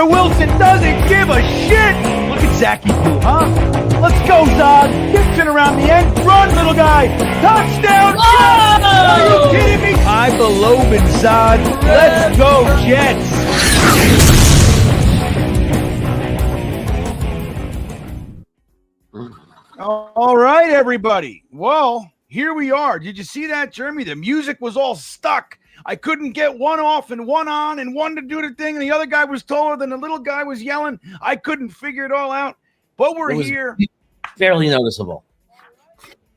Garrett Wilson doesn't give a shit. Look at Zachy Poo, huh? Let's go, Zod. Gibson around the end. Run, little guy. Touchdown. Jets! Are you kidding me? I believe in Zod. Let's go, Jets. All right, everybody. Well, here we are. Did you see that, Jeremy? The music was all stuck. I couldn't get one off and one on and one to do the thing, and the other guy was taller than the little guy was yelling. I couldn't figure it all out, but we're here. Fairly noticeable.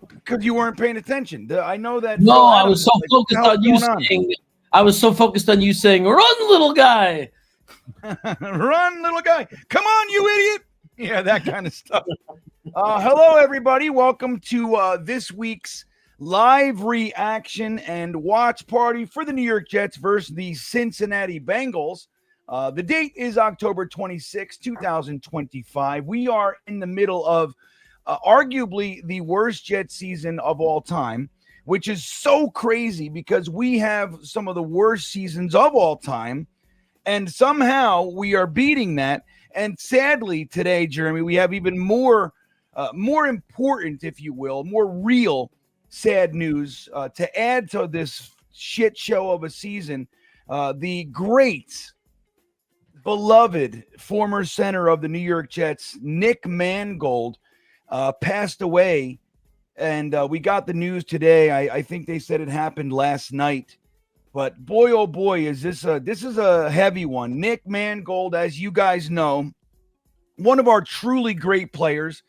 Because you weren't paying attention. I know that. No, I was so focused on you saying. I was so focused on you saying, "Run, little guy." Run, little guy. Come on, you idiot. Yeah, that kind of stuff. Hello, everybody. Welcome to this week's live reaction and watch party for the New York Jets versus the Cincinnati Bengals. The date is October 26, 2025. We are in the middle of arguably the worst Jet season of all time, which is so crazy because we have some of the worst seasons of all time, and somehow we are beating that. And sadly today, Jeremy, we have even more important, if you will, more real sad news to add to this shit show of a season. The great, beloved former center of the New York Jets, Nick Mangold, passed away. And we got the news today. I think they said it happened last night. But boy, oh boy, this is a heavy one. Nick Mangold, as you guys know, one of our truly great players,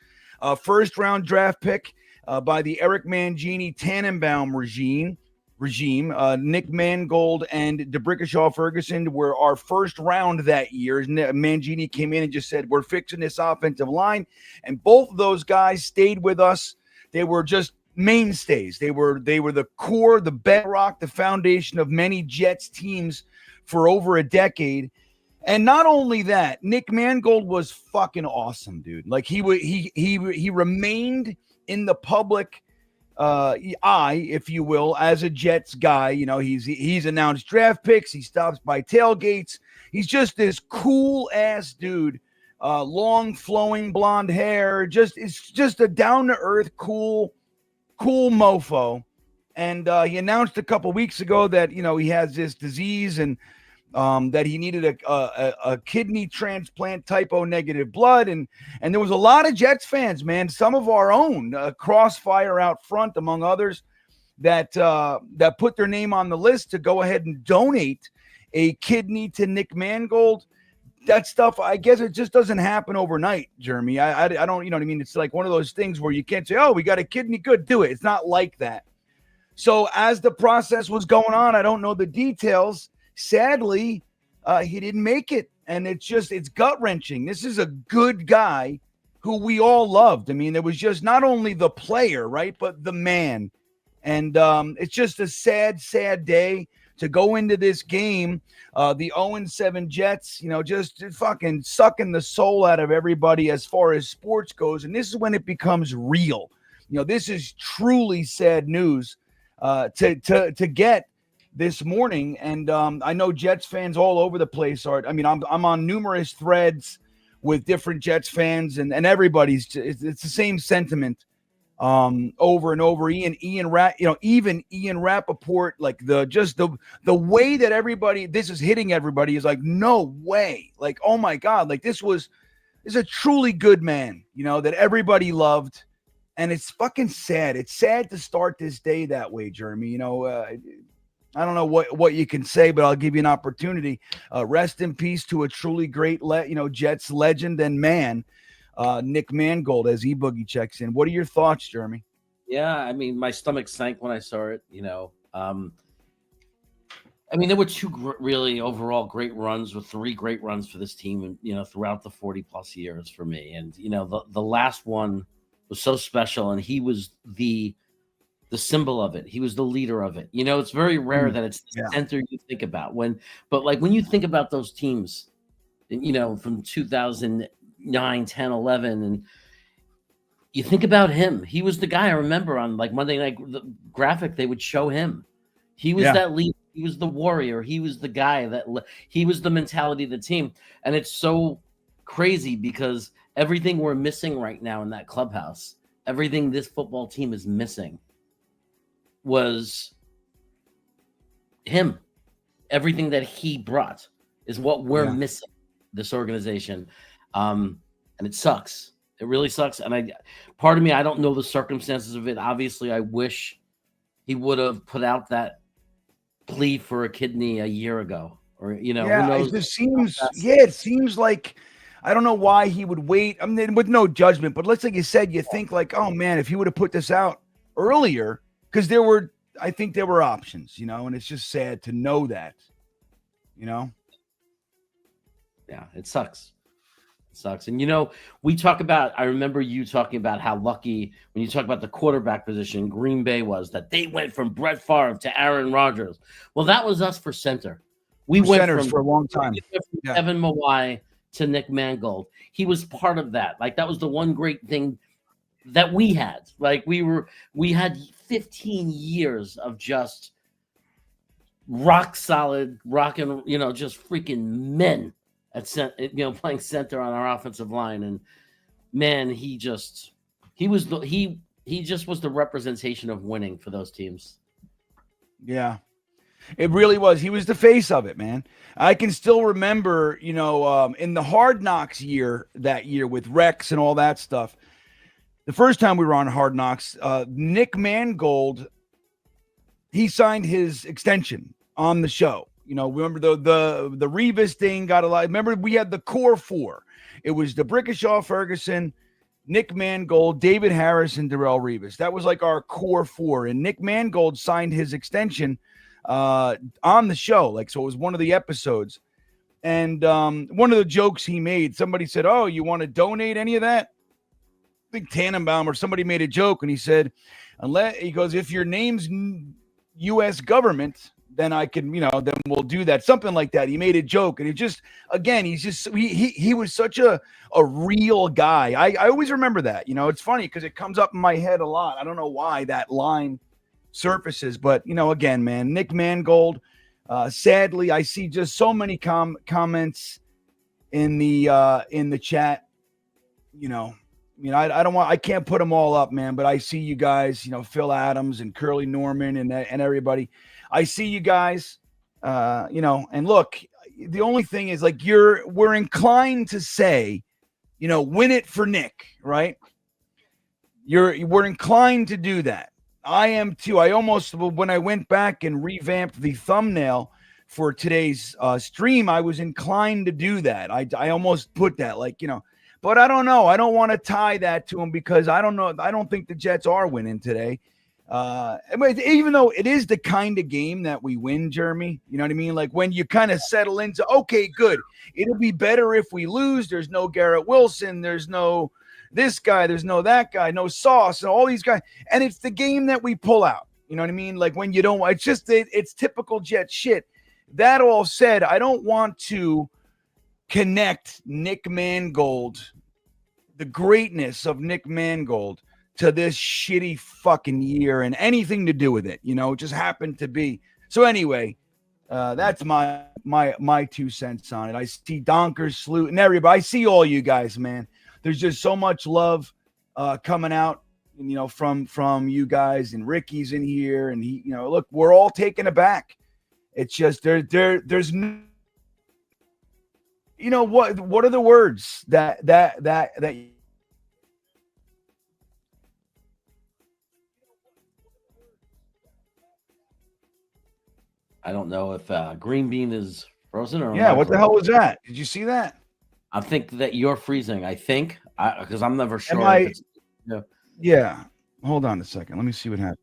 first-round draft pick by the Eric Mangini Tannenbaum regime. Nick Mangold and DeBrickashaw Ferguson were our first round that year. Mangini came in and just said, we're fixing this offensive line. And both of those guys stayed with us. They were just mainstays. They were the core, the bedrock, the foundation of many Jets teams for over a decade. And not only that, Nick Mangold was fucking awesome, dude. Like he remained in the public eye, if you will, as a Jets guy. You know, he's announced draft picks. He stops by tailgates. He's just this cool ass dude. Long flowing blonde hair. It's just a down to earth, cool mofo. And he announced a couple weeks ago that, you know, he has this disease and that he needed a kidney transplant, type O negative blood. And there was a lot of Jets fans, man, some of our own, Crossfire out front, among others, that put their name on the list to go ahead and donate a kidney to Nick Mangold. That stuff, I guess it just doesn't happen overnight, Jeremy. I don't, you know what I mean? It's like one of those things where you can't say, oh, we got a kidney, good, do it. It's not like that. So as the process was going on, I don't know the details. Sadly, he didn't make it. And it's gut-wrenching. This is a good guy who we all loved. I mean, it was just not only the player, right, but the man. And it's just a sad, sad day to go into this game. The 0-7 Jets, you know, just fucking sucking the soul out of everybody as far as sports goes. And this is when it becomes real. You know, this is truly sad news to get this morning. And I know Jets fans all over the place are. I mean, I'm on numerous threads with different Jets fans, and everybody's, it's the same sentiment over and over. Even Ian Rappaport, like the way that everybody, this is hitting everybody, is like, no way. Like, oh my God, like this is a truly good man, you know, that everybody loved. And it's fucking sad. It's sad to start this day that way, Jeremy. You know, I don't know what you can say, but I'll give you an opportunity. Rest in peace to a truly great, Jets legend and man, Nick Mangold, as E-Boogie checks in. What are your thoughts, Jeremy? Yeah, I mean, my stomach sank when I saw it, you know. I mean, there were two really overall great runs, with three great runs for this team, you know, throughout the 40-plus years for me. And, you know, the last one was so special, and he was the symbol of it. He was the leader of it. You know, it's very rare that it's the center you think about. But when you think about those teams, you know, from 2009, 10, 11, and you think about him, he was the guy. I remember on like Monday Night Graphic, they would show him. He was that leader. He was the warrior. He was the guy he was the mentality of the team. And it's so crazy because everything we're missing right now in that clubhouse, everything this football team is missing was him. Everything that he brought is what we're missing, this organization. And it sucks. It really sucks. And part of me, I don't know the circumstances of it. Obviously, I wish he would have put out that plea for a kidney a year ago, or who knows? It just seems, it seems like, I don't know why he would wait. I mean, with no judgment, but let's, like you said, you think like, oh man, if he would have put this out earlier, because I think there were options, and it's just sad to know that, Yeah, it sucks. Sucks. And we talk about, I remember you talking about how lucky, when you talk about the quarterback position, Green Bay was, that they went from Brett Favre to Aaron Rodgers. Well, that was us for center. We went for a long time. From Evan Mawai to Nick Mangold. He was part of that. Like, that was the one great thing that we had. Like, we had 15 years of just rock solid, just freaking men at playing center on our offensive line. And man, he just was the representation of winning for those teams. Yeah, it really was. He was the face of it, man. I can still remember, in the Hard Knocks that year with Rex and all that stuff, the first time we were on Hard Knocks, Nick Mangold, he signed his extension on the show. Remember the Revis thing got a lot. Remember, we had the core four. It was the Brickishaw, Ferguson, Nick Mangold, David Harris, and Darrelle Revis. That was like our core four. And Nick Mangold signed his extension on the show. Like, so it was one of the episodes. And one of the jokes he made, somebody said, "Oh, you want to donate any of that?" I think Tannenbaum or somebody made a joke, and he said, he goes, "If your name's U.S. government, then I can, then we'll do that." Something like that. He made a joke, and it just, again, he was such a real guy. I always remember that. It's funny because it comes up in my head a lot. I don't know why that line surfaces, but again, man, Nick Mangold. Sadly, I see just so many comments in the chat. I can't put them all up, man, but I see you guys, Phil Adams and Curly Norman and everybody. I see you guys, and look, the only thing is, like, we're inclined to say, win it for Nick, right? We're inclined to do that. I am too. I almost, when I went back and revamped the thumbnail for today's stream, I was inclined to do that. I almost put that, but I don't know. I don't want to tie that to him because I don't know. I don't think the Jets are winning today. Even though it is the kind of game that we win, Jeremy, you know what I mean? Like, when you kind of settle into, okay, good. It'll be better if we lose. There's no Garrett Wilson. There's no this guy. There's no that guy. No Sauce and all these guys. And it's the game that we pull out. You know what I mean? Like, when you don't, it's just, it's typical Jet shit. That all said, I don't want to connect Nick Mangold, the greatness of Nick Mangold, to this shitty fucking year and anything to do with it. It just happened to be. So anyway, that's my 2 cents on it. I see Donkers, Sloot, and everybody. I see all you guys, man. There's just so much love coming out, from you guys, and Ricky's in here, and he, look, we're all taken aback. It's just there's no, what are the words that I don't know if Green Bean is frozen or what the hell was that? Did you see that? I think that you're freezing. I think because I'm never sure. Yeah. Hold on a second. Let me see what happened.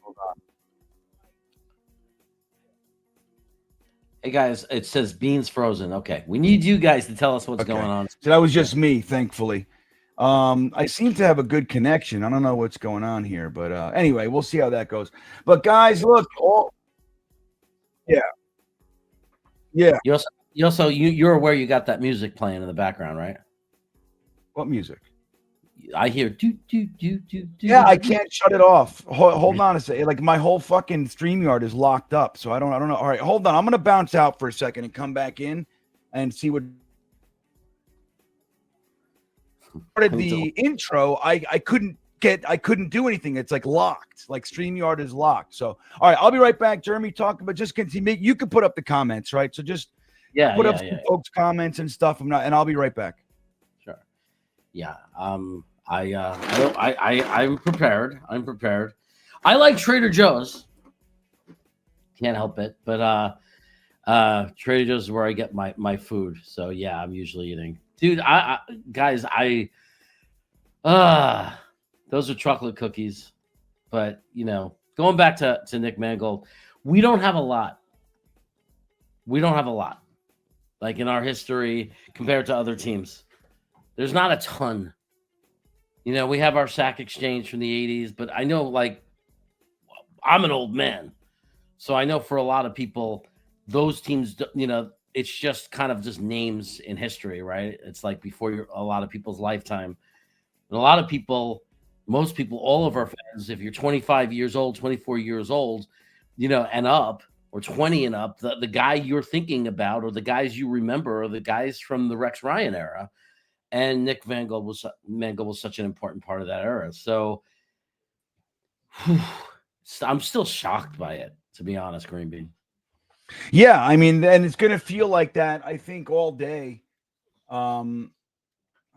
Hold on. Hey guys, it says Bean's frozen. Okay, we need you guys to tell us what's going on. So that was just me, thankfully. I seem to have a good connection. I don't know what's going on here, but anyway, we'll see how that goes. But guys, look, yeah. You're aware you got that music playing in the background, right? What music? I hear do. Yeah, I can't shut it off. Hold on a second. Like my whole fucking StreamYard is locked up, so I don't know. All right, hold on. I'm gonna bounce out for a second and come back in and see what started the intro. I couldn't do anything. It's like locked. Like StreamYard is locked. So all right, I'll be right back. Jeremy talking, but just continue. You can put up the comments, right? So just put up some folks' comments and stuff. And I'll be right back. Sure. Yeah. I'm prepared. I like Trader Joe's. Can't help it, but Trader Joe's is where I get my food. So yeah, I'm usually eating. Dude, guys, those are chocolate cookies. But going back to Nick Mangold, we don't have a lot. Like in our history compared to other teams. There's not a ton. We have our sack exchange from the 80s, but I know, like, I'm an old man. So I know for a lot of people, those teams, it's just kind of just names in history, right? It's like before a lot of people's lifetime. And a lot of people, most people, all of our fans, if you're 25 years old, 24 years old, and up, or 20 and up, the guy you're thinking about or the guys you remember are the guys from the Rex Ryan era. And Nick Mangold was such an important part of that era. So I'm still shocked by it, to be honest, Green Bean. Yeah, I mean, and it's going to feel like that, I think, all day. I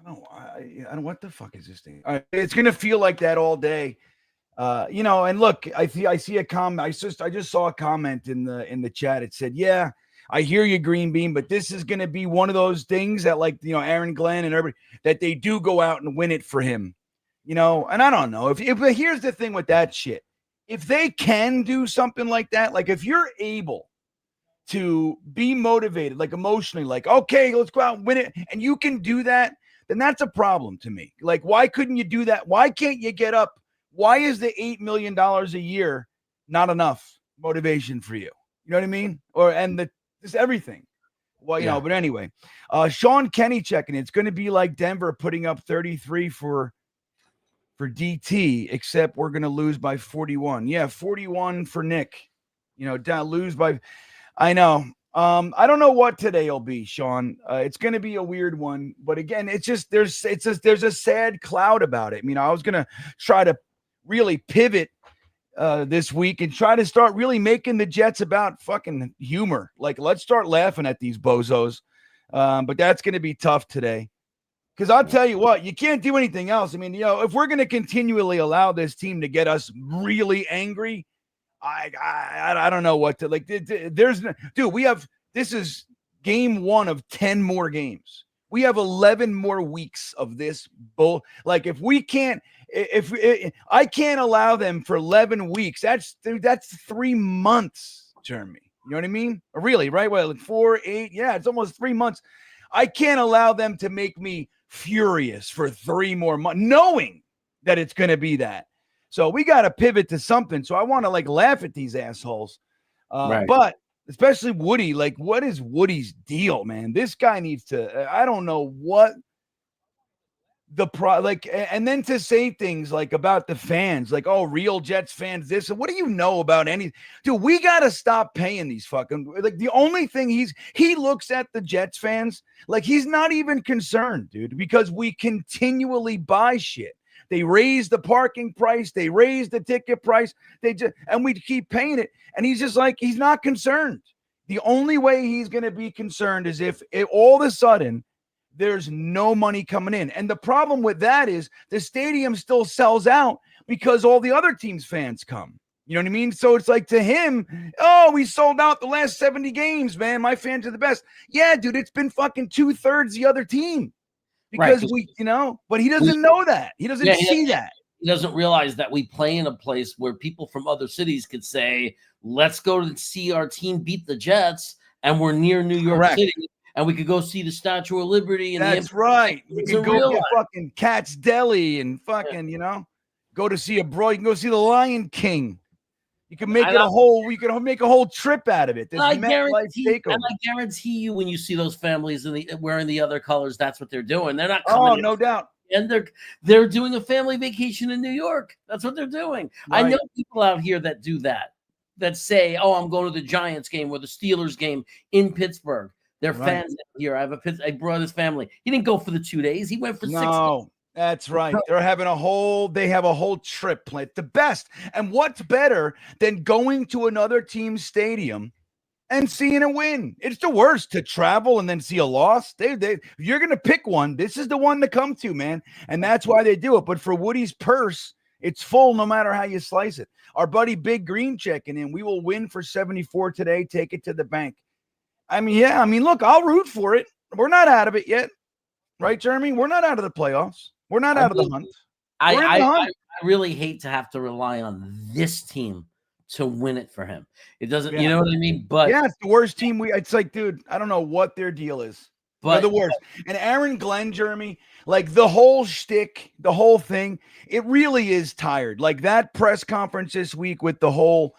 don't what the fuck is this thing? It's going to feel like that all day. And look, I see a comment. I just saw a comment in the chat. It said, "Yeah, I hear you, Green Bean, but this is going to be one of those things that, like, Aaron Glenn and everybody, that they do go out and win it for him, and I don't know but here's the thing with that shit. If they can do something like that, like if you're able to be motivated, like emotionally, like, okay, let's go out and win it, and you can do that, then that's a problem to me. Like, why couldn't you do that? Why can't you get up? Why is the $8 million a year not enough motivation for you? You know what I mean? Just everything. Well, but anyway, Sean Kenny checking. It's going to be like Denver putting up 33 for DT, except we're going to lose by 41. Yeah, 41 for Nick. Lose by. I know. I don't know what today will be, Sean. It's going to be a weird one, but again, it's just there's a sad cloud about it. I mean, I was going to try to really pivot this week and try to start really making the Jets about fucking humor. Like, let's start laughing at these bozos. But that's going to be tough today. Because I'll tell you what, you can't do anything else. I mean, if we're going to continually allow this team to get us really angry, I don't know what to, like. This is game 1 of 10 more games. We have 11 more weeks of this bull. Like, I can't allow them for 11 weeks. That's 3 months, Jeremy. You know what I mean? Really, right? Well, like 4, 8. Yeah, it's almost 3 months. I can't allow them to make me furious for 3 more months, knowing that it's going to be that. So we got to pivot to something. So I want to, like, laugh at these assholes. Right. But especially Woody, like, what is Woody's deal, man? This guy needs to, I don't know what and then to say things like about the fans, like, oh, real Jets fans, this, what do you know about any, dude? We got to stop paying these fucking, like, the only thing he looks at the Jets fans like he's not even concerned, dude, because we continually buy shit. They raise the parking price, they raise the ticket price, and we keep paying it. And he's just like, he's not concerned. The only way he's going to be concerned is if all of a sudden there's no money coming in. And the problem with that is the stadium still sells out because all the other teams' fans come. You know what I mean? So it's like, to him, oh, we sold out the last 70 games, man. My fans are the best. Yeah, dude, it's been fucking 2/3 the other team. Because but he doesn't know that. He doesn't see that. He doesn't realize that we play in a place where people from other cities could say, let's go to see our team beat the Jets, and we're near New York City, and we could go see the Statue of Liberty. And that's right. You can go get fucking Cat's Deli and fucking, go to see you can go see the Lion King. You can make you can make a whole trip out of it. I guarantee you, when you see those families wearing the other colors, that's what they're doing. They're not coming. Oh, no doubt. and they're doing a family vacation in New York. That's what they're doing. Right. I know people out here that do that say, "Oh, I'm going to the Giants game or the Steelers game in Pittsburgh." They're fans here. I brought his family. He didn't go for the 2 days. He went for 6 days. That's right. They have a whole trip planned. The best. And what's better than going to another team's stadium and seeing a win? It's the worst to travel and then see a loss. If you're going to pick one, this is the one to come to, man. And that's why they do it. But for Woody's purse, it's full no matter how you slice it. Our buddy Big Green checking in. We will win for 74 today. Take it to the bank. Look, I'll root for it. We're not out of it yet. Right, Jeremy? We're not out of the playoffs. We're not out of the hunt. I really hate to have to rely on this team to win it for him. It doesn't, you know what I mean? But yeah, it's the worst team. It's like, dude, I don't know what their deal is. But they're the worst. And Aaron Glenn, Jeremy, like the whole shtick, the whole thing, it really is tired. Like that press conference this week with the whole,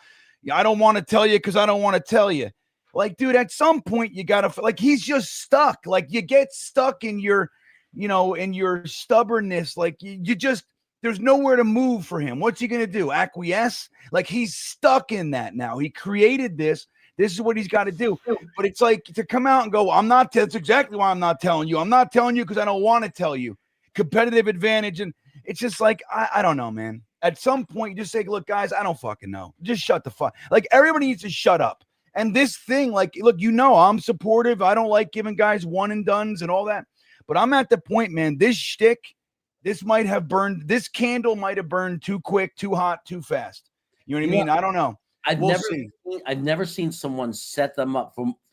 I don't want to tell you because I don't want to tell you. Like, dude, at some point you gotta, like, he's just stuck. Like, you get stuck in your, in your stubbornness. Like, you just, there's nowhere to move for him. What's he gonna do? Acquiesce? Like, he's stuck in that now. He created this. This is what he's got to do. But it's like to come out and go, that's exactly why I'm not telling you. I'm not telling you because I don't want to tell you. Competitive advantage. And it's just like, I don't know, man. At some point, you just say, look, guys, I don't fucking know. Just shut the fuck. Like, everybody needs to shut up. And this thing, like, look, I'm supportive. I don't like giving guys one and dones and all that. But I'm at the point, man, this shtick, this candle might have burned too quick, too hot, too fast. You know what I mean? I don't know. I've never seen someone set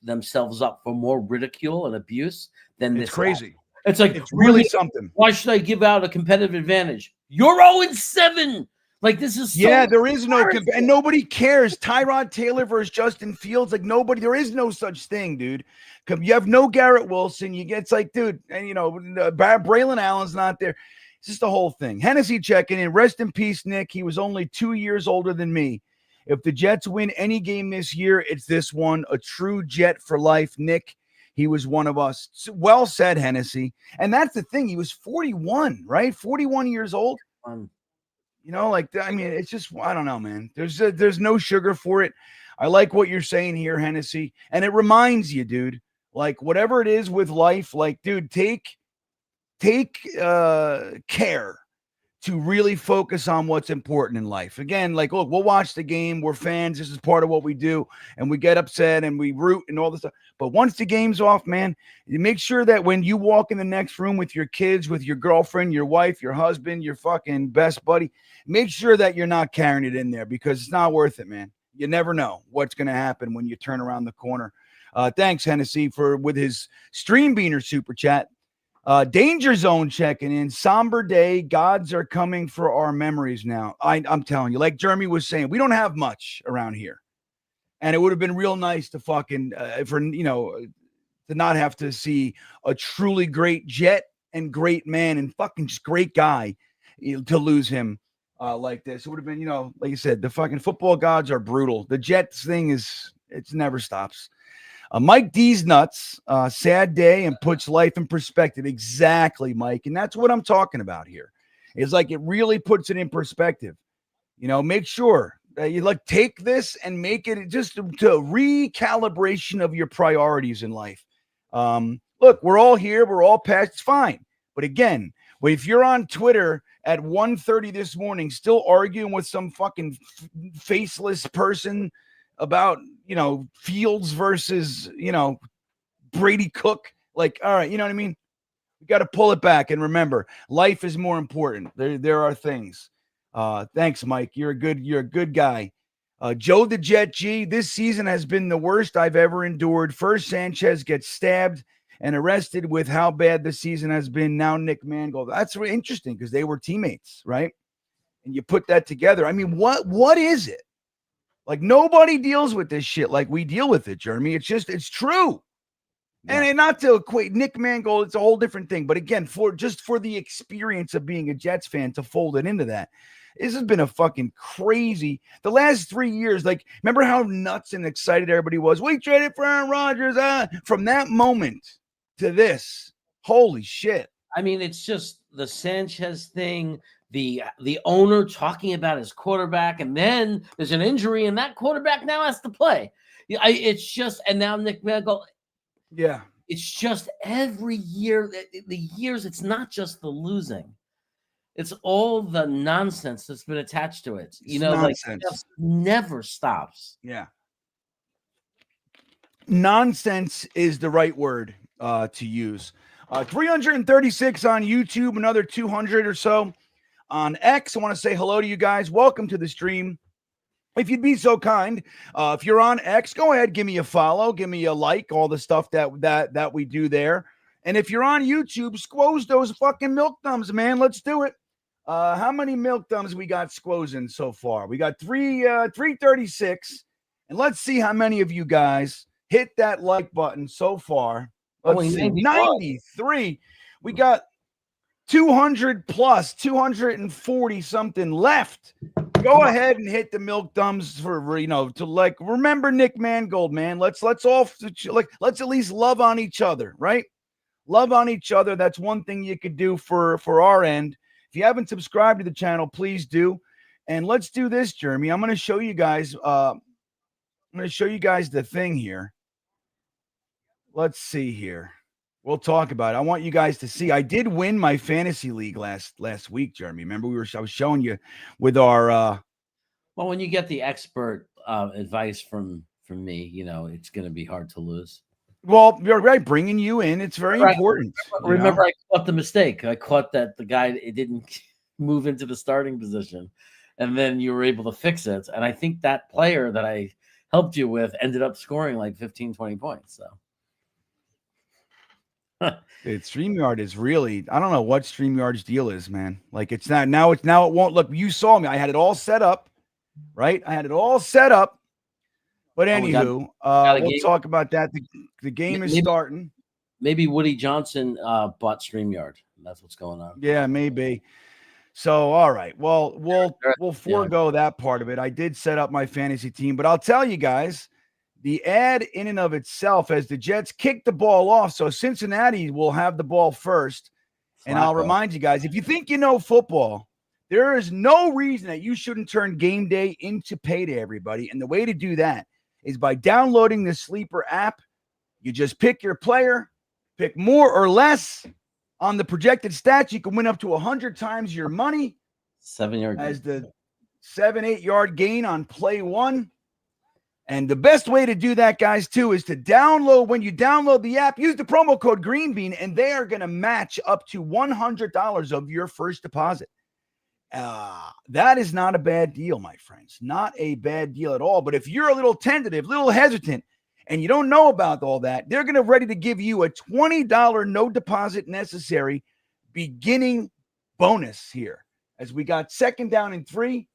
themselves up for more ridicule and abuse than this. It's crazy. It's like, it's really something. Why should I give out a competitive advantage? You're 0-7. Like, this is there is no and nobody cares. Tyrod Taylor versus Justin Fields, like there is no such thing, dude. You have no Garrett Wilson. It's like, dude, and Braylon Allen's not there. It's just the whole thing. Hennessy checking in. Rest in peace, Nick. He was only 2 years older than me. If the Jets win any game this year, it's this one. A true Jet for life, Nick. He was one of us. Well said, Hennessy. And that's the thing. He was 41, right? 41 years old. It's just, I don't know, man. There's no sugar for it. I like what you're saying here, Hennessy. And it reminds you, dude, like whatever it is with life, like, dude, take care to really focus on what's important in life. Again, like, look, we'll watch the game. We're fans. This is part of what we do. And we get upset and we root and all this stuff. But once the game's off, man, you make sure that when you walk in the next room with your kids, with your girlfriend, your wife, your husband, your fucking best buddy, make sure that you're not carrying it in there because it's not worth it, man. You never know what's going to happen when you turn around the corner. Thanks, Hennessy, with his Stream Beaner super chat. Danger Zone checking in. Somber day. Gods are coming for our memories now. I'm telling you, like Jeremy was saying, we don't have much around here. And it would have been real nice to fucking, to not have to see a truly great Jet and great man and fucking just great guy to lose him like this. It would have been, like you said, the fucking football gods are brutal. The Jets thing it never stops. Mike D's nuts, sad day and puts life in perspective. Exactly, Mike. And that's what I'm talking about here. It's like it really puts it in perspective. Make sure that you take this and make it just to recalibration of your priorities in life. Look, we're all here. We're all past. It's fine. But again, if you're on Twitter at 1:30 this morning, still arguing with some fucking faceless person about, Fields versus, Brady Cook. Like, all right, you know what I mean? We got to pull it back and remember, life is more important. There are things. Thanks, Mike. You're a good guy. Joe the Jet G, this season has been the worst I've ever endured. First, Sanchez gets stabbed and arrested with how bad the season has been. Now, Nick Mangold. That's really interesting because they were teammates, right? And you put that together. I mean, what is it? Like, nobody deals with this shit like we deal with it, Jeremy. It's true. Yeah. And not to equate Nick Mangold, it's a whole different thing. But again, for the experience of being a Jets fan, to fold it into that, this has been a fucking crazy. The last 3 years, like, remember how nuts and excited everybody was? We traded for Aaron Rodgers. From that moment to this, holy shit. I mean, it's just the Sanchez thing, the owner talking about his quarterback, and then there's an injury, and that quarterback now has to play. It's just, and now Nick Mangold. Yeah. It's just every year, the years, it's not just the losing. It's all the nonsense that's been attached to it. It's nonsense. Like, never stops. Yeah. Nonsense is the right word to use. 336 on YouTube, another 200 or so on X. I want to say hello to you guys. Welcome to the stream. If you'd be so kind, if you're on X, go ahead, give me a follow, give me a like, all the stuff that we do there. And if you're on YouTube, squoze those fucking milk thumbs, man. Let's do it. How many milk thumbs we got squozing so far? We got 336. And let's see how many of you guys hit that like button so far. Let's see, 93. We got 200 plus, 240 something left. Go ahead and hit the milk thumbs for, to like, remember Nick Mangold, man. Let's at least love on each other, right? Love on each other. That's one thing you could do for our end. If you haven't subscribed to the channel, please do. And let's do this, Jeremy. I'm going to show you guys. I'm going to show you guys the thing here. Let's see here. We'll talk about it. I want you guys to see. I did win my fantasy league last week, Jeremy. Remember, I was showing you with our. Well, when you get the expert advice from me, it's going to be hard to lose. Well, you're right. Bringing you in, it's very important. Remember, I caught the mistake. I caught that the guy didn't move into the starting position, and then you were able to fix it. And I think that player that I helped you with ended up scoring like 15, 20 points. So. StreamYard is really, I don't know what StreamYard's deal is, man. Like it's not now, it won't look. You saw me. I had it all set up, right? I had it all set up. But anywho, we'll talk about that. The game is starting. Maybe Woody Johnson bought StreamYard. That's what's going on. Yeah, maybe. So, all right. Well, we'll forego that part of it. I did set up my fantasy team, but I'll tell you guys, the ad in and of itself, as the Jets kick the ball off, so Cincinnati will have the ball first. And I'll remind you guys, if you think you know football, there is no reason that you shouldn't turn game day into payday, everybody. And the way to do that is by downloading the Sleeper app. You just pick your player, pick more or less on the projected stats. You can win up to 100 times your money. 7-yard as the 7-8 yard gain on play one. And the best way to do that, guys, too, is to download. When you download the app, use the promo code GREENBEAN, and they are going to match up to $100 of your first deposit. That is not a bad deal, my friends. Not a bad deal at all. But if you're a little tentative, little hesitant, and you don't know about all that, they're going to ready to give you a $20 no deposit necessary beginning bonus here. As we got 2nd down and 3.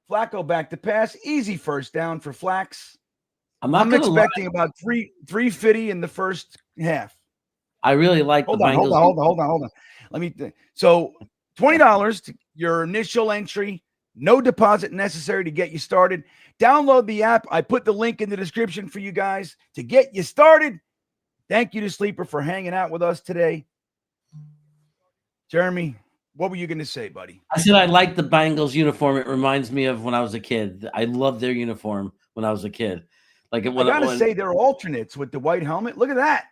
Flacco back to pass. Easy first down for Flax. I'm expecting about 350 in the first half. I really like Hold on. Let me so $20 to your initial entry. No deposit necessary to get you started. Download the app. I put the link in the description for you guys to get you started. Thank you to Sleeper for hanging out with us today. Jeremy, what were you going to say, buddy? I said I like the Bengals uniform. It reminds me of when I was a kid. I loved their uniform when I was a kid. Like I gotta say, they're alternates with the white helmet. Look at that.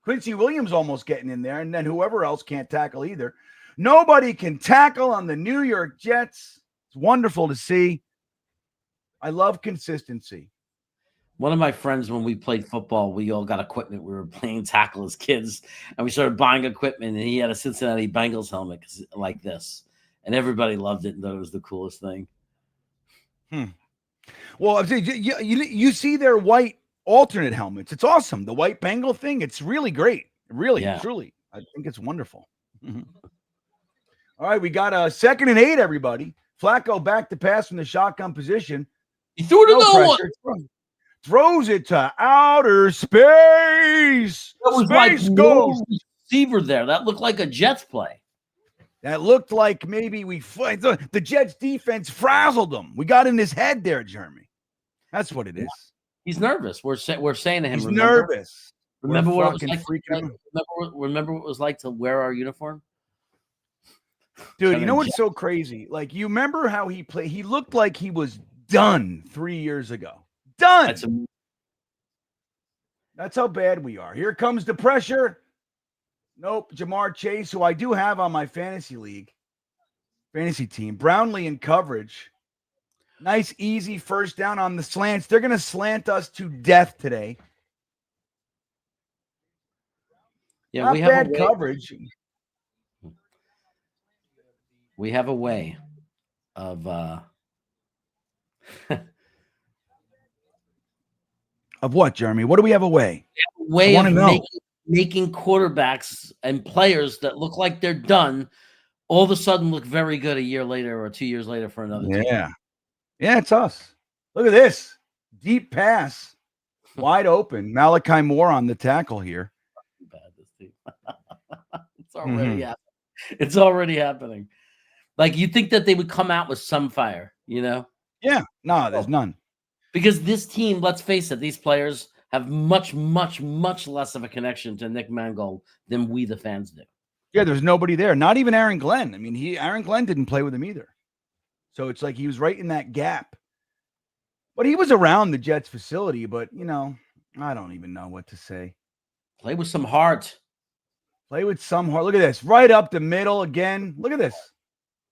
Quincy Williams almost getting in there, and then whoever else can't tackle either. Nobody can tackle on the New York Jets. It's wonderful to see. I love consistency. One of my friends, when we played football, we all got equipment. We were playing tackle as kids, and we started buying equipment, and he had a Cincinnati Bengals helmet like this, and everybody loved it and thought it was the coolest thing. Well, you see their white alternate helmets. It's awesome. The white Bengal thing, it's really great. Really, truly. I think it's wonderful. All right, we got a 2nd and 8, everybody. Flacco back to pass from the shotgun position. He threw it to no one. Throws it to outer space. That was space like goes. No receiver there. That looked like a Jets play. That looked like maybe the Jets defense frazzled him. We got in his head there, Jeremy. That's what it is. He's nervous. We're saying to him, he's nervous. Remember what it was like? Remember what it was like to wear our uniform? Dude, you know what's so crazy? Like, you remember how he played? He looked like he was done 3 years ago. Done. That's how bad we are. Here comes the pressure. Nope. Jamar Chase, who I do have on my fantasy team. Brownlee in coverage. Nice, easy first down on the slants. They're going to slant us to death today. Yeah, not bad coverage. We have a way of of what, Jeremy? What do we have a way? Way of making quarterbacks and players that look like they're done all of a sudden look very good a year later or 2 years later for another team. Yeah, it's us. Look at this. Deep pass. Wide open. Malachi Moore on the tackle here. It's already happening. It's already happening. Like, you think that they would come out with some fire, you know? Yeah. No, there's none. Because this team, let's face it, these players have much, much, much less of a connection to Nick Mangold than we, the fans, do. Yeah, there's nobody there. Not even Aaron Glenn. I mean, Aaron Glenn didn't play with him either. So it's like he was right in that gap. But he was around the Jets facility, but, you know, I don't even know what to say. Play with some heart. Play with some heart. Look at this. Right up the middle again. Look at this.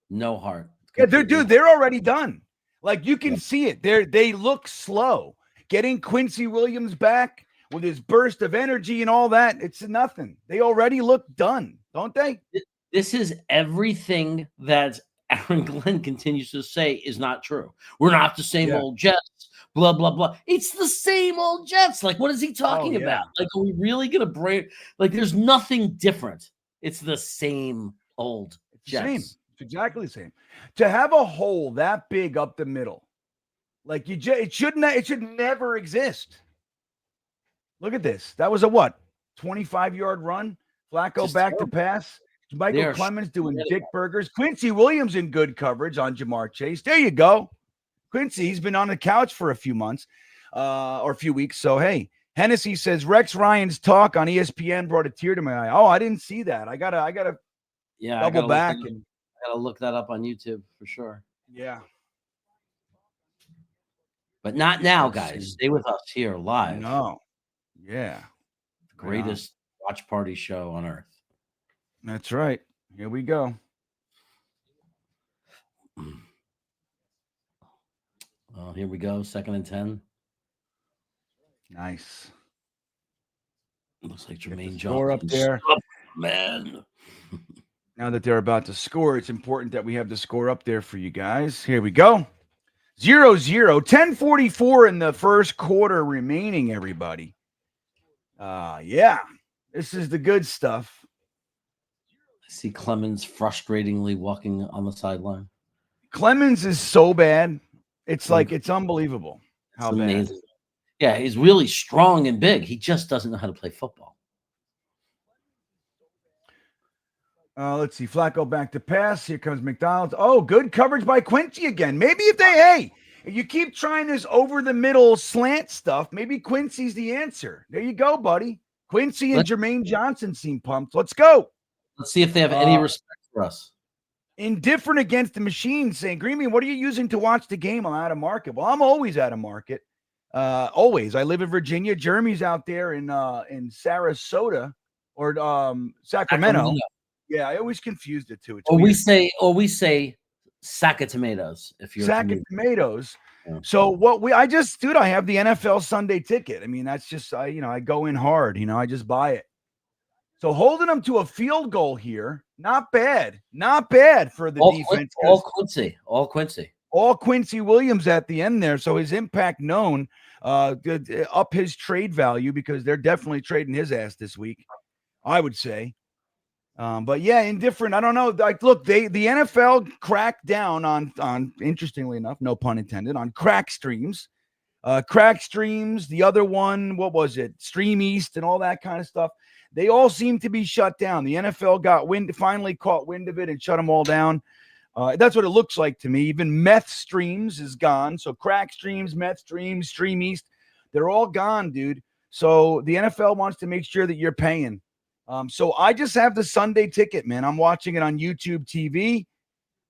No heart. Yeah, they're already done. Like, you can see it. They look slow. Getting Quincy Williams back with his burst of energy and all that, it's nothing. They already look done, don't they? This is everything that Aaron Glenn continues to say is not true. We're not the same old Jets, blah, blah, blah. It's the same old Jets. Like, what is he talking about? Like, are we really going to break? Like, there's nothing different. It's the same old Jets. Same. It's exactly the same. To have a hole that big up the middle, like it should never exist. Look at this. That was a 25-yard run. Flacco back to pass. Michael Clemens doing dick burgers. Quincy Williams in good coverage on Jamar Chase. There you go. Quincy, he's been on the couch for a few months or a few weeks. So, hey, Hennessy says Rex Ryan's talk on ESPN brought a tear to my eye. Oh, I didn't see that. I gotta double back and I gotta look that up on YouTube for sure. Yeah. But not now, guys. Stay with us here live. No. Yeah. The greatest watch party show on earth. That's right. Here we go. Here we go. 2nd and 10. Nice. Looks like Jermaine Johnson. Score up there. Man. Now that they're about to score, it's important that we have the score up there for you guys. Here we go. 0-0. 10:44 in the first quarter remaining, everybody. Yeah. This is the good stuff. I see Clemens frustratingly walking on the sideline. Clemens is so bad. It's like, it's unbelievable how bad. Yeah, he's really strong and big. He just doesn't know how to play football. Let's see. Flacco back to pass. Here comes McDonald. Oh, good coverage by Quincy again. Maybe if you keep trying this over the middle slant stuff, maybe Quincy's the answer. There you go, buddy. Quincy and Jermaine Johnson seem pumped. Let's go. Let's see if they have any respect for us. Indifferent against the machine, saying, Greenby, what are you using to watch the game? I'm out of market. Well, I'm always out of market. Always. I live in Virginia. Jeremy's out there in Sarasota or Sacramento. Yeah, I always confused it too. We say sack of tomatoes if you're sack of tomatoes. Yeah. So I have the NFL Sunday ticket. I mean, that's just I go in hard, I just buy it. So holding them to a field goal here, not bad. Not bad for the defense. All Quincy. All Quincy Williams at the end there. So his impact known, up his trade value because they're definitely trading his ass this week, I would say. But yeah, indifferent. I don't know. Like, look, the NFL cracked down on interestingly enough, no pun intended, on crack streams. The other one, what was it? Stream East and all that kind of stuff. They all seem to be shut down. The NFL finally caught wind of it and shut them all down. That's what it looks like to me. Even meth streams is gone. So crack streams, meth streams, Stream East, they're all gone, dude. So the NFL wants to make sure that you're paying. So I just have the Sunday ticket, man. I'm watching it on YouTube TV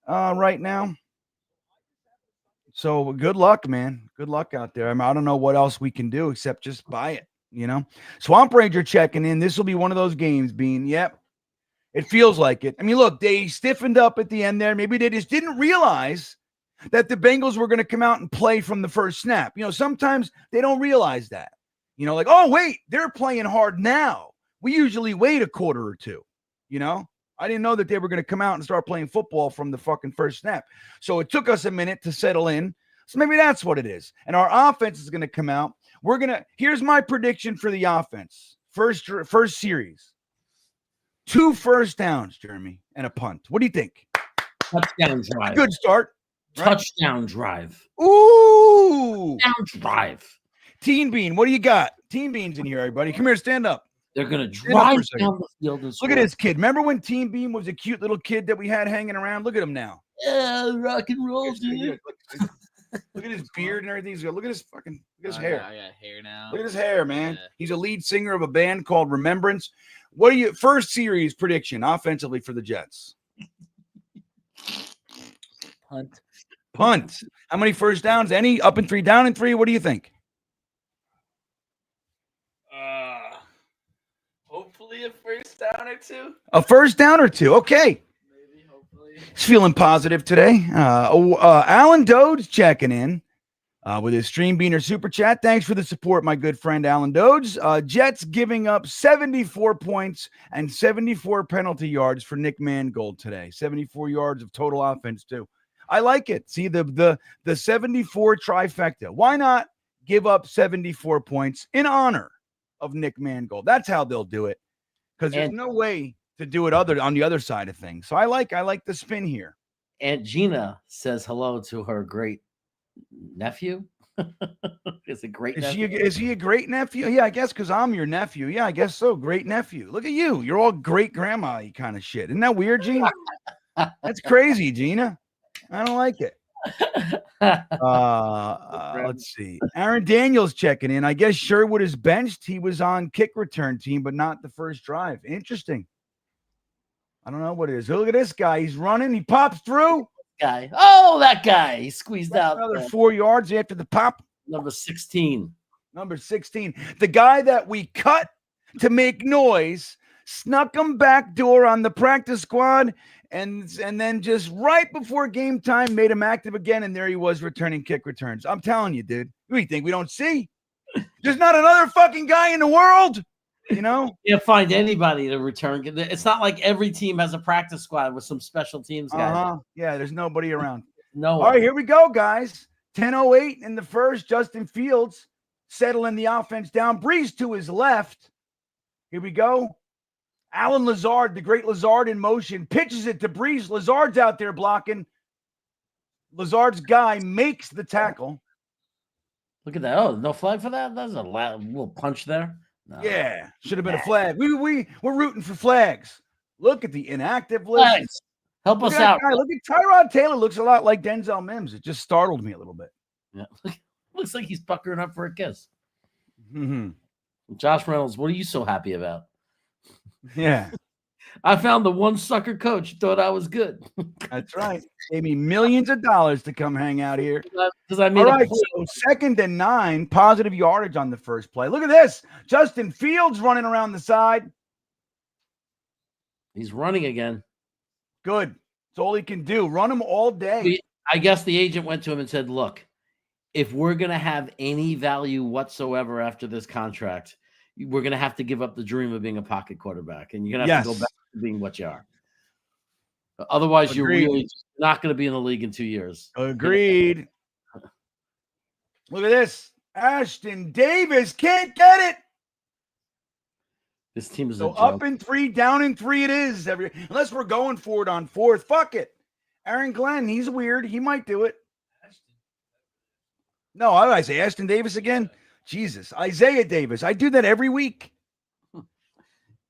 right now. So good luck, man. Good luck out there. I mean, I don't know what else we can do except just buy it, you know. Swamp Ranger checking in. This will be one of those games, Bean. Yep. It feels like it. I mean, look, they stiffened up at the end there. Maybe they just didn't realize that the Bengals were going to come out and play from the first snap. You know, sometimes they don't realize that. You know, like, oh, wait, they're playing hard now. We usually wait a quarter or two, you know. I didn't know that they were going to come out and start playing football from the fucking first snap. So it took us a minute to settle in. So maybe that's what it is. And our offense is going to come out. Here's my prediction for the offense. First series. 2 first downs, Jeremy, and a punt. What do you think? Touchdown drive. Good start. Right? Touchdown drive. Ooh. Touchdown drive. Teen Bean, what do you got? Teen Bean's in here, everybody. Come here, stand up. They're going to drive down the field and score. Look at this kid. Remember when Teen Bean was a cute little kid that we had hanging around? Look at him now. Yeah, rock and roll, dude. Look at his beard and everything. Look at his hair. I got hair now. Look at his hair, man. Yeah. He's a lead singer of a band called Remembrance. What are you first series prediction offensively for the Jets? Punt. How many first downs? Any? Up and 3, down and 3. What do you think? Hopefully a first down or 2. A first down or 2. Okay. Maybe, hopefully. He's feeling positive today. Alan Dode's checking in with his Stream Beaner Super Chat. Thanks for the support, my good friend Alan Dodes. Jets giving up 74 points and 74 penalty yards for Nick Mangold today. 74 yards of total offense, too. I like it. See, the 74 trifecta. Why not give up 74 points in honor of Nick Mangold? That's how they'll do it, because there's no way to do it on the other side of things. So I like the spin here. Aunt Gina says hello to her great nephew. Is it great? Is he a great nephew? Yeah, I guess because I'm your nephew. Yeah, I guess so. Great nephew. Look at you. You're all great grandma kind of shit. Isn't that weird, Gina? That's crazy, Gina. I don't like it. Let's see. Aaron Daniels checking in. I guess Sherwood is benched. He was on kick return team, but not the first drive. Interesting. I don't know what it is. Look at this guy. He's running. He pops through. Guy. Oh, that guy. He squeezed out. Another 4 yards after the pop. Number 16. Number 16. The guy that we cut to make noise, snuck him back door on the practice squad, and then just right before game time made him active again, and there he was returning kick returns. I'm telling you, dude. What do you think we don't see? There's not another fucking guy in the world, you know? You can't find anybody to return. It's not like every team has a practice squad with some special teams guys. Yeah, there's nobody around. No. All right, here we go, guys. 10:08 in the first. Justin Fields settling the offense down. Breeze to his left. Here we go. Alan Lazard, the great Lazard in motion, pitches it to Breeze. Lazard's out there blocking. Lazard's guy makes the tackle. Look at that. Oh, no flag for that? That's a little punch there. No. Yeah, should have been a flag. We're rooting for flags. Look at the inactive list. Flags. Help us out. Look at Tyrod Taylor. Looks a lot like Denzel Mims. It just startled me a little bit. Yeah. Looks like he's puckering up for a kiss. Mm-hmm. Josh Reynolds, what are you so happy about? Yeah. I found the one sucker coach who thought I was good. That's right. Gave me millions of dollars to come hang out here. Because I made All right, so 2nd and 9, positive yardage on the first play. Look at this. Justin Fields running around the side. He's running again. Good. That's all he can do. Run him all day. I guess the agent went to him and said, look, if we're going to have any value whatsoever after this contract, we're going to have to give up the dream of being a pocket quarterback, and you're going to have to go back to being what you are. Otherwise, Agreed. You're really not going to be in the league in 2 years. Agreed. Look at this. Ashton Davis can't get it. This team is so a joke. Up in 3, down in 3 it is. Unless we're going for it on 4th. Fuck it. Aaron Glenn, he's weird. He might do it. No, I say Ashton Davis again. Jesus. Isaiah Davis. I do that every week.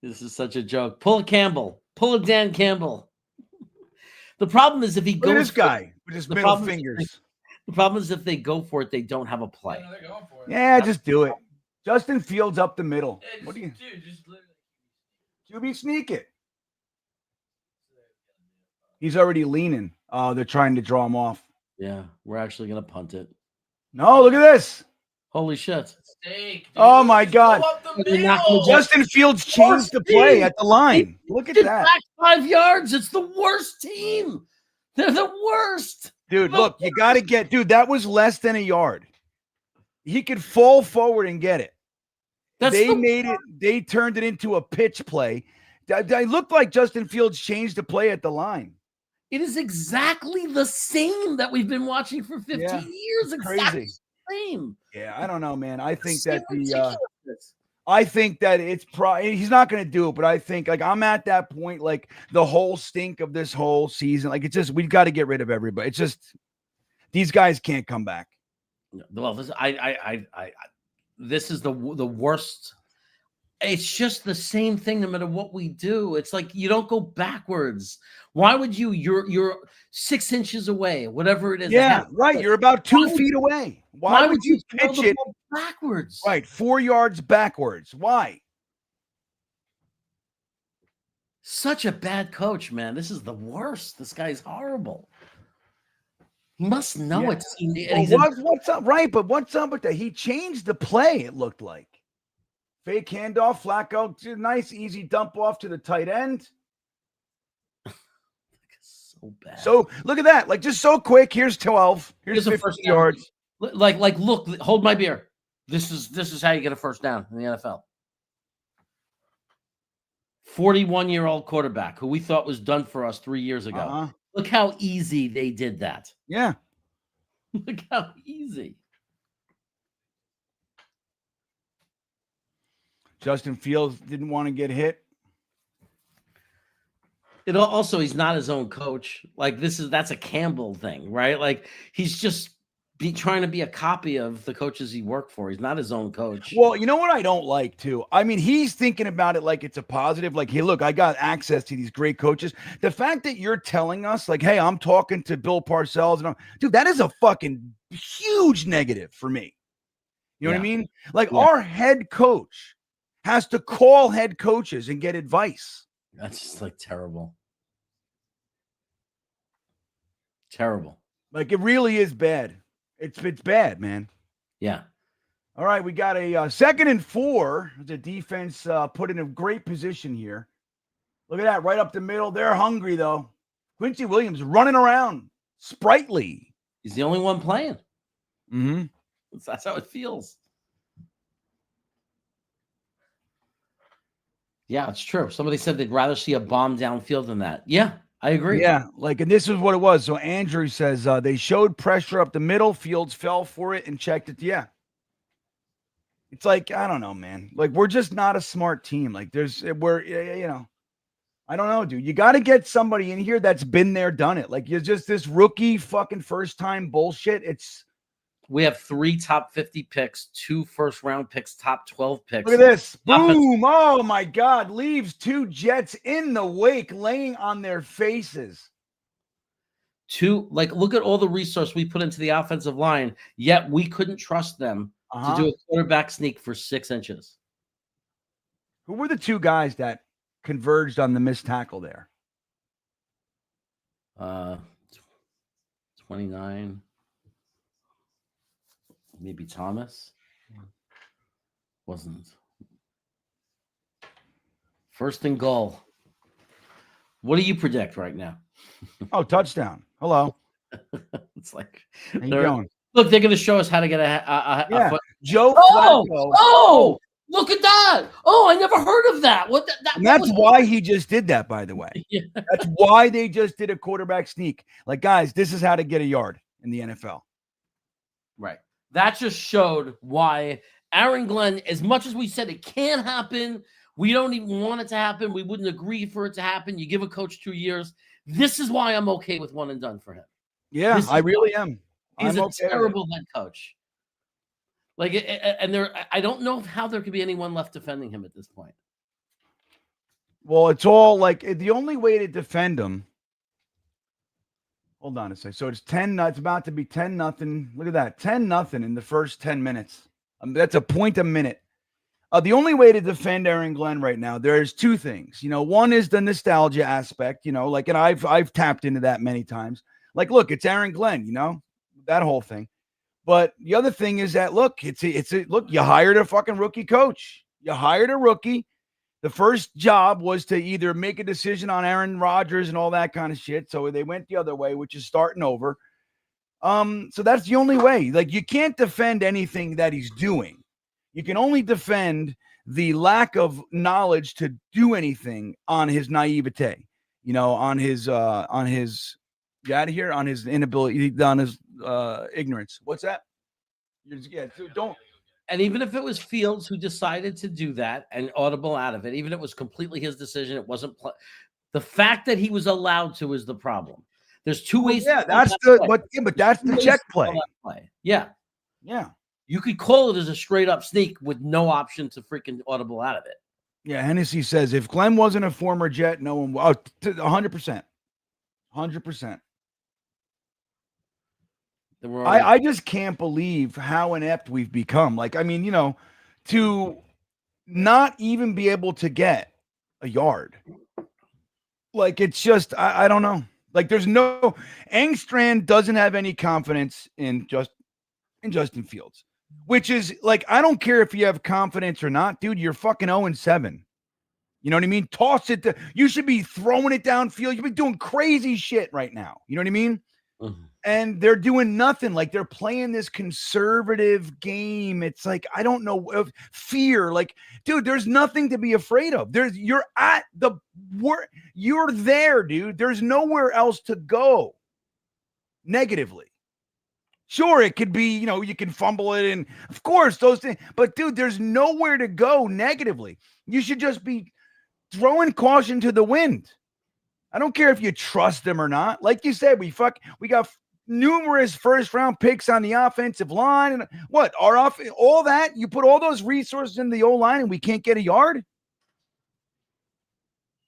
This is such a joke. Pull a Campbell. Pull a Dan Campbell. The problem is if he goes. Look at this guy with his middle fingers. The problem is if they go for it, they don't have a play. No, they're going for it. Yeah, just do it. Justin Fields up the middle. Yeah, What do you? Dude, just literally. QB sneak it. He's already leaning. Oh, they're trying to draw him off. Yeah, we're actually gonna punt it. No, look at this. Holy shit! Steak, dude. Oh my God. Go up the You're not gonna middle. get- Justin Fields changed the play at the line. Look at Get that. back 5 yards. It's the worst team. They're the worst. Dude, look, you got to get, dude, that was less than a yard. He could fall forward and get it. They turned it into a pitch play. It looked like Justin Fields changed the play at the line. It is exactly the same that we've been watching for 15 Yeah, years. Exactly crazy. the same. Yeah, I don't know, man. I think that Ridiculous. I think that it's probably he's not going to do it, but I think like I'm at that point, like the whole stink of this whole season, like it's just we've got to get rid of everybody. It's just these guys can't come back. Well, this is the worst. It's just the same thing no matter what we do. It's like you don't go backwards. Why would you? You're 6 inches away, whatever it is. Yeah, right. You're about 2 feet away. Why would you throw pitch the it ball backwards? right 4 yards backwards? Why? Such a bad coach, man. This is the worst. This guy's horrible. He must know Yeah. it. Well, what's up? Right, but what's up with that? He changed the play, it looked like. Fake handoff, Flacco, nice, easy dump off to the tight end. So bad. So look at that. Like just so quick. Here's 12. Here's a 50 first yards. Like, look, hold my beer. This is how you get a first down in the NFL. 41-year-old quarterback who we thought was done for us 3 years ago. Uh-huh. Look how easy they did that. Yeah. Look how easy. Justin Fields didn't want to get hit. It also, he's not his own coach. Like that's a Campbell thing, right? Like he's just trying to be a copy of the coaches he worked for. He's not his own coach. Well, you know what I don't like too? I mean, he's thinking about it like it's a positive. Like, hey, look, I got access to these great coaches. The fact that you're telling us, like, hey, I'm talking to Bill Parcells, and dude, that is a fucking huge negative for me. You know what I mean? Like, our head coach has to call head coaches and get advice. That's just like terrible. Terrible. Like, it really is bad. It's bad, man. Yeah. All right, we got a 2nd and 4. The defense put in a great position here. Look at that, right up the middle. They're hungry, though. Quincy Williams running around, sprightly. He's the only one playing. Mm-hmm. That's how it feels. Yeah, it's true. Somebody said they'd rather see a bomb downfield than that. Yeah, I agree. Yeah, like, and this is what it was. So Andrew says they showed pressure up the middle. Fields fell for it and checked it. Yeah. It's like, I don't know, man. Like, we're just not a smart team. Like, I don't know, dude. You got to get somebody in here that's been there, done it. Like, you're just this rookie fucking first time bullshit. We have 3 top 50 picks, 2 first-round picks, top 12 picks. Look at this. Boom. Oh, my God. Leaves 2 Jets in the wake, laying on their faces. Look at all the resource we put into the offensive line, yet we couldn't trust them to do a quarterback sneak for 6 inches. Who were the 2 guys that converged on the missed tackle there? 29. Maybe Thomas. Wasn't. 1st and goal. What do you predict right now? Oh, touchdown. Hello. It's like How you going? Look, they're going to show us how to get a foot. Joe Flacco. Oh, look at that. Oh, I never heard of that. What? And that's why he just did that, by the way. Yeah. That's why they just did a quarterback sneak. Like, guys, this is how to get a yard in the NFL. Right. That just showed why Aaron Glenn, as much as we said it can't happen, we don't even want it to happen. We wouldn't agree for it to happen. You give a coach 2 years. This is why I'm okay with one and done for him. Yeah, I really am. He's a terrible head coach. Like, and I don't know how there could be anyone left defending him at this point. Well, it's all like the only way to defend him. Hold on a second. So it's 10. It's about to be 10-0. Look at that, 10-0 in the first 10 minutes. That's a point a minute. The only way to defend Aaron Glenn right now, there's two things. One is the nostalgia aspect, and I've tapped into that many times. Like, look, it's Aaron Glenn, that whole thing. But the other thing is that, look, look, you hired a fucking rookie coach. You hired a rookie. The first job was to either make a decision on Aaron Rodgers and all that kind of shit. So they went the other way, which is starting over. So that's the only way. Like, you can't defend anything that he's doing. You can only defend the lack of knowledge to do anything on his naivete, on his you out of here, on his inability, on his ignorance. What's that? Don't. And even if it was Fields who decided to do that and audible out of it, even if it was completely his decision, it wasn't the fact that he was allowed to is the problem. There's two ways. Yeah, that's but that's the check play. Yeah. Yeah. You could call it as a straight up sneak with no option to freaking audible out of it. Yeah, Hennessy says if Glenn wasn't a former Jet, no one. 100%, 100%. I just can't believe how inept we've become. Like, I mean, to not even be able to get a yard. Like, it's just I don't know. Like, there's no Engstrand doesn't have any confidence in Justin Fields. Which is like, I don't care if you have confidence or not, dude. You're fucking 0-7. You know what I mean? Toss it. You should be throwing it downfield. You've been doing crazy shit right now. You know what I mean? Mm-hmm. And they're doing nothing. Like, they're playing this conservative game. It's like, I don't know, of fear. Like, dude, there's nothing to be afraid of. You're there, dude. There's nowhere else to go negatively. Sure, it could be, you can fumble it, and of course those things. But dude, there's nowhere to go negatively. You should just be throwing caution to the wind. I don't care if you trust them or not. Like you said, we got numerous first-round picks on the offensive line, and all that. You put all those resources in the O-line, and we can't get a yard.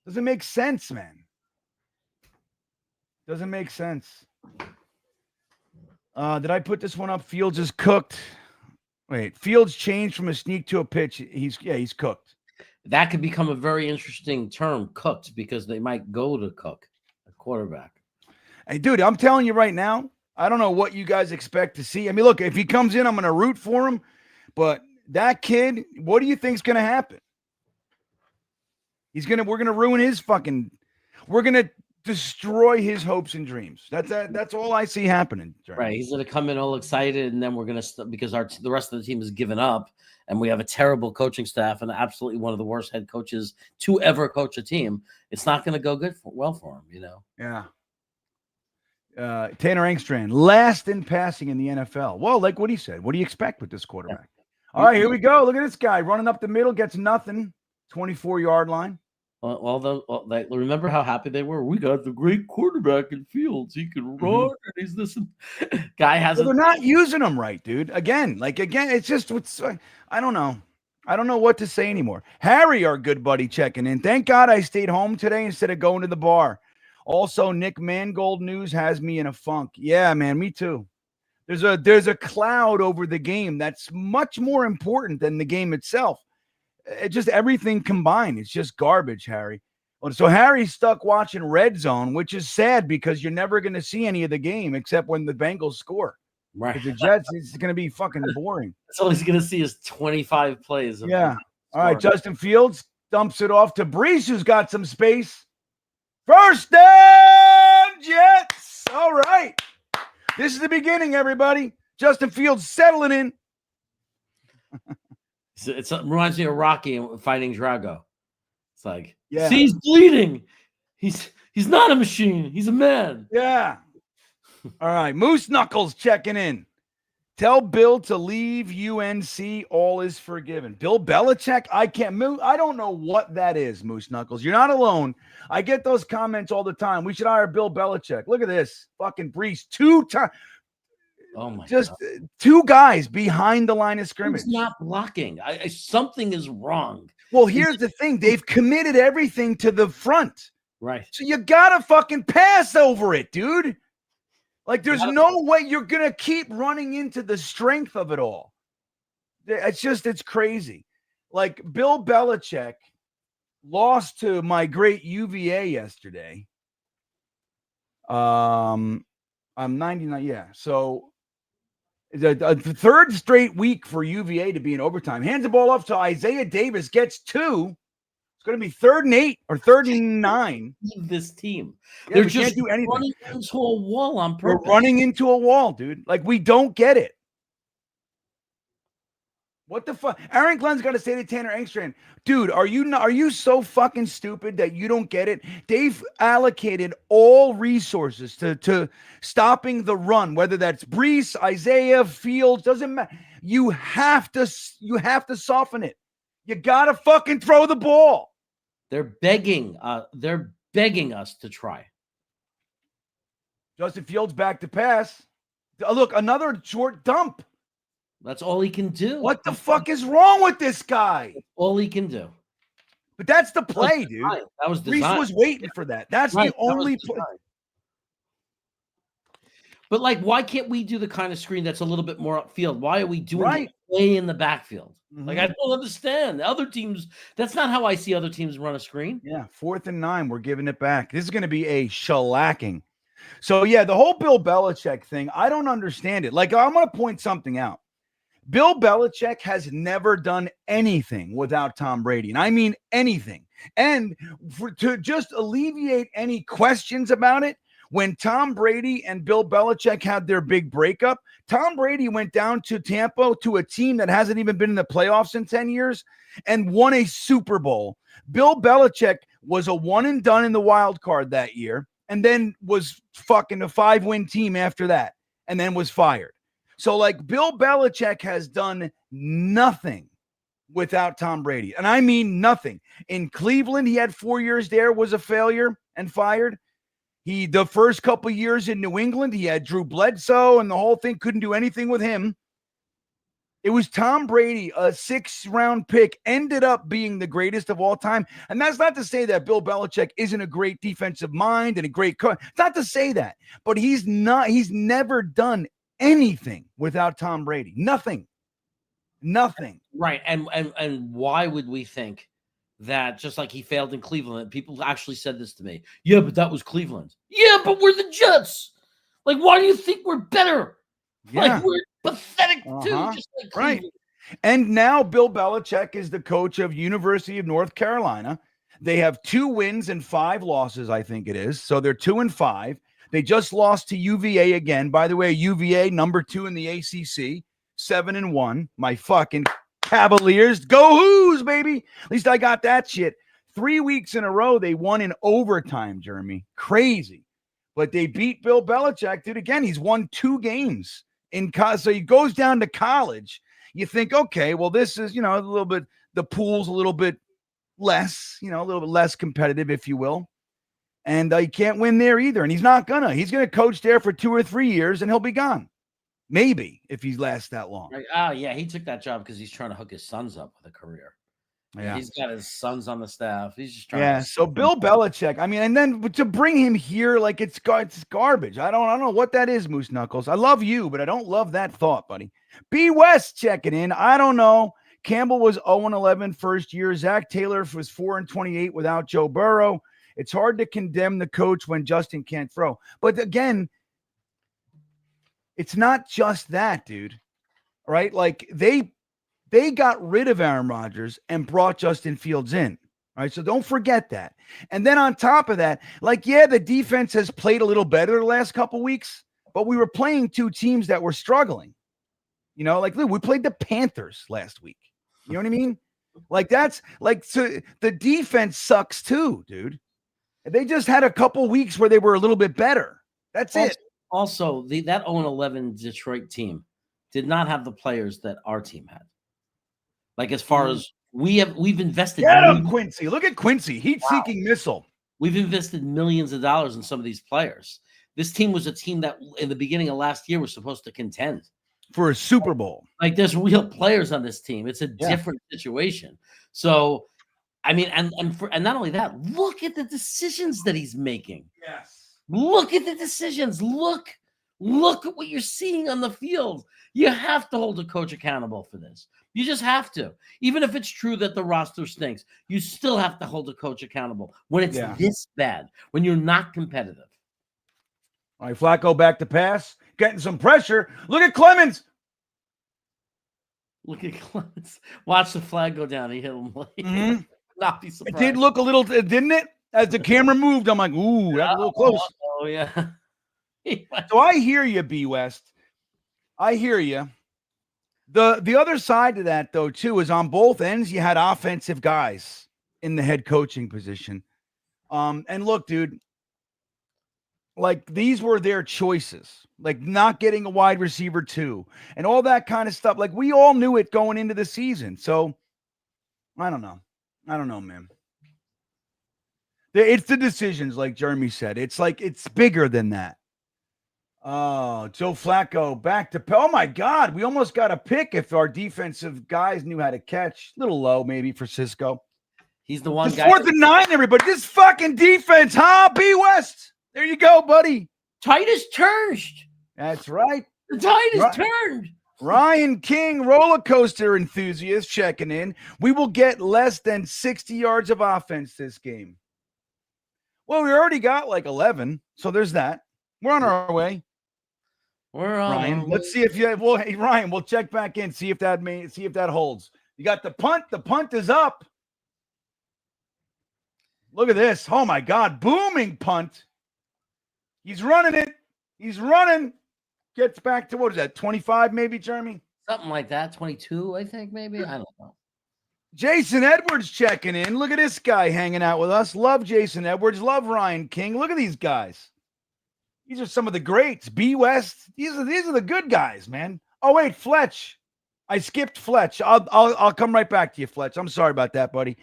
Doesn't make sense, man. Doesn't make sense. Did I put this one up? Fields is cooked. Wait, Fields changed from a sneak to a pitch. He's cooked. That could become a very interesting term, cooked, because they might go to cook a quarterback. Hey, dude, I'm telling you right now, I don't know what you guys expect to see. I mean, look, if he comes in, I'm going to root for him. But that kid, what do you think's going to happen? We're going to ruin his we're going to destroy his hopes and dreams. That's all I see happening. Right. He's going to come in all excited, and then we're going to because the rest of the team has given up, and we have a terrible coaching staff and absolutely one of the worst head coaches to ever coach a team. It's not going to go well for him, Yeah. Tanner Engstrand, last in passing in the NFL. Well, like what he said, what do you expect with this quarterback? Yeah. All right, here we go. Look at this guy running up the middle, gets nothing. 24-yard line. Remember how happy they were? We got the great quarterback in Fields. He can run, and he's this guy has. They're not using him right, dude. Again, it's just I don't know. I don't know what to say anymore. Harry, our good buddy, checking in. Thank God I stayed home today instead of going to the bar. Also, Nick Mangold news has me in a funk. Yeah, man, me too. There's a cloud over the game that's much more important than the game itself. It's just everything combined. It's just garbage, Harry. So Harry's stuck watching Red Zone, which is sad because you're never going to see any of the game except when the Bengals score. Right. The Jets, it's going to be fucking boring. That's all he's going to see is 25 plays. Yeah. All right, Justin Fields dumps it off to Brees, who's got some space. First down, Jets. All right. This is the beginning, everybody. Justin Fields settling in. It reminds me of Rocky fighting Drago. It's like, yeah. See, he's bleeding. He's not a machine. He's a man. Yeah. All right. Moose Knuckles checking in. Tell Bill to leave UNC. All is forgiven. Bill Belichick? I don't know what that is, Moose Knuckles. You're not alone. I get those comments all the time. We should hire Bill Belichick. Look at this. Fucking Brees. 2 times. Oh my! Just God. 2 guys behind the line of scrimmage. He's not blocking. Something is wrong. Well, here's the thing: they've committed everything to the front, right? So you gotta fucking pass over it, dude. Like, there's no way you're gonna keep running into the strength of it all. It's crazy. like Bill Belichick lost to my great UVA yesterday. I'm 99. Yeah. So the third straight week for UVA to be in overtime. Hands the ball off to Isaiah Davis, gets 2. It's going to be 3rd and 8 or 3rd and 9. This team, Yeah, they're we just can't do anything. running into a wall on We're purpose. running into a wall, dude. Like, we don't get it. What the fuck? Aaron Glenn's got to say to Tanner Engstrand, dude, are you so fucking stupid that you don't get it? They've allocated all resources to stopping the run, whether that's Brees, Isaiah, Fields, doesn't matter. You have to soften it. You got to fucking throw the ball. They're begging us to try. Justin Fields back to pass. Look, another short dump. That's all he can do. What the fuck is wrong with this guy? All he can do. But that's the play, dude. That was Reese designed. was waiting for that. That's Right, the only play. But like, why can't we do the kind of screen that's a little bit more upfield? Why are we doing it way in the backfield? Like, I don't understand. Other teams, that's not how I see other teams run a screen. Yeah, 4th and 9, we're giving it back. This is going to be a shellacking. So, yeah, the whole Bill Belichick thing, I don't understand it. Like, I'm going to point something out. Bill Belichick has never done anything without Tom Brady. And I mean anything. And to just alleviate any questions about it, when Tom Brady and Bill Belichick had their big breakup, Tom Brady went down to Tampa to a team that hasn't even been in the playoffs in 10 years and won a Super Bowl. Bill Belichick was a one and done in the wild card that year and then was fucking a 5-win team after that and then was fired. So, like, Bill Belichick has done nothing without Tom Brady. And I mean nothing. In Cleveland, he had 4 years there, was a failure and fired. The first couple of years in New England, he had Drew Bledsoe and the whole thing, couldn't do anything with him. It was Tom Brady, a 6th-round pick, ended up being the greatest of all time. And that's not to say that Bill Belichick isn't a great defensive mind and a great coach. It's not to say that. But he's never done anything without Tom Brady. Nothing. Right. And why would we think that just like he failed in Cleveland? People actually said this to me. Yeah, but that was Cleveland. Yeah, but we're the Jets. Like, why do you think we're better? Yeah. Like, we're pathetic too, just like Cleveland. Right. And now Bill Belichick is the coach of University of North Carolina. They have 2 wins and 5 losses, I think it is. So they're 2-5. They just lost to UVA again. By the way, UVA number 2 in the ACC, 7-1. My fucking Cavaliers. Go Hoos, baby. At least I got that shit. 3 weeks in a row, they won in overtime, Jeremy. Crazy. But they beat Bill Belichick, dude. Again, he's won 2 games in college. So he goes down to college. You think, okay, well, this is, a little bit, the pool's a little bit less, a little bit less competitive, if you will. And he can't win there either. And he's not gonna. He's gonna coach there for 2 or 3 years, and he'll be gone. Maybe if he lasts that long. Right. Yeah, he took that job because he's trying to hook his sons up with a career. Yeah, he's got his sons on the staff. He's just trying. Yeah. So Bill Belichick. I mean, and then to bring him here, like it's garbage. I don't know what that is, Moose Knuckles. I love you, but I don't love that thought, buddy. B West checking in. I don't know. Campbell was 0-11 first year. Zach Taylor was 4-28 without Joe Burrow. It's hard to condemn the coach when Justin can't throw. But again, it's not just that, dude. Right? Like they got rid of Aaron Rodgers and brought Justin Fields in. Right? So don't forget that. And then on top of that, like, yeah, the defense has played a little better the last couple weeks, but we were playing 2 teams that were struggling. Like, look, we played the Panthers last week. You know what I mean? Like, that's like, so the defense sucks too, dude. They just had a couple weeks where they were a little bit better. That's it. Also, that 0-11 Detroit team did not have the players that our team had. Like, as far as we've invested. Get him, Quincy. Look at Quincy. Heat-seeking missile. We've invested millions of dollars in some of these players. This team was a team that in the beginning of last year was supposed to contend for a Super Bowl. Like, there's real players on this team. It's a different situation. So, I mean, and not only that, look at the decisions that he's making. Yes. Look at the decisions. Look Look at what you're seeing on the field. You have to hold a coach accountable for this. You just have to. Even if it's true that the roster stinks, you still have to hold a coach accountable when it's this bad, when you're not competitive. All right, Flacco back to pass, getting some pressure. Look at Clemens. Look at Clemens. Watch the flag go down. He hit him late. Not be surprised. It did look a little, didn't it? As the camera moved, I'm like, ooh, that's a little close. Oh, yeah. So I hear you, B West. I hear you. The other side to that, though, too, is on both ends, you had offensive guys in the head coaching position. And look, dude, like these were their choices, like not getting a wide receiver too, and all that kind of stuff. Like we all knew it going into the season. So I don't know. I don't know, man. It's the decisions, like Jeremy said. It's like it's bigger than that. Oh, Joe Flacco back to, oh my God, we almost got a pick if our defensive guys knew how to catch. A little low maybe for Cisco. He's the one It's guy. 4th and 9, everybody. This fucking defense, huh? B West. There you go, buddy. Tide is turned. That's right. The tide is turned. Ryan King, roller coaster enthusiast, checking in. We will get less than 60 yards of offense this game. Well, we already got like 11, so there's that. We're on our way. We're on. Ryan, let's see if you. Well, hey Ryan, we'll check back in, see if that holds. You got the punt. The punt is up. Look at this. Oh my God, booming punt. He's running it. He's running. Gets back to what is that? 25, maybe, Jeremy? Something like that. 22, I think, maybe. I don't know. Jason Edwards checking in. Look at this guy hanging out with us. Love Jason Edwards. Love Ryan King. Look at these guys. These are some of the greats. B West. These are the good guys, man. Oh wait, Fletch. I skipped Fletch. I'll come right back to you, Fletch. I'm sorry about that, buddy.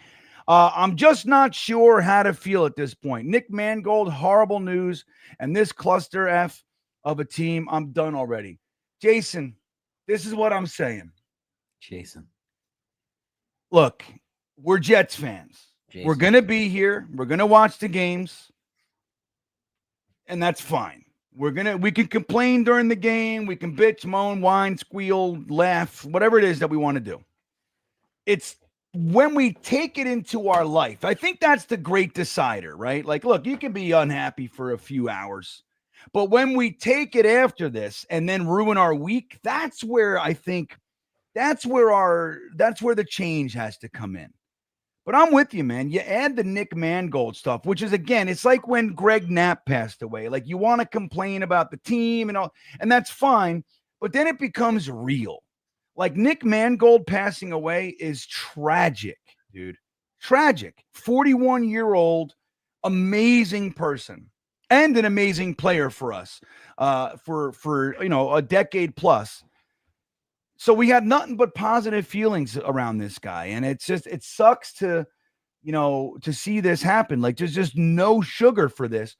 I'm just not sure how to feel at this point. Nick Mangold, horrible news, and this cluster F of a team. I'm done already. Jason, this is what I'm saying. Jason. Look, we're Jets fans. Jason. We're going to be here. We're going to watch the games. And that's fine. We can complain during the game. We can bitch, moan, whine, squeal, laugh, whatever it is that we want to do. It's when we take it into our life. I think that's the great decider, right? Like, look, you can be unhappy for a few hours, but when we take it after this and then ruin our week, that's where I think that's where the change has to come in. But I'm with you, man. You add the Nick Mangold stuff, which is, again, it's like when Greg Knapp passed away. Like, you want to complain about the team and all, and that's fine. But then it becomes real. Like, Nick Mangold passing away is tragic, dude. Tragic. 41-year-old, amazing person and an amazing player for us for a decade plus. So we had nothing but positive feelings around this guy. And it sucks to see this happen. Like, there's just no sugar for this.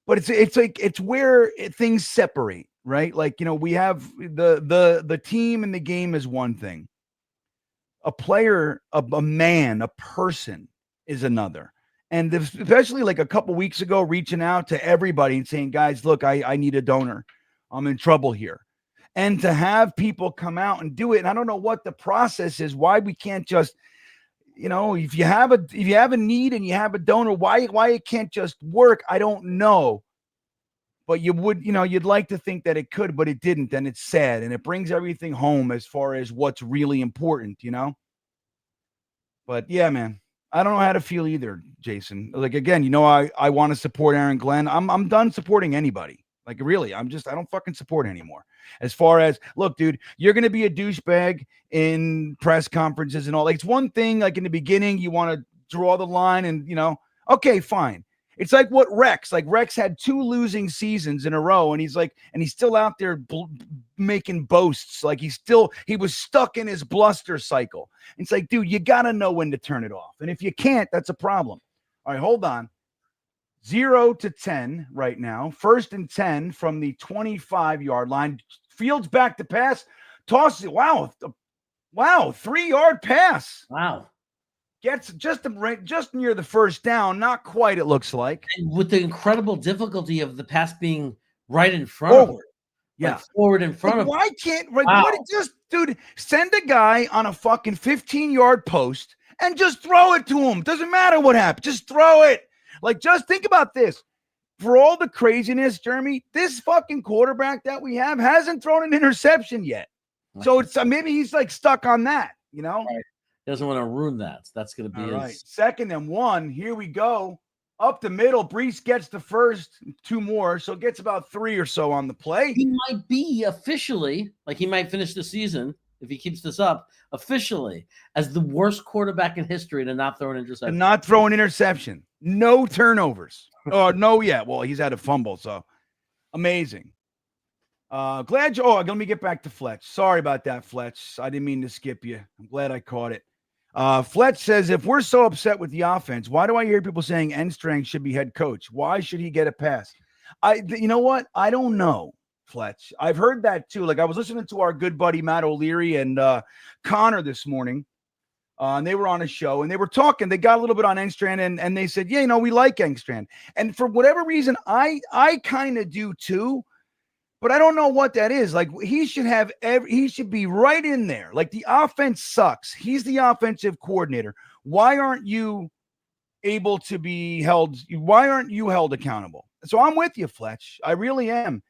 But it's where things separate, right? Like, we have the team and the game is one thing. A player, a man, a person is another. And especially like a couple weeks ago, reaching out to everybody and saying, guys, look, I need a donor. I'm in trouble here. And to have people come out and do it, and I don't know what the process is, why we can't just, if you have a need and you have a donor, why it can't just work, I don't know. But you'd like to think that it could, but it didn't, and it's sad, and it brings everything home as far as what's really important, But yeah, man, I don't know how to feel either, Jason. Like, again, I want to support Aaron Glenn. I'm done supporting anybody. Like, really, I don't fucking support anymore. As far as, look, dude, you're going to be a douchebag in press conferences and all. Like, it's one thing, like in the beginning, you want to draw the line and, okay, fine. It's like what Rex had 2 losing seasons in a row. And he's still out there making boasts. Like he was stuck in his bluster cycle. It's like, dude, you got to know when to turn it off. And if you can't, that's a problem. All right, hold on. 0 to 10 right now. 1st and 10 from the 25-yard line. Fields back to pass. Tosses it. Wow. 3-yard pass. Wow. Gets just near the first down. Not quite, it looks like. And with the incredible difficulty of the pass being right in front of him. Forward. Yeah. Like forward in front Like, of him. why can't like Wow. what just dude send a guy on a fucking 15-yard post and just throw it to him? Doesn't matter what happens, just throw it. Like, just think about this. For all the craziness, Jeremy, this fucking quarterback that we have hasn't thrown an interception yet. So it's maybe he's like stuck on that, you know? Right. Doesn't want to ruin that. That's going to be All his. right. 2nd and 1. Here we go. Up the middle. Brees gets the first, 2 more. So gets about 3 or so on the play. He might be officially, like he might finish the season if he keeps this up, officially as the worst quarterback in history to not throw an interception. And not throw an interception. No turnovers. Oh, no, yeah. Well, he's had a fumble, so amazing. Glad you. Oh, let me get back to Fletch. Sorry about that, Fletch. I didn't mean to skip you. I'm glad I caught it. Fletch says, if we're so upset with the offense, why do I hear people saying Enstrang should be head coach? Why should he get a pass? You know what? I don't know, Fletch. I've heard that too. Like, I was listening to our good buddy Matt O'Leary and Connor this morning. And they were on a show and they were talking. They got a little bit on Engstrand and they said, yeah, we like Engstrand. And for whatever reason, I kind of do too, but I don't know what that is. Like, he should be right in there. Like, the offense sucks. He's the offensive coordinator. Why aren't you able to be held? Why aren't you held accountable? So I'm with you, Fletch. I really am.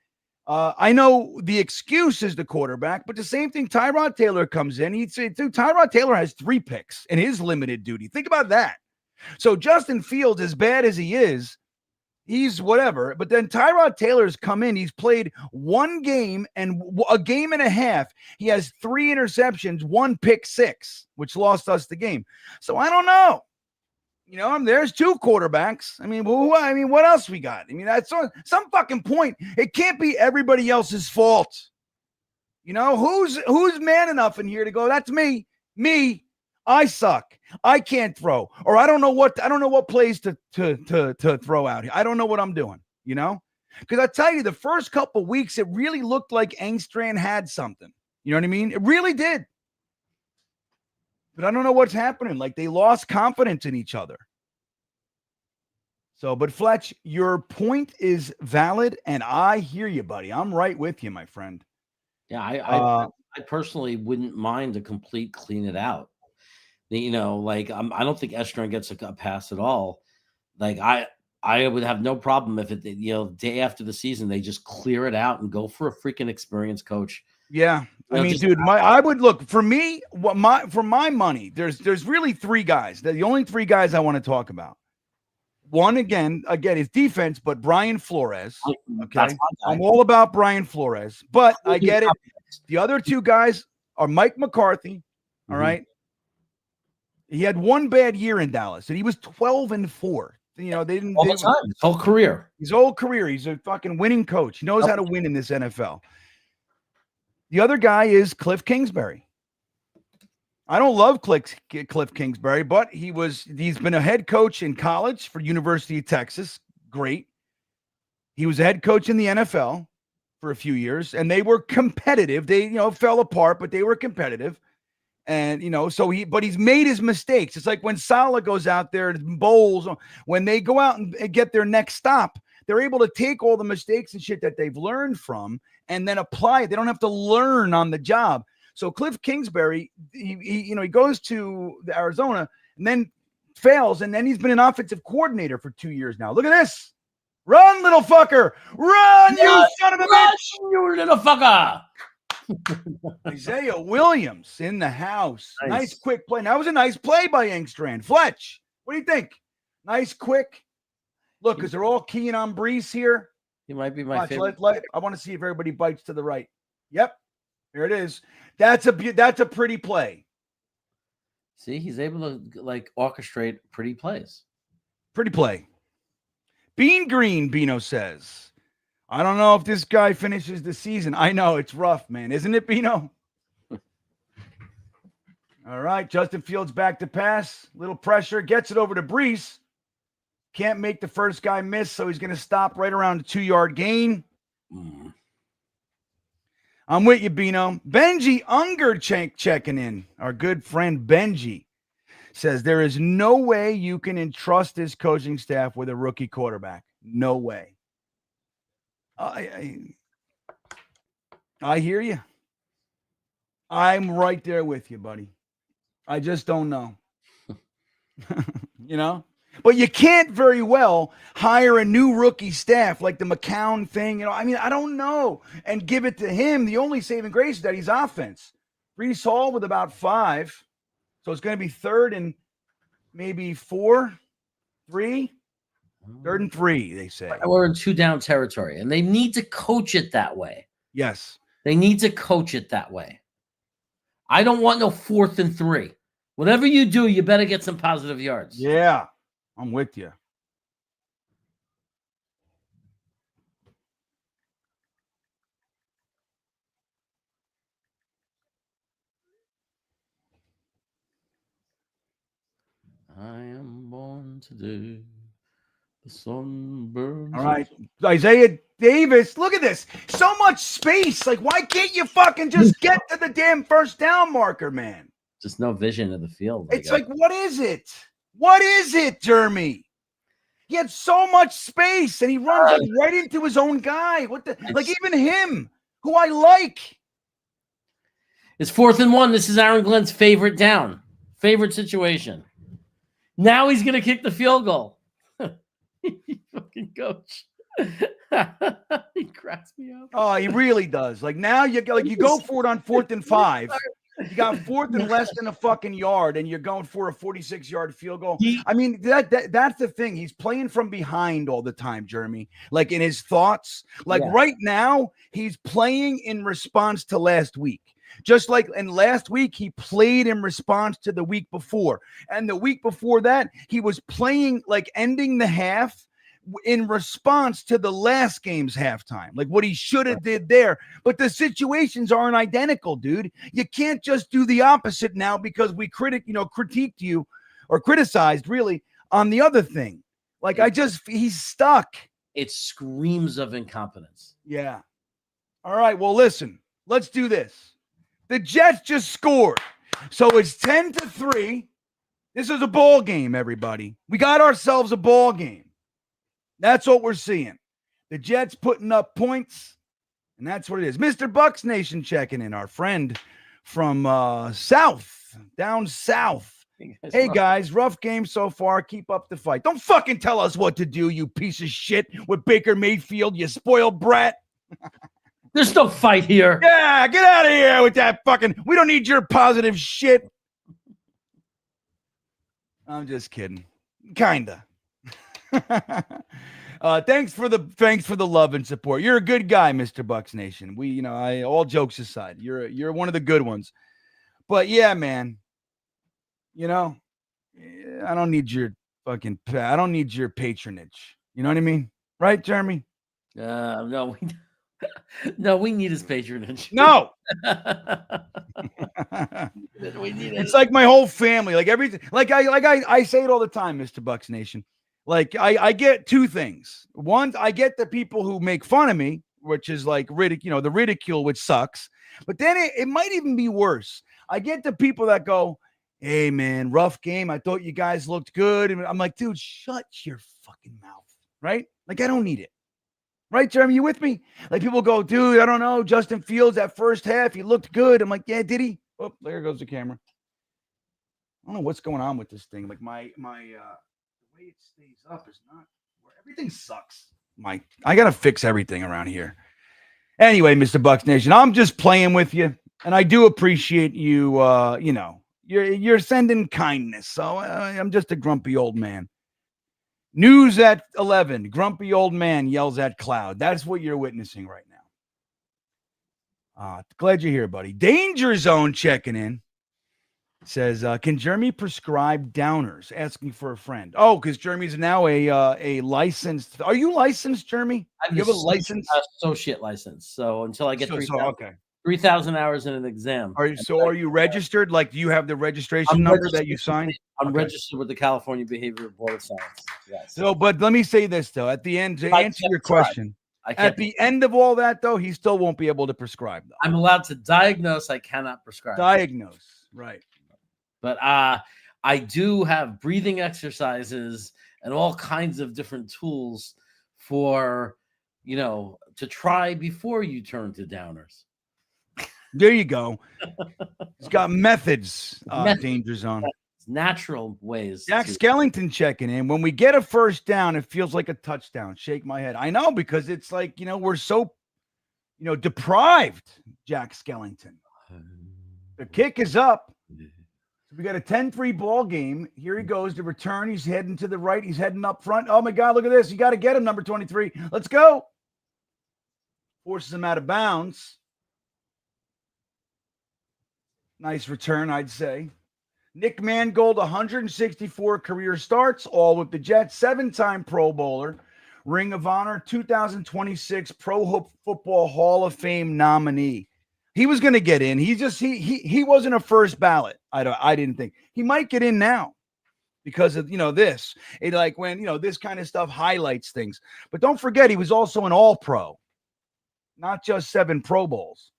I know the excuse is the quarterback, but the same thing, Tyrod Taylor comes in. He'd say, dude, Tyrod Taylor has 3 picks in his limited duty. Think about that. So Justin Fields, as bad as he is, he's whatever. But then Tyrod Taylor's come in. He's played 1 game and a game and a half. He has 3 interceptions, 1 pick 6, which lost us the game. So I don't know. There's 2 quarterbacks. I mean, what else we got? I mean, that's some fucking point. It can't be everybody else's fault. Who's man enough in here to go, that's me. I suck. I can't throw. Or I don't know what plays to throw out here. I don't know what I'm doing, Because I tell you, the first couple weeks, it really looked like Engstrand had something. You know what I mean? It really did. But I don't know what's happening. Like, they lost confidence in each other. So, but Fletch, your point is valid, and I hear you, buddy. I'm right with you, my friend. Yeah, I personally wouldn't mind a complete clean it out. I don't think Estron gets a pass at all. Like, I would have no problem if it, day after the season, they just clear it out and go for a freaking experienced coach. Yeah. I mean, dude, I would look for me, for my money, there's really 3 guys. The only 3 guys I want to talk about. One, again, is defense, but Brian Flores. Okay. I'm all about Brian Flores, but I get it. The other 2 guys are Mike McCarthy. All right. He had 1 bad year in Dallas, and he was 12-4. They didn't all the time. His whole career. He's a fucking winning coach. He knows how to win in this NFL. The other guy is Cliff Kingsbury. I don't love Cliff Kingsbury, but he's been a head coach in college for University of Texas. Great. He was a head coach in the NFL for a few years, and they were competitive. They, fell apart, but they were competitive. And, but he's made his mistakes. It's like when Salah goes out there and bowls, when they go out and get their next stop, they're able to take all the mistakes and shit that they've learned from and then apply it. They don't have to learn on the job. So Cliff Kingsbury, he goes to Arizona and then fails, and then he's been an offensive coordinator for 2 years now. Look at this. Run, little fucker. Run, you son of a bitch. You little fucker. Isaiah Williams in the house. Nice quick play. That was a nice play by Engstrand. Fletch, what do you think? Nice quick. Look, because they're all keying on Brees here. He might be my favorite. I want to see if everybody bites to the right. Yep. There it is. That's a pretty play. See, he's able to orchestrate pretty plays. Pretty play. Bean Green, Bino says. I don't know if this guy finishes the season. I know it's rough, man. Isn't it, Bino? All right. Justin Fields back to pass. Little pressure. Gets it over to Brees. Can't make the first guy miss, so he's going to stop right around the 2-yard gain. I'm with you, Bino. Benji Unger checking in. Our good friend Benji says there is no way you can entrust this coaching staff with a rookie quarterback. No way. I hear you. I'm right there with you, buddy. I just don't know. You know? But you can't very well hire a new rookie staff like the McCown thing. You know, I mean, I don't know. And give it to him. The only saving grace is that he's offense. Brees Hall with about 5. So it's going to be 3rd and maybe 4, 3. 3rd and 3, they say. We're in 2-down territory, and they need to coach it that way. Yes. They need to coach it that way. I don't want no 4th and 3. Whatever you do, you better get some positive yards. Yeah, I'm with you. I am born today. The sun burns. All right. Isaiah Davis, look at this. So much space. Like, why can't you fucking just get to the damn first down marker, man? Just no vision of the field. It's like, what is it? What is it, Jeremy? He had so much space and he runs like right into his own guy. What the like even him, who I like. It's 4th and 1. This is Aaron Glenn's favorite down. Favorite situation. Now he's gonna kick the field goal. Fucking coach. He cracks me up. Oh, he really does. Like now you go for it on 4th and 5. You got 4th and less than a fucking yard, and you're going for a 46-yard field goal. I mean, that's the thing. He's playing from behind all the time, Jeremy. Like in his thoughts. Like right now, he's playing in response to last week. Just like in last week, he played in response to the week before. And the week before that, he was playing like ending the half in response to the last game's halftime, like what he should have did there. But the situations aren't identical, dude. You can't just do the opposite now because we critiqued you or criticized really on the other thing. Like he's stuck. It screams of incompetence. Yeah. All right. Well, listen, let's do this. The Jets just scored. So it's 10-3. This is a ball game, everybody. We got ourselves a ball game. That's what we're seeing. The Jets putting up points, and that's what it is. Mr. Bucks Nation checking in, our friend from down south. Hey, guys, rough game so far. Keep up the fight. Don't fucking tell us what to do, you piece of shit, with Baker Mayfield, you spoiled brat. There's no fight here. Yeah, get out of here with that fucking. We don't need your positive shit. I'm just kidding. Kinda. Thanks for the love and support. You're a good guy, Mr. Bucks Nation. All jokes aside, you're one of the good ones. But yeah, man. I don't need your patronage. You know what I mean? Right, Jeremy? No, no, we need his patronage. No. We need it's like my whole family, like everything. Like I say it all the time, Mr. Bucks Nation. Like I get 2 things. One, I get the people who make fun of me, which is like the ridicule, which sucks. But then it might even be worse. I get the people that go, "Hey man, rough game. I thought you guys looked good." And I'm like, dude, shut your fucking mouth. Right? Like I don't need it. Right, Jeremy? You with me? Like people go, dude, I don't know. Justin Fields, that first half, he looked good. I'm like, yeah, did he? Oh, there goes the camera. I don't know what's going on with this thing. Like my the way it stays up is not where everything sucks. I gotta fix everything around here. Anyway, Mr. Bucks Nation, I'm just playing with you, and I do appreciate you. You're sending kindness. So I'm just a grumpy old man. News at 11. Grumpy old man yells at cloud. That's what you're witnessing right now. Glad you're here, buddy. Danger Zone checking in. Says, can Jeremy prescribe downers? Asking for a friend. Oh, because Jeremy's now a licensed. Are you licensed, Jeremy? I have a license? Associate license. So until I get 3,000 hours in an exam. Are you registered? Like, do you have the registration number that you signed? I'm registered with the California Behavioral Board of Science. Yes. So, but let me say this though. At the end, to answer your question, at the end of all that though, he still won't be able to prescribe though. I'm allowed to diagnose. I cannot prescribe. Diagnose, right? But I do have breathing exercises and all kinds of different tools for to try before you turn to downers. There you go. He's got methods, Method. Danger Zone. Natural ways. Jack Skellington checking in. When we get a first down, it feels like a touchdown. Shake my head. I know, because it's like, we're so, deprived, Jack Skellington. The kick is up. We got a 10-3 ball game. Here he goes to return. He's heading to the right. He's heading up front. Oh, my God, look at this. You got to get him, number 23. Let's go. Forces him out of bounds. Nice return, I'd say. Nick Mangold, 164 career starts, all with the Jets, 7-time Pro Bowler, Ring of Honor, 2026 Pro Football Hall of Fame nominee. He was going to get in. He wasn't a first ballot. I didn't think. He might get in now because of, this. It like when, this kind of stuff highlights things. But don't forget, he was also an all-pro, not just 7 Pro Bowls.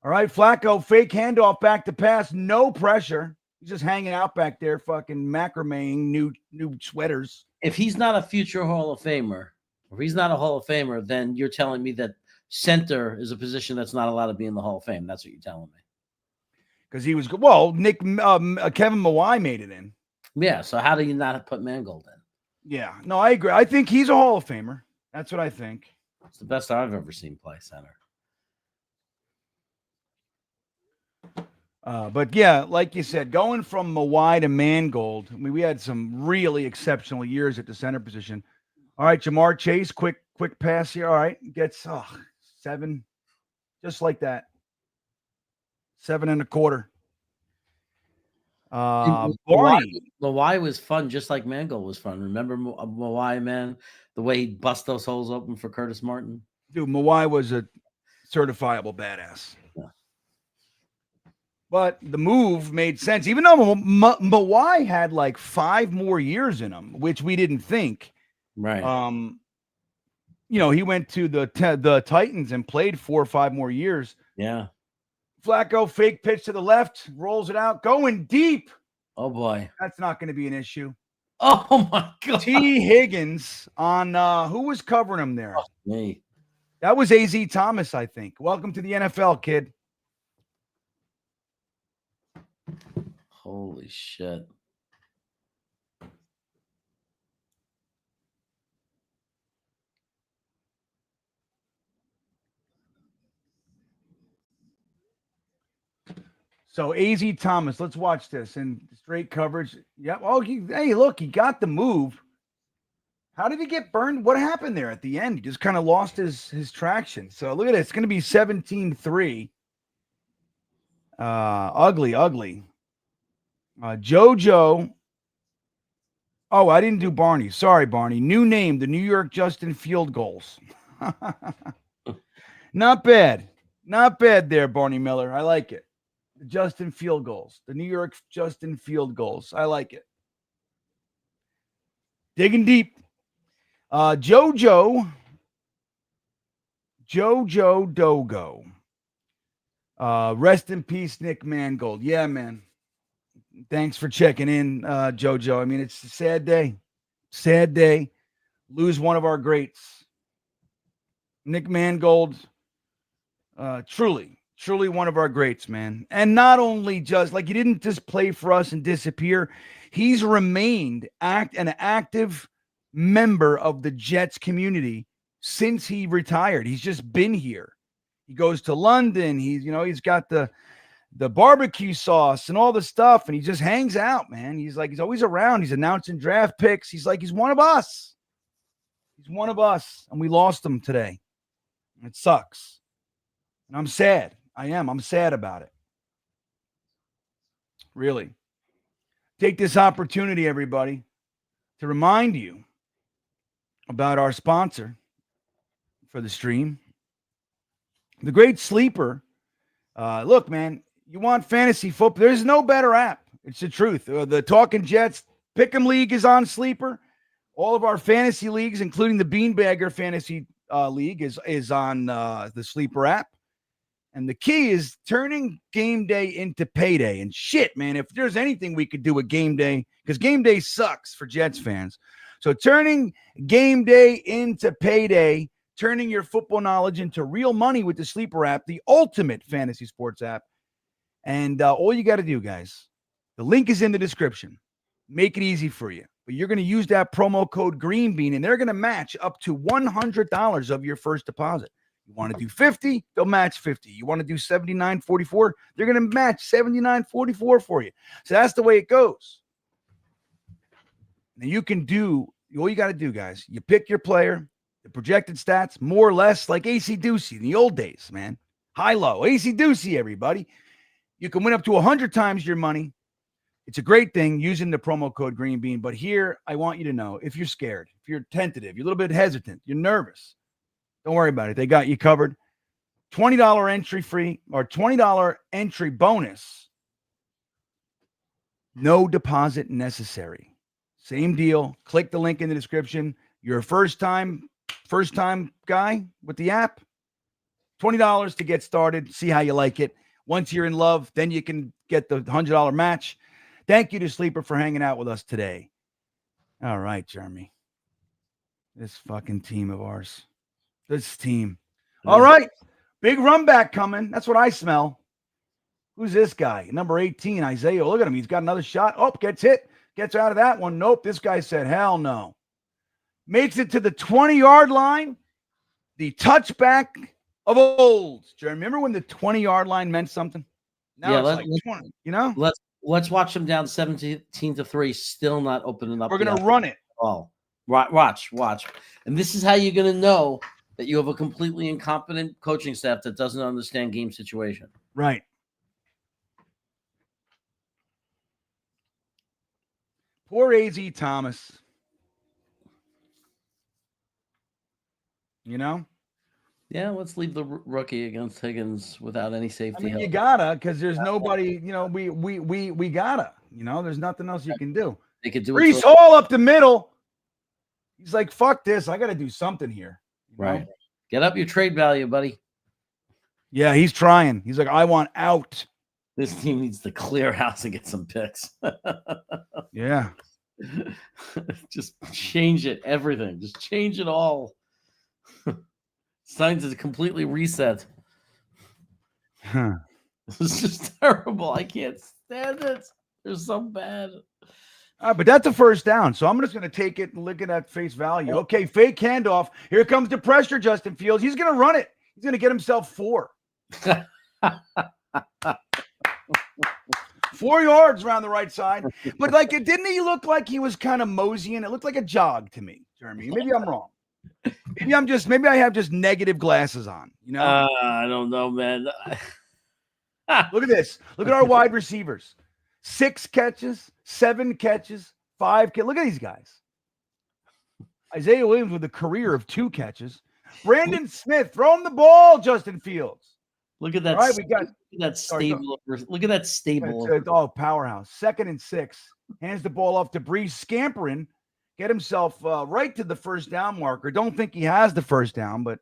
All right, Flacco, fake handoff, back to pass, no pressure. He's just hanging out back there, fucking macrameing new sweaters. If he's not a future Hall of Famer, or if he's not a Hall of Famer, then you're telling me that center is a position that's not allowed to be in the Hall of Fame. That's what you're telling me. Because he was Kevin Mawai made it in. Yeah. So how do you not put Mangold in? Yeah. No, I agree. I think he's a Hall of Famer. That's what I think. It's the best I've ever seen play center. But yeah, like you said, going from Mawai to Mangold, I mean, we had some really exceptional years at the center position. All right, Jamar Chase, quick pass here. All right, gets 7, just like that. 7.25. Mawai was fun, just like Mangold was fun. Remember Mawai, man? The way he bust those holes open for Curtis Martin? Dude, Mawai was a certifiable badass. Yeah. But the move made sense, even though Mawai had like 5 more years in him, which we didn't think. Right. He went to the Titans and played 4 or 5 more years. Yeah. Flacco, fake pitch to the left, rolls it out, going deep. Oh, boy. That's not going to be an issue. Oh, my God. T. Higgins on who was covering him there? Oh, me. That was A.Z. Thomas, I think. Welcome to the NFL, kid. Holy shit. So A.Z. Thomas, let's watch this in straight coverage. Yep. Oh, hey, look, he got the move. How did he get burned? What happened there at the end? He just kind of lost his traction. So look at it. It's going to be 17-3. Ugly. JoJo. Oh, I didn't do Barney. Sorry, Barney. New name, the New York Justin Field Goals. Not bad. Not bad there, Barney Miller. I like it. The Justin Field Goals. The New York Justin Field Goals. I like it. Digging deep. Jojo Dogo. Rest in peace, Nick Mangold. Yeah, man. Thanks for checking in, Jojo. I mean, it's a sad day. Sad day. Lose one of our greats. Nick Mangold, truly one of our greats, man. And not only just, like, he didn't just play for us and disappear. He's remained an active member of the Jets community since he retired. He's just been here. He goes to London. He's got the barbecue sauce and all the stuff, and he just hangs out, man. He's always around. He's announcing draft picks. He's one of us. He's one of us, and we lost him today. It sucks. And I'm sad. I am. I'm sad about it. Really. Take this opportunity, everybody, to remind you about our sponsor for the stream, the Great Sleeper. Look, man, you want fantasy football? There's no better app. It's the truth. The TalkinJets Pick'em League is on Sleeper. All of our fantasy leagues, including the Beanbagger Fantasy League, is on the Sleeper app. And the key is turning game day into payday. And shit, man, if there's anything we could do with game day, because game day sucks for Jets fans. So turning game day into payday, turning your football knowledge into real money with the Sleeper app, the ultimate fantasy sports app. And all you got to do, guys, the link is in the description. Make it easy for you. But you're going to use that promo code GREENBEAN, and they're going to match up to $100 of your first deposit. You want to do 50, they'll match 50. You want to do 79.44, they're going to match 79.44 for you. So that's the way it goes. Now you can do, all you got to do, guys, you pick your player, the projected stats, more or less like AC-Deucey in the old days, man. High-low, AC-Deucey, everybody. You can win up to 100 times your money. It's a great thing using the promo code GREENBEAN. But here, I want you to know, if you're scared, if you're tentative, you're a little bit hesitant, you're nervous, don't worry about it. They got you covered. $20 entry free or $20 entry bonus. No deposit necessary. Same deal. Click the link in the description. You're a first-time guy with the app. $20 to get started. See how you like it. Once you're in love, then you can get the $100 match. Thank you to Sleeper for hanging out with us today. All right, Jeremy. This fucking team of ours. This team. All right. Big run back coming. That's what I smell. Who's this guy? Number 18, Isaiah. Look at him. He's got another shot. Oh, gets hit. Gets out of that one. Nope. This guy said, hell no. Makes it to the 20-yard line. The touchback of old. Jeremy, remember when the 20-yard line meant something? Now it's like 20, you know? Let's watch them down 17-3, still not opening up. We're going to run it. Oh, watch. And this is how you're going to know that you have a completely incompetent coaching staff that doesn't understand game situation. Right. Poor A.Z. Thomas. You know? Yeah, let's leave the rookie against Higgins without any safety. I mean, you gotta, because there's nobody, you know, we gotta, you know, there's nothing else you can do. They could do Brees Hall up the middle. He's like, fuck this. I got to do something here. Right. Know? Get up your trade value, buddy. Yeah, he's trying. He's like, I want out. This team needs to clear house and get some picks. Yeah. Just change it. Everything. Just change it all. It's time to completely reset. Huh. This is just terrible. I can't stand it. They're so bad. But that's a first down. So I'm just going to take it and look at that face value. Okay, fake handoff. Here comes the pressure, Justin Fields. He's going to run it. He's going to get himself 4. 4 yards around the right side. But like, didn't he look like he was kind of moseying? It looked like a jog to me, Jeremy. Maybe I'm wrong. Maybe I have just negative glasses on. You know? I don't know, man. Look at this. Look at our wide receivers. 6 catches, 7 catches, 5 catches. Look at these guys. Isaiah Williams with a career of 2 catches. Brandon Smith throwing the ball. Justin Fields. Look at that. All right, we got that stable. Look at that stable. Oh, powerhouse. 2nd and 6. Hands the ball off to Brees, scampering. Get himself right to the first down marker. Don't think he has the first down, but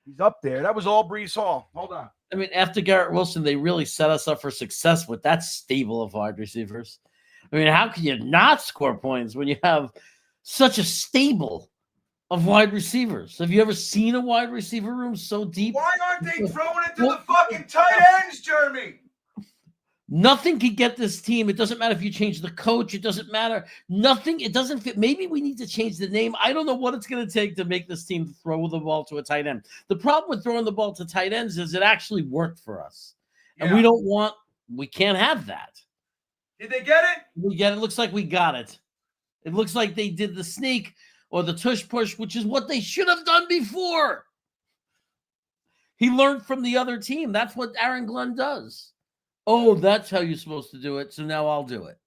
he's up there. That was all Brees Hall. Hold on. I mean, after Garrett Wilson, they really set us up for success with that stable of wide receivers. I mean, how can you not score points when you have such a stable of wide receivers? Have you ever seen a wide receiver room so deep? Why aren't they throwing it to the fucking tight ends, Jeremy? Nothing can get this team. It doesn't matter if you change the coach. It doesn't matter. Nothing. It doesn't fit. Maybe we need to change the name. I don't know what it's going to take to make this team throw the ball to a tight end. The problem with throwing the ball to tight ends is it actually worked for us. And we can't have that. Did they get it? It looks like we got it. It looks like they did the sneak or the tush push, which is what they should have done before. He learned from the other team. That's what Aaron Glenn does. Oh, that's how you're supposed to do it. So now I'll do it.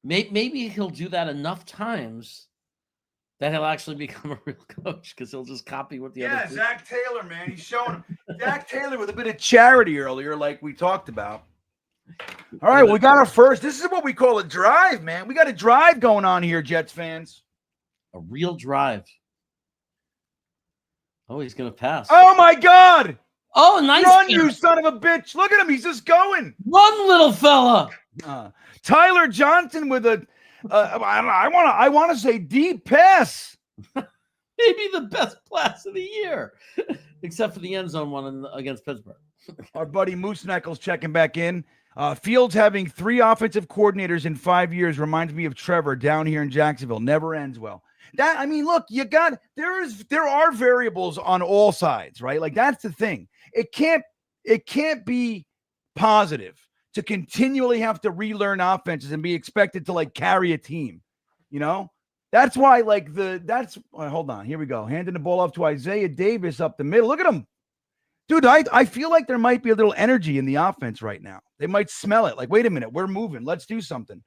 Maybe he'll do that enough times that he'll actually become a real coach because he'll just copy what the other. Yeah, Zach Taylor, man. He's showing him. Zach Taylor with a bit of charity earlier, like we talked about. All right, well, we got our first. This is what we call a drive, man. We got a drive going on here, Jets fans. A real drive. Oh, he's going to pass. Oh, my God. Oh, nice. Run, you son of a bitch. Look at him. He's just going. Run, little fella. Tyler Johnson with a, I want to say deep pass. maybe the best pass of the year, except for the end zone one against Pittsburgh. Our buddy Moose Knuckles checking back in. Fields having 3 offensive coordinators in 5 years reminds me of Trevor down here in Jacksonville. Never ends well. Look, there are variables on all sides, right? Like that's the thing. It can't be positive to continually have to relearn offenses and be expected to like carry a team. You know, that's why hold on. Here we go. Handing the ball off to Isaiah Davis up the middle. Look at him. Dude, I feel like there might be a little energy in the offense right now. They might smell it. Like, wait a minute, we're moving. Let's do something.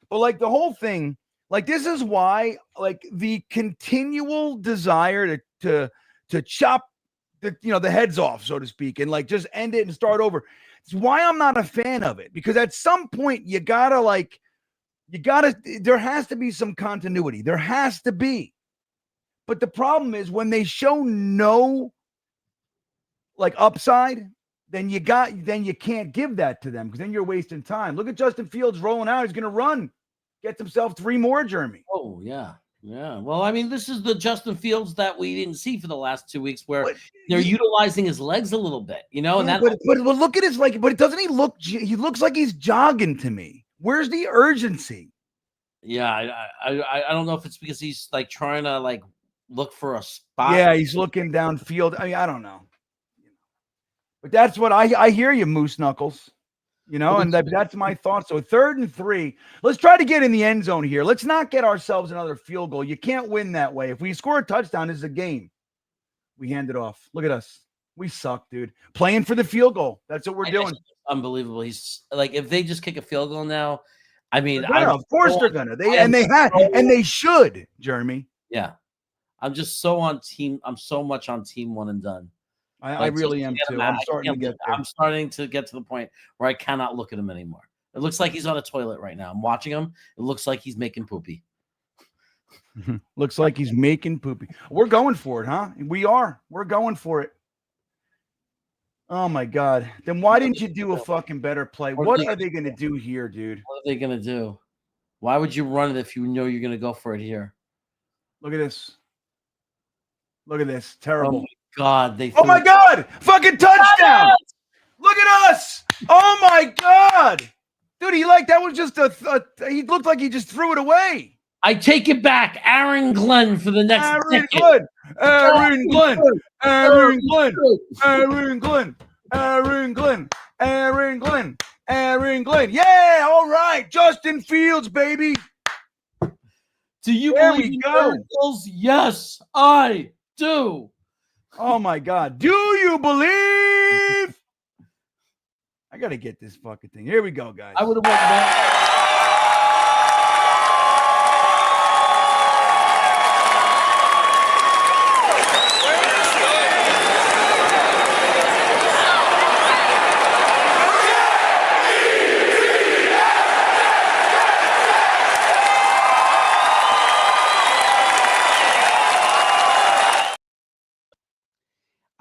But like the whole thing, like this is why, like the continual desire to chop the heads off, so to speak, and like just end it and start over. It's why I'm not a fan of it, because at some point there has to be some continuity. There has to be. But the problem is when they show no like upside, then you can't give that to them, because then you're wasting time. Look at Justin Fields rolling out. He's going to run, gets himself 3 more, Jeremy. Oh, yeah. Yeah. Well, I mean, this is the Justin Fields that we didn't see for the last 2 weeks, where they're utilizing his legs a little bit, you know? Yeah, and but look at his, like, but doesn't he looks like he's jogging to me. Where's the urgency? Yeah. I don't know if it's because he's like trying to like look for a spot. Yeah. He's looking downfield. I mean, I don't know. But that's what I hear you, Moose Knuckles. You know, and that's my thought. So 3rd and 3. Let's try to get in the end zone here. Let's not get ourselves another field goal. You can't win that way. If we score a touchdown, this is a game. We hand it off. Look at us. We suck, dude. Playing for the field goal. That's what we're doing. Unbelievable. He's like, if they just kick a field goal now, I mean, of course they're gonna. They should, Jeremy. Yeah, I'm just so on team. I'm so much on team one and done. I really am too. I'm starting to get there. I'm starting to get to the point where I cannot look at him anymore. It looks like he's on a toilet right now. I'm watching him. It looks like he's making poopy. Looks like he's making poopy. We're going for it, huh? We are. We're going for it. Oh my God. Then why didn't you do a fucking better play? What are they going to do here, dude? What are they going to do? Why would you run it if you know you're going to go for it here? Look at this. Look at this. Terrible. Oh God. Oh my God. Fucking touchdown. Look at us. Oh my God. Dude, that was just he looked like he just threw it away. I take it back. Aaron Glenn for the next Aaron Glenn. Aaron Glenn. Aaron Glenn. Aaron Glenn. Aaron Glenn. Aaron Glenn. Aaron Glenn. Yeah, all right. Justin Fields, baby. Do you believe in miracles? Yes, I do. Oh my God. Do you believe? I got to get this fucking thing. Here we go, guys. I would have won that.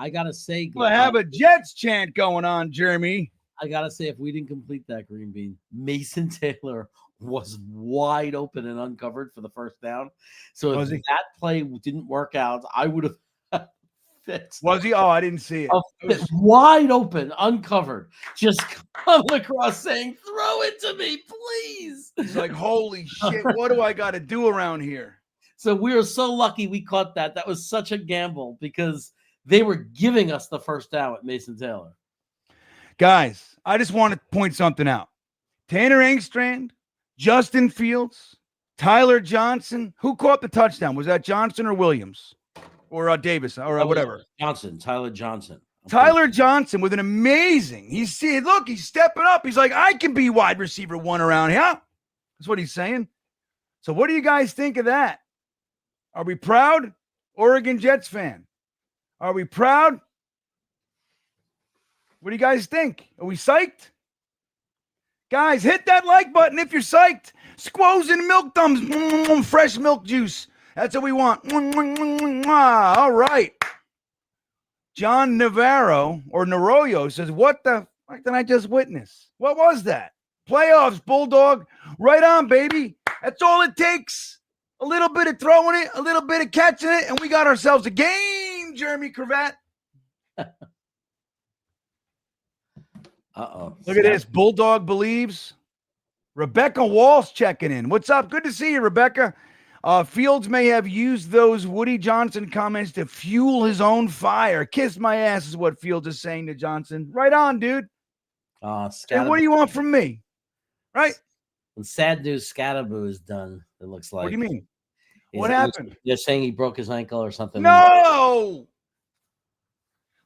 I gotta say, we'll have a Jets chant going on, Jeremy. I gotta say, if we didn't complete that green bean, Mason Taylor was wide open and uncovered for the first down. So if that play didn't work out, I would have fixed. Was he? Oh, I didn't see it. Wide open, uncovered, just coming across saying, "Throw it to me, please." It's like, holy shit! What do I got to do around here? So we were so lucky we caught that. That was such a gamble because they were giving us the first down with Mason Taylor. Guys, I just want to point something out. Tanner Engstrand, Justin Fields, Tyler Johnson. Who caught the touchdown? Was that Johnson or Williams? Or Davis or whatever? Tyler Johnson. Tyler Johnson with an amazing. He's stepping up. He's like, I can be wide receiver 1 around here. That's what he's saying. So what do you guys think of that? Are we proud? Oregon Jets fan. Are we proud? What do you guys think? Are we psyched? Guys, hit that like button if you're psyched. Squoze and milk thumbs. Fresh milk juice. That's what we want. All right. John Navarro or Naroyo says, what the fuck did I just witness? What was that? Playoffs, Bulldog. Right on, baby. That's all it takes. a little bit of throwing it, a little bit of catching it, and we got ourselves a game, Jeremy Cravat. Uh-oh. Look at this. Bulldog believes. Rebecca Walsh checking in. What's up? Good to see you, Rebecca. Fields may have used those Woody Johnson comments to fuel his own fire. Kiss my ass is what Fields is saying to Johnson. Right on, dude. Hey, what do you want from me? Right? And sad news, Scatterboo is done, it looks like. What do you mean? What happened? You're saying he broke his ankle or something? No!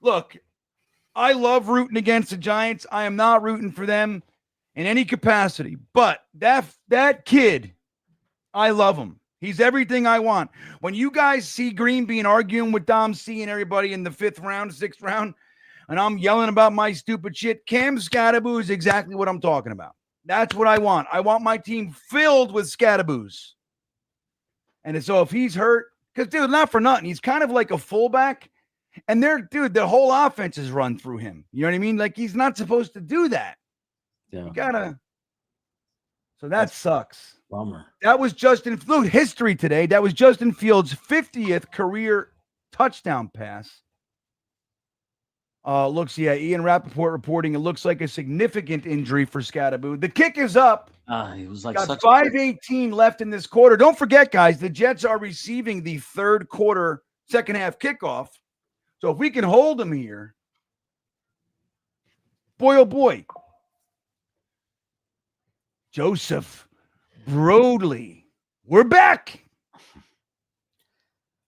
Look, I love rooting against the Giants. I am not rooting for them in any capacity. But that kid, I love him. He's everything I want. When you guys see Green being arguing with Dom C and everybody in the 5th round, 6th round, and I'm yelling about my stupid shit, Cam Scatterboo is exactly what I'm talking about. That's what I want. I want my team filled with Scatterboos. And so if he's hurt, because, dude, not for nothing, he's kind of like a fullback. And the whole offense is run through him. You know what I mean? Like, he's not supposed to do that. Yeah. You gotta. So that sucks. Bummer. That was Justin Fields' history today. That was Justin Fields' 50th career touchdown pass. Ian Rappaport reporting it looks like a significant injury for Scatterboo. The kick is up. He was like got such 5:18 left in this quarter. Don't forget, guys, the Jets are receiving the third quarter, second half kickoff. So if we can hold them here, boy, oh boy. Joseph Broadley, we're back.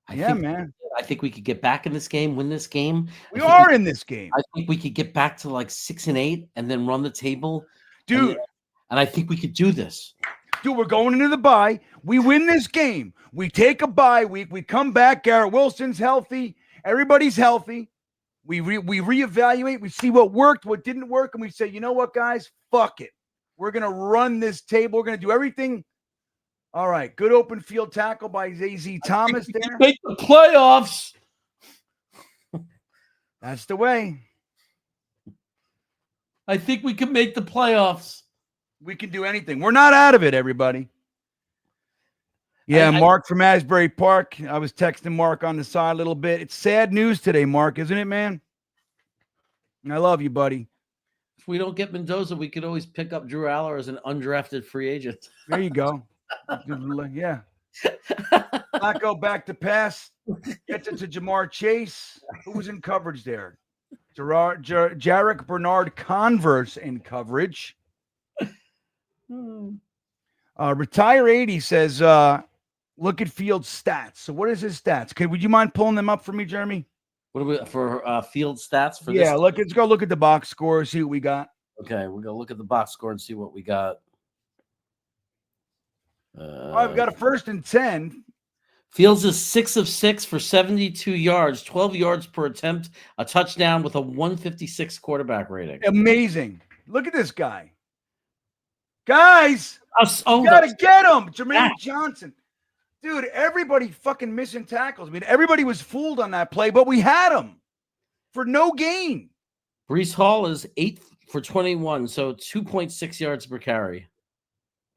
Man. I think we could get back in this game, win this game. We are in this game. I think we could get back to like 6-8 and then run the table. Dude. And I think we could do this. Dude, we're going into the bye. We win this game. We take a bye week. We come back. Garrett Wilson's healthy. Everybody's healthy. We reevaluate. We see what worked, what didn't work. And we say, you know what, guys? Fuck it. We're going to run this table. We're going to do everything. All right. Good open field tackle by Z.Z. Thomas there. Make the playoffs. That's the way. I think we can make the playoffs. We can do anything. We're not out of it, everybody. Yeah, Mark from Asbury Park. I was texting Mark on the side a little bit. It's sad news today, Mark, isn't it, man? I love you, buddy. If we don't get Mendoza, we could always pick up Drew Aller as an undrafted free agent. There you go. Yeah. Flacco back to pass. Gets it to Jamar Chase. Who was in coverage there? Jarek Bernard Converse in coverage. Retire 80 says, look at Fields' stats. So what is his stats? Would you mind pulling them up for me, Jeremy? What are we for Field stats for this? Yeah, let's go look at the box score, see what we got. Okay, we'll go look at the box score and see what we got. All right, we got a 1st and 10. Fields is 6 of 6 for 72 yards, 12 yards per attempt, a touchdown with a 156 quarterback rating. Amazing. Look at this guy. Guys, you gotta get him. Jermaine Johnson. Dude, everybody fucking missing tackles. I mean, everybody was fooled on that play, but we had him for no gain. Breece Hall is 8 for 21, so 2.6 yards per carry.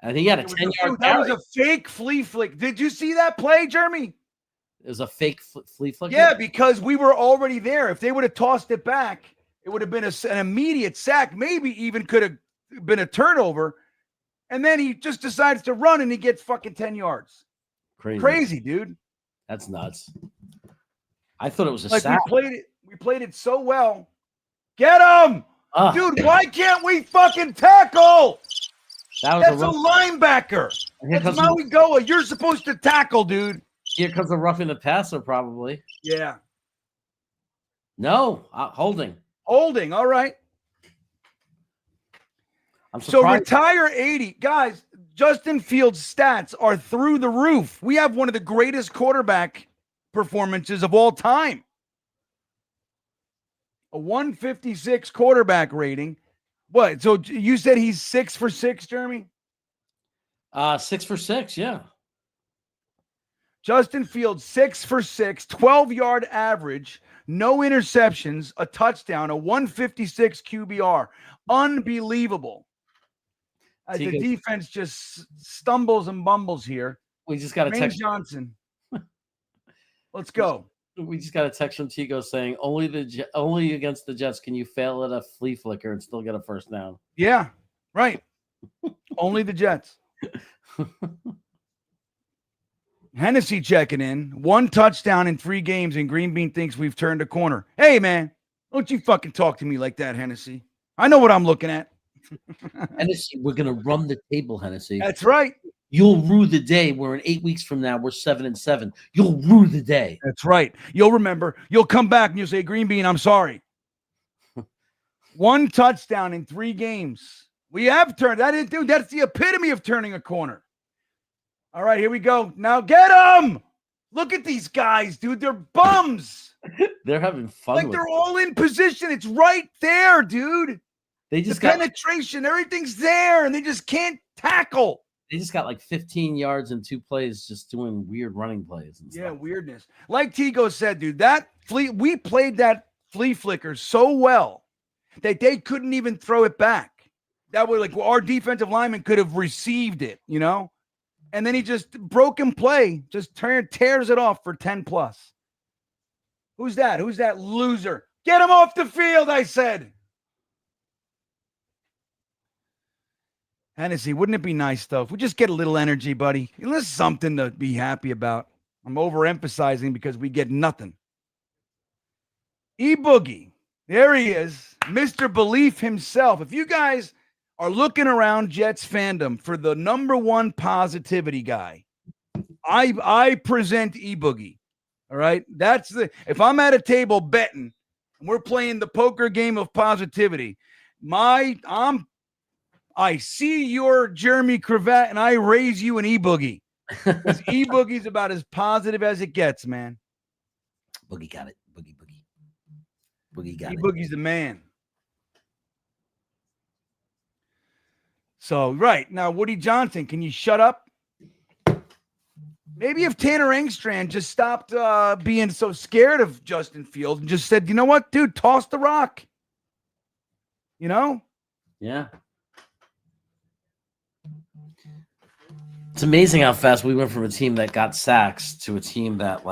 And he had a 10-yard carry. That was a fake flea flick. Did you see that play, Jeremy? It was a fake flea flick? Yeah, because we were already there. If they would have tossed it back, it would have been an immediate sack, maybe even could have been a turnover. And then he just decides to run and he gets fucking 10 yards. Crazy, dude. That's nuts. I thought it was a sack. We played it so well. Get him! Dude, why can't we fucking tackle? That's a linebacker. That's Maui Goa. You're supposed to tackle, dude. Here comes the roughing the passer, probably. Yeah. No, holding. Holding, all right. I'm surprised. So retire 80. Guys, Justin Fields' stats are through the roof. We have one of the greatest quarterback performances of all time. A 156 quarterback rating. What? So you said he's 6 for 6, Jeremy? 6 for 6, yeah. Justin Fields, 6 for 6, 12-yard average, no interceptions, a touchdown, a 156 QBR. Unbelievable. As the defense just stumbles and bumbles here. We just got a Rain text. Johnson. Let's go. We just got a text from Tigo saying only against the Jets can you fail at a flea flicker and still get a first down. Yeah, right. Only the Jets. Hennessy checking in. 1 touchdown in 3 games, and Green Bean thinks we've turned a corner. Hey, man, don't you fucking talk to me like that, Hennessy. I know what I'm looking at. Hennessy, we're going to run the table, Hennessy. That's right. You'll rue the day where in 8 weeks from now, we're 7-7. You'll rue the day. That's right. You'll remember. You'll come back and you'll say, Green Bean, I'm sorry. 1 touchdown in 3 games. We have turned that into. That's the epitome of turning a corner. All right, here we go. Now get them. Look at these guys, dude. They're bums. They're having fun. Like they're all in position. It's right there, dude. They just the got penetration. Everything's there, and they just can't tackle. They just got like 15 yards in 2 plays, just doing weird running plays. And Yeah, stuff. weirdness. Like Tigo said, dude, we played that flea flicker so well that they couldn't even throw it back. That way, like our defensive lineman could have received it, you know? And then he just broken play, just tears it off for 10 plus. Who's that? Who's that loser? Get him off the field, I said. Hennessy, wouldn't it be nice, though, if we just get a little energy, buddy? There's something to be happy about. I'm overemphasizing because we get nothing. E-Boogie, there he is, Mr. Belief himself. If you guys are looking around Jets fandom for the #1 positivity guy, I present E-Boogie. All right? If I'm at a table betting and we're playing the poker game of positivity, I see your Jeremy Cravat and I raise you an E-Boogie. Because E-Boogie's about as positive as it gets, man. Boogie got it. Boogie got it. E-Boogie's the man. So, right. Now, Woody Johnson, can you shut up? Maybe if Tanner Engstrand just stopped being so scared of Justin Fields and just said, you know what, dude, toss the rock. You know? Yeah. It's amazing how fast we went from a team that got sacks to a team that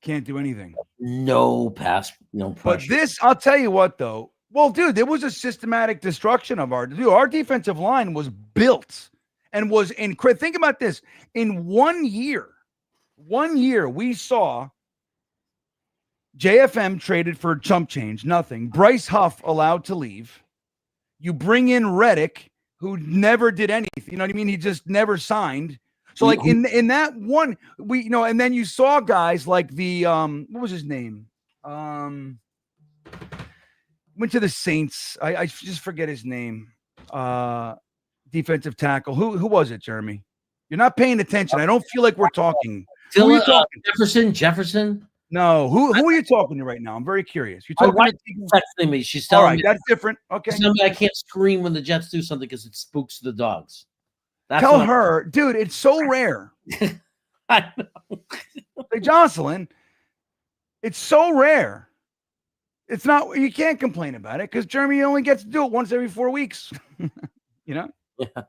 can't do anything. No pass, no pressure. But this, I'll tell you what, though. Well, dude, there was a systematic destruction of our defensive line was built and was incredible. Think about this. In 1 year, we saw JFM traded for chump change, nothing. Bryce Huff allowed to leave. You bring in Reddick, who never did anything. You know what I mean? He just never signed. So like in that one, and then you saw guys like the what was his name? Went to the Saints. I just forget his name. Defensive tackle. Who was it, Jeremy? You're not paying attention. I don't feel like we're talking. Who are you talking? Jefferson. No, who are you talking to right now? I'm very curious. You're talking texting me. She's telling me that's different. Okay. She's telling me I can't scream when the Jets do something because it spooks the dogs. Tell her, dude, it's so rare. I know. Hey, Jocelyn, it's so rare. It's not, you can't complain about it because Jeremy only gets to do it once every 4 weeks. You know? Yeah.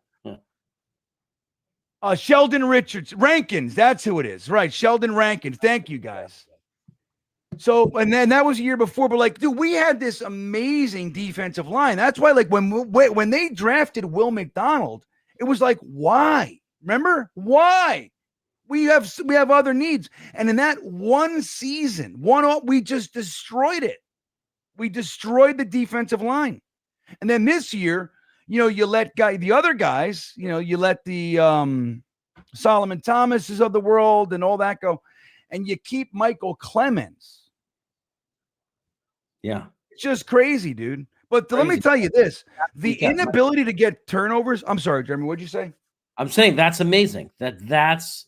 Sheldon Richards, Rankins, that's who it is. Right. Sheldon Rankins. Thank you, guys. So, and then that was a year before, but dude, we had this amazing defensive line. That's why, when they drafted Will McDonald, it was like, why? Remember? Why? We have other needs. And in that one season, we just destroyed it. We destroyed the defensive line. And then this year, you let the other guys, you let the Solomon Thomases of the world and all that go. And you keep Michael Clemens. Yeah. It's just crazy, dude. But let me tell you this, the inability to get turnovers. I'm sorry, Jeremy, what'd you say? I'm saying that's amazing. That's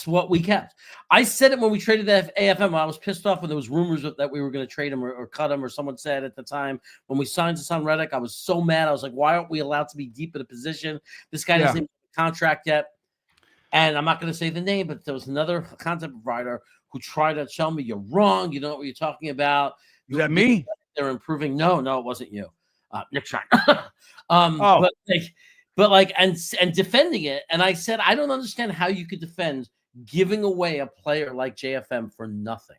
what we kept. I said it when we traded the AFM. I was pissed off when there was rumors that we were going to trade him or cut him, or someone said at the time when we signed Hassan Reddick, I was so mad. I was like, why aren't we allowed to be deep in a position? This guy doesn't even have a contract yet. And I'm not going to say the name, but there was another content provider who tried to tell me you're wrong. You don't know what you're talking about. Is that me? They're improving. No, it wasn't you. Nick Shine. But But like, and defending it, and I said, I don't understand how you could defend giving away a player like JFM for nothing.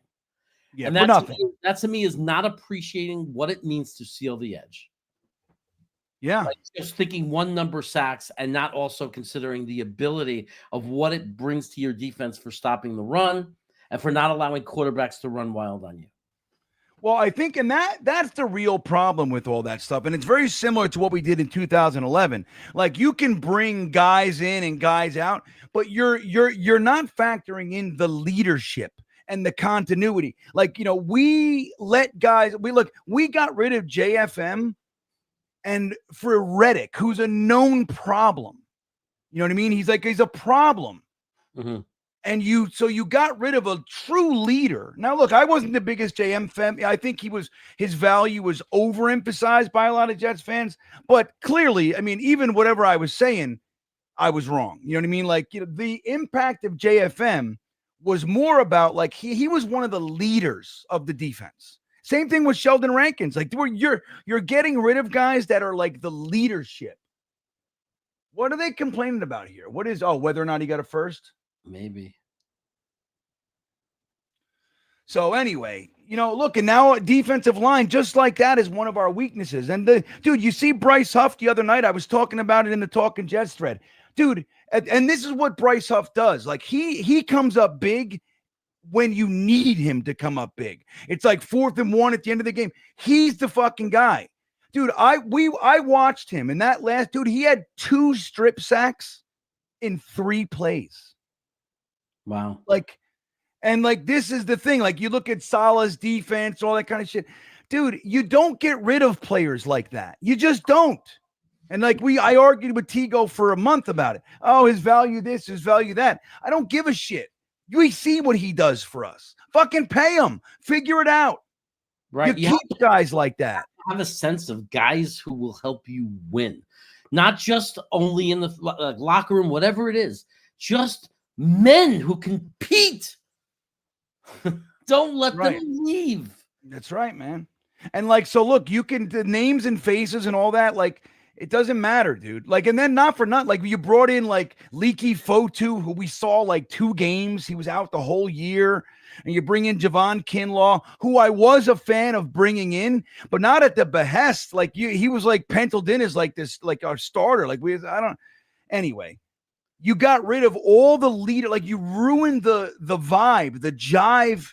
Yeah, and for nothing. That to me is not appreciating what it means to seal the edge. Yeah. Like just thinking one number sacks and not also considering the ability of what it brings to your defense for stopping the run and for not allowing quarterbacks to run wild on you. Well, I think, and that's the real problem with all that stuff. And it's very similar to what we did in 2011. Like, you can bring guys in and guys out, but you're not factoring in the leadership and the continuity. Like, we let guys, we got rid of JFM and for Reddick, who's a known problem. You know what I mean? He's a problem. Mm-hmm. And you got rid of a true leader. Now, look, I wasn't the biggest JM fan. I think his value was overemphasized by a lot of Jets fans. But clearly, I mean, even whatever I was saying, I was wrong. You know what I mean? Like, the impact of JFM was more about, like, he was one of the leaders of the defense. Same thing with Sheldon Rankins. Like, you're getting rid of guys that are like the leadership. What are they complaining about here? Whether or not he got a first? Maybe. So anyway, look, and now defensive line, just like that, is one of our weaknesses. And dude, you see Bryce Huff the other night. I was talking about it in the Talking Jets thread, dude. And this is what Bryce Huff does. Like, he comes up big when you need him to come up big. It's like 4th and 1 at the end of the game. He's the fucking guy, dude. I watched him, and that last dude, he had 2 strip sacks in 3 plays. Wow. And this is the thing. Like, you look at Salah's defense, all that kind of shit. Dude, you don't get rid of players like that. You just don't. And I argued with Tigo for a month about it. Oh, his value this, his value that. I don't give a shit. We see what he does for us. Fucking pay him. Figure it out. Right. You keep guys like that. Have a sense of guys who will help you win. Not just only in the locker room, whatever it is. Just men who compete. Don't let them leave. That's right, man. And so look, you can, the names and faces and all that, it doesn't matter, dude. And then not for nothing, you brought in Leaky Fotu, who we saw 2 games. He was out the whole year. And you bring in Javon Kinlaw, who I was a fan of bringing in, but not at the behest. He was penciled in as this, our starter. Anyway. You got rid of all the leader, you ruined the vibe, the jive.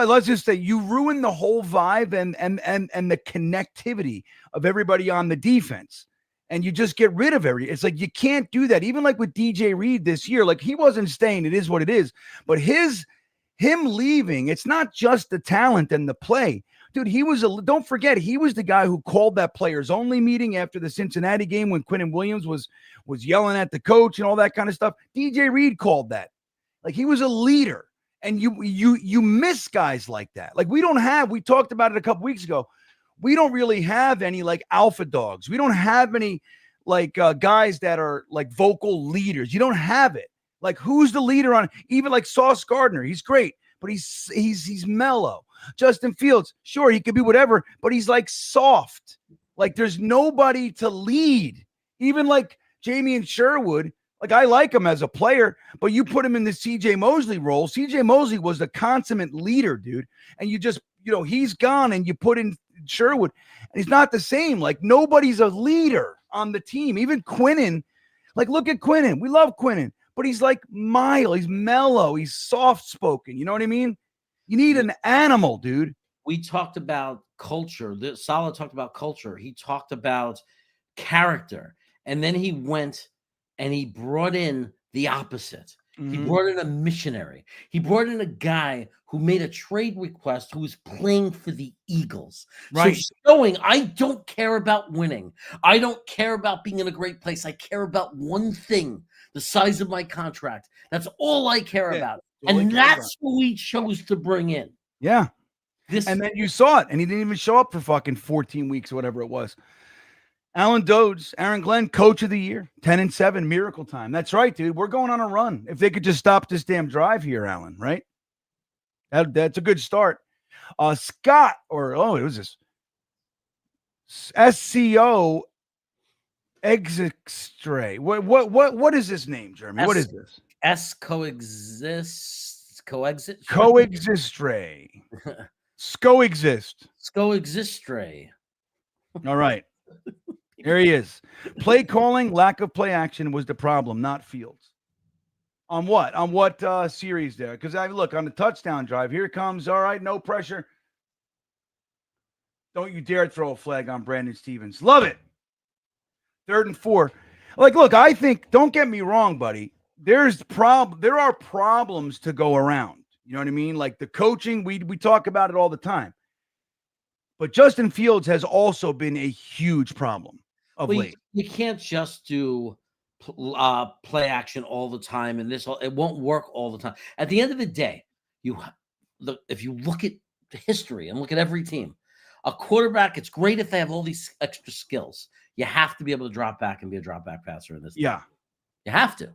Let's just say you ruined the whole vibe and the connectivity of everybody on the defense, and you just get rid of everybody. It's you can't do that. Even with DJ Reed this year, he wasn't staying. It is what it is. But him leaving, it's not just the talent and the play. Dude, don't forget, he was the guy who called that players only meeting after the Cincinnati game when Quinnen Williams was yelling at the coach and all that kind of stuff. DJ Reed called that. He was a leader, and you miss guys like that. We talked about it a couple weeks ago. We don't really have any alpha dogs. We don't have any guys that are vocal leaders. You don't have it. Who's the leader on, even Sauce Gardner? He's great, but he's mellow. Justin Fields, sure, he could be whatever, but he's soft. There's nobody to lead. Even Jamie and Sherwood, I like him as a player, but you put him in the CJ Mosley role. CJ Mosley was the consummate leader, dude. And you just, he's gone, and you put in Sherwood, and he's not the same. Nobody's a leader on the team. Even Quinnen, look at Quinnen. We love Quinnen, but he's mild, he's mellow, he's soft-spoken. You know what I mean? You need an animal, dude. We talked about culture. Salah talked about culture. He talked about character. And then he went and he brought in the opposite. Mm-hmm. He brought in a missionary. He brought in a guy who made a trade request who was playing for the Eagles. Right. So showing, I don't care about winning. I don't care about being in a great place. I care about one thing, the size of my contract. That's all I care about. And that's who we chose to bring in. Yeah. And then you saw it, and he didn't even show up for fucking 14 weeks or whatever it was. Alan Dodds, Aaron Glenn, coach of the year, 10-7, miracle time. That's right, dude. We're going on a run. If they could just stop this damn drive here, Alan, right? That's a good start. Scott, it was this. SCO Existray. What is this name, Jeremy? What is this? Coexist. Coexistray. Scoexist. Scoexistray. All right. Here he is. Play calling, lack of play action was the problem, not Fields. On what? On what series there? Because I look on the touchdown drive. Here it comes. All right, no pressure. Don't you dare throw a flag on Brandon Stevens. Love it. 3rd and 4. Like, look, I think, don't get me wrong, buddy. There are problems to go around. You know what I mean? Like the coaching, we talk about it all the time. But Justin Fields has also been a huge problem of late. You can't just do play action all the time, and it won't work all the time. At the end of the day, if you look at history and look at every team, a quarterback, it's great if they have all these extra skills. You have to be able to drop back and be a drop back passer in this. Yeah. Team. You have to.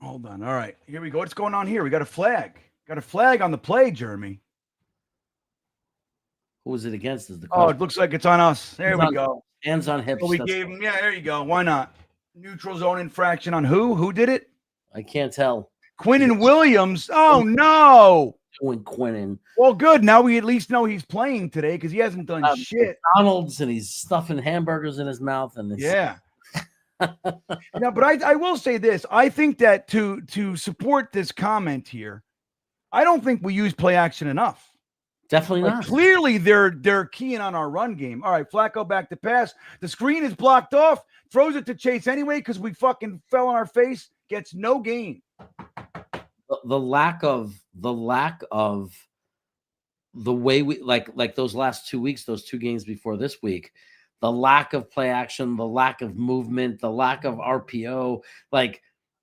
Hold on. All right. Here we go. What's going on here? We got a flag. Got a flag on the play, Jeremy. Who was it against? Is the question. Oh, it looks like it's on us. There we go. Hands on hips. So we gave him. Yeah, there you go. Why not? Neutral zone infraction on who? Who did it? I can't tell. Quinnen Williams. Oh, no. Quinnen. Well, good. Now we at least know he's playing today because he hasn't done shit. McDonald's and he's stuffing hamburgers in his mouth. Yeah. No, but I will say this. I think that to support this comment here, I don't think we use play action enough. Definitely not. Clearly, they're keying on our run game. All right, Flacco back to pass. The screen is blocked off. Throws it to Chase anyway because we fucking fell on our face. Gets no gain. The lack of the way we like those last 2 weeks, those 2 games before this week, the lack of play action, the lack of movement, the lack of RPO,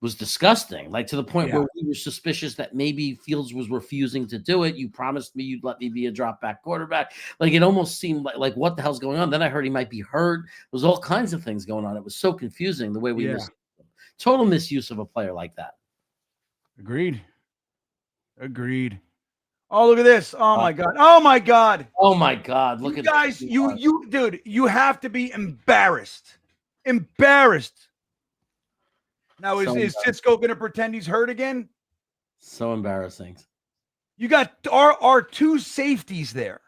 was disgusting. Like to the point where we were suspicious that maybe Fields was refusing to do it. You promised me you'd let me be a drop back quarterback. Like it almost seemed like what the hell's going on? Then I heard he might be hurt. There was all kinds of things going on. It was so confusing the way we total misuse of a player like that. Agreed. Oh, look at this. Oh my God. Oh my God. Oh my God. Look you at guys. You dude, you have to be embarrassed. Embarrassed. Now, is Cisco going to pretend he's hurt again? So embarrassing. You got our 2 safeties there.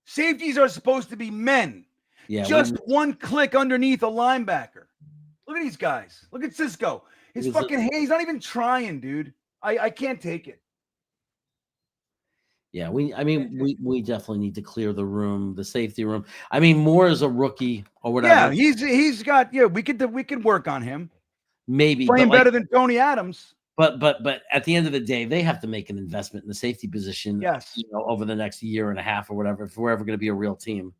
Safeties are supposed to be men. Yeah. Just one click underneath a linebacker. Look at these guys. Look at Cisco. He's not even trying, dude. I can't take it. Yeah, we definitely need to clear the room, the safety room. I mean, Moore is a rookie or whatever. Yeah, he's got we could work on him. Maybe playing better than Tony Adams. But at the end of the day, they have to make an investment in the safety position. Yes, over the next year and a half or whatever, if we're ever going to be a real team.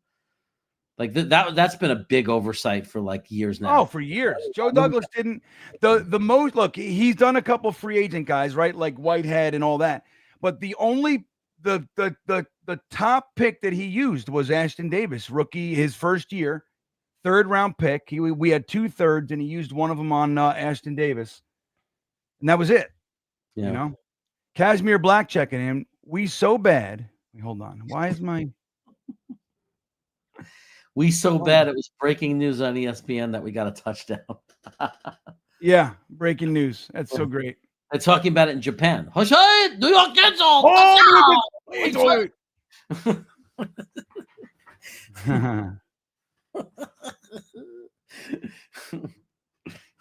Like that's been a big oversight for years now. Oh, for years. Joe Douglas didn't the most look. He's done a couple free agent guys, right? Like Whitehead and all that. But the only the top pick that he used was Ashton Davis, rookie, his first year. 3rd round pick. We had 2 thirds, and he used one of them on Ashton Davis, and that was it. Yeah. You know, Casimir Black checking in. We so bad. Hold on. Why is my? We so bad. It was breaking news on ESPN that we got a touchdown. Yeah, breaking news. That's so great. They're talking about it in Japan. Hoshai, New York Jets.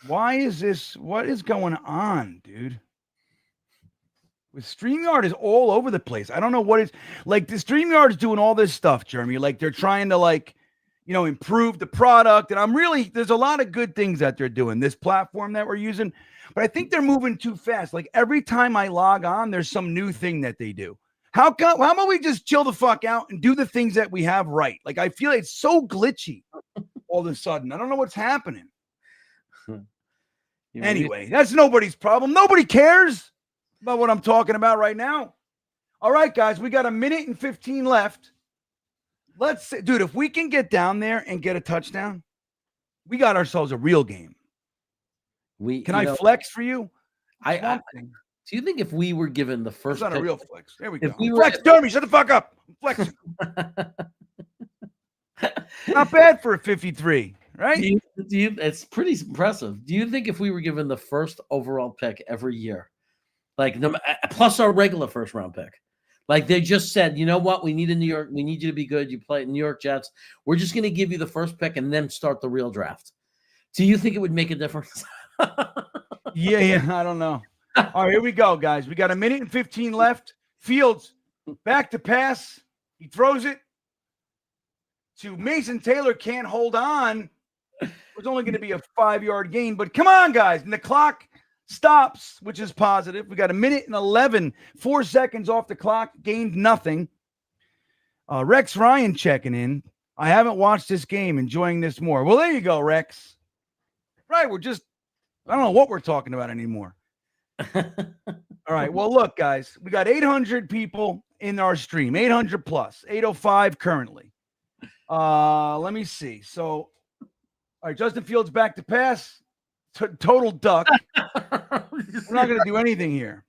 Why is this? What is going on, dude? With StreamYard is all over the place. I don't know what it's like. The StreamYard is doing all this stuff, Jeremy. Like they're trying to improve the product. And there's a lot of good things that they're doing. This platform that we're using, but I think they're moving too fast. Like every time I log on, there's some new thing that they do. How about we just chill the fuck out and do the things that we have right? Like I feel it's so glitchy all of a sudden. I don't know what's happening. Anyway, that's nobody's problem. Nobody cares about what I'm talking about right now. All right, guys, we got 1 minute and 15 left. Let's say, dude, if we can get down there and get a touchdown, we got ourselves a real game. Can I flex for you? Do you think if we were given the That's first not a pick, real flex. There we if go. we were- Flex, Derby, shut the fuck up. I'm flexing. Not bad for a 53, right? do you, it's pretty impressive. Do you think if we were given the first overall pick every year, like plus our regular first round pick, like they just said, you know what, we need you to be good. You play New York Jets. We're just going to give you the first pick and then start the real draft. Do you think it would make a difference? Yeah, I don't know. All right, here we go, guys. We got a minute and 15 left. Fields back to pass. He throws it to Mason Taylor. Can't hold on. It was only going to be a 5-yard gain, but come on, guys. And the clock stops, which is positive. We got a minute and 11, 4 seconds off the clock. Gained nothing. Rex Ryan checking in. I haven't watched this game. Enjoying this more. Well, there you go, Rex. Right, I don't know what we're talking about anymore. All right. Well, look, guys, we got 800 people in our stream, 800 plus, 805 currently. Let me see. So, all right, Justin Fields back to pass. Total duck. We're not going to do anything here.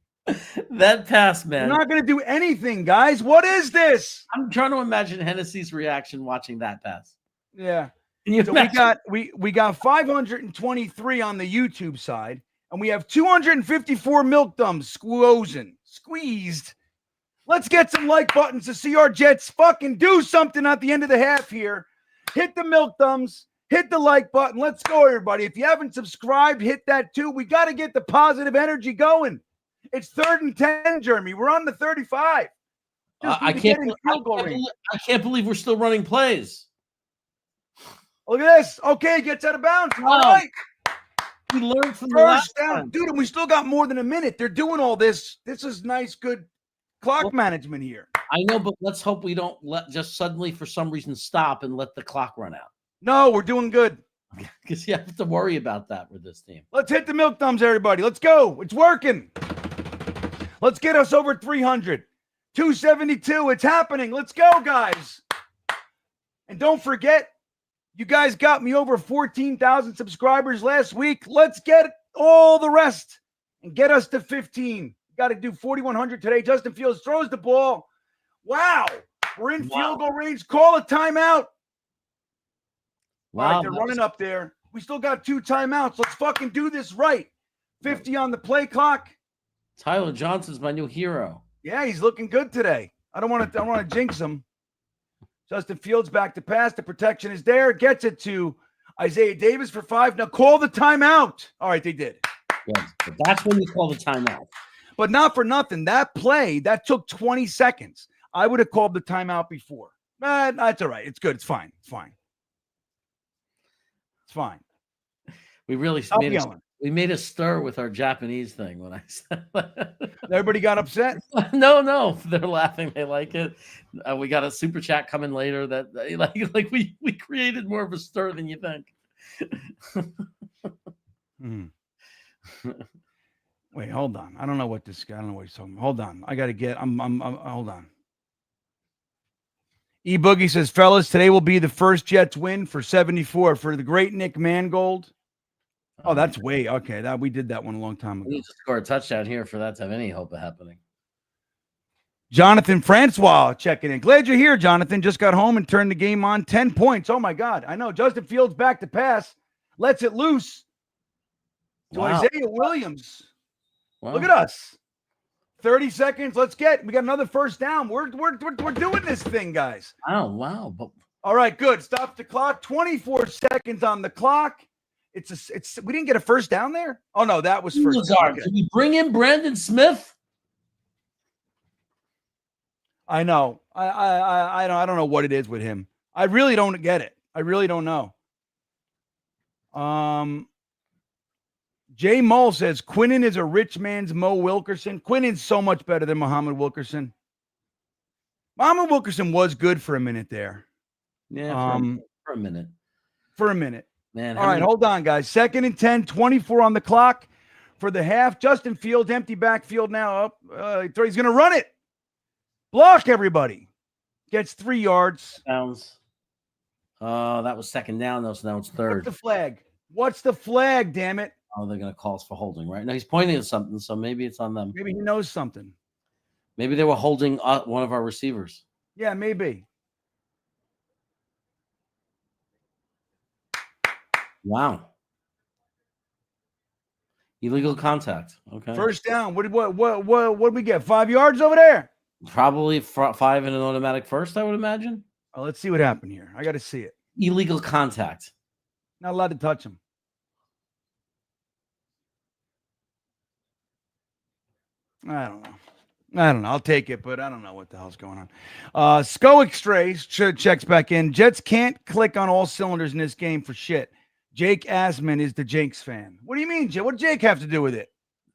That pass, man. We're not going to do anything, guys. What is this? I'm trying to imagine Hennessy's reaction watching that pass. Yeah. Can you So imagine? we got 523 on the YouTube side, and we have 254 milk thumbs squeezed. Let's get some like buttons to see our Jets fucking do something at the end of the half here. Hit the milk thumbs, hit the like button. Let's go, everybody. If you haven't subscribed, hit that too. We got to get the positive energy going. It's 3rd and 10, Jeremy. We're on the 35. I can't believe we're still running plays. Look at this. Okay, gets out of bounds. All right. We learned from the First last down. time. Dude, and we still got more than a minute. They're doing all this. This is nice, good clock management here. I know, but let's hope we don't just suddenly for some reason stop and let the clock run out. No, we're doing good. Because you have to worry about that with this team. Let's hit the milk thumbs, everybody. Let's go. It's working. Let's get us over 300. 272. It's happening. Let's go, guys. And don't forget, you guys got me over 14,000 subscribers last week. Let's get all the rest and get us to 15. Got to do 4,100 today. Justin Fields throws the ball. Wow. We're in field goal range. Call a timeout. Wow. All right, they're running up there. We still got 2 timeouts. Let's fucking do this right. 50 on the play clock. Tyler Johnson's my new hero. Yeah, he's looking good today. I don't want to jinx him. Justin Fields back to pass. The protection is there. Gets it to Isaiah Davis for 5. Now call the timeout. All right, they did. Yes, but that's when you call the timeout. But not for nothing. That play, that took 20 seconds. I would have called the timeout before. That's all right. It's good. It's fine. It's fine. It's fine. We really made a stir with our Japanese thing when I said Everybody got upset? No, they're laughing. They like it. We got a super chat coming later that like we created more of a stir than you think. Wait, hold on. I don't know what this guy. I don't know what he's talking about. Hold on. I got to get. I'm. Hold on. E Boogie says, fellas, today will be the first Jets win for 74 for the great Nick Mangold. Oh, that's way okay. That we did that one a long time ago. We need to score a touchdown here for that to have any hope of happening. Jonathan Francois checking in. Glad you're here, Jonathan. Just got home and turned the game on. 10 points. Oh my God. I know. Justin Fields back to pass. Lets it loose to Isaiah Williams. Wow. Look at us. 30 seconds. We got another first down. We're doing this thing, guys. Oh, wow. But all right, good. Stop the clock. 24 seconds on the clock. We didn't get a first down there. Oh no, that was first down. Okay. Did we bring in Brandon Smith? I know. I don't know what it is with him. I really don't get it. I really don't know. Jay Mull says Quinnen is a rich man's Mo Wilkerson. Quinnen's so much better than Muhammad Wilkerson. Muhammad Wilkerson was good for a minute there. Yeah, for a minute. For a minute. Man, all right, hold on, guys. 2nd and 10, 24 on the clock for the half. Justin Fields, empty backfield now up. He's going to run it. Block, everybody. Gets 3 yards. Downs. That was second down, though, so now it's third. What's the flag? What's the flag, damn it? Oh, they're going to call us for holding, right? No, he's pointing at something, so maybe it's on them. Maybe he knows something. Maybe they were holding one of our receivers. Yeah, maybe. Wow. Illegal contact. Okay. First down. What did we get? 5 yards over there? Probably 5 in an automatic first, I would imagine. Oh, let's see what happened here. I got to see it. Illegal contact. Not allowed to touch him. I don't know. I'll take it, but I don't know what the hell's going on. Scoic Strays checks back in. Jets can't click on all cylinders in this game for shit. Jake Asman is the Jinx fan. What do you mean, Jake? What did Jake have to do with it?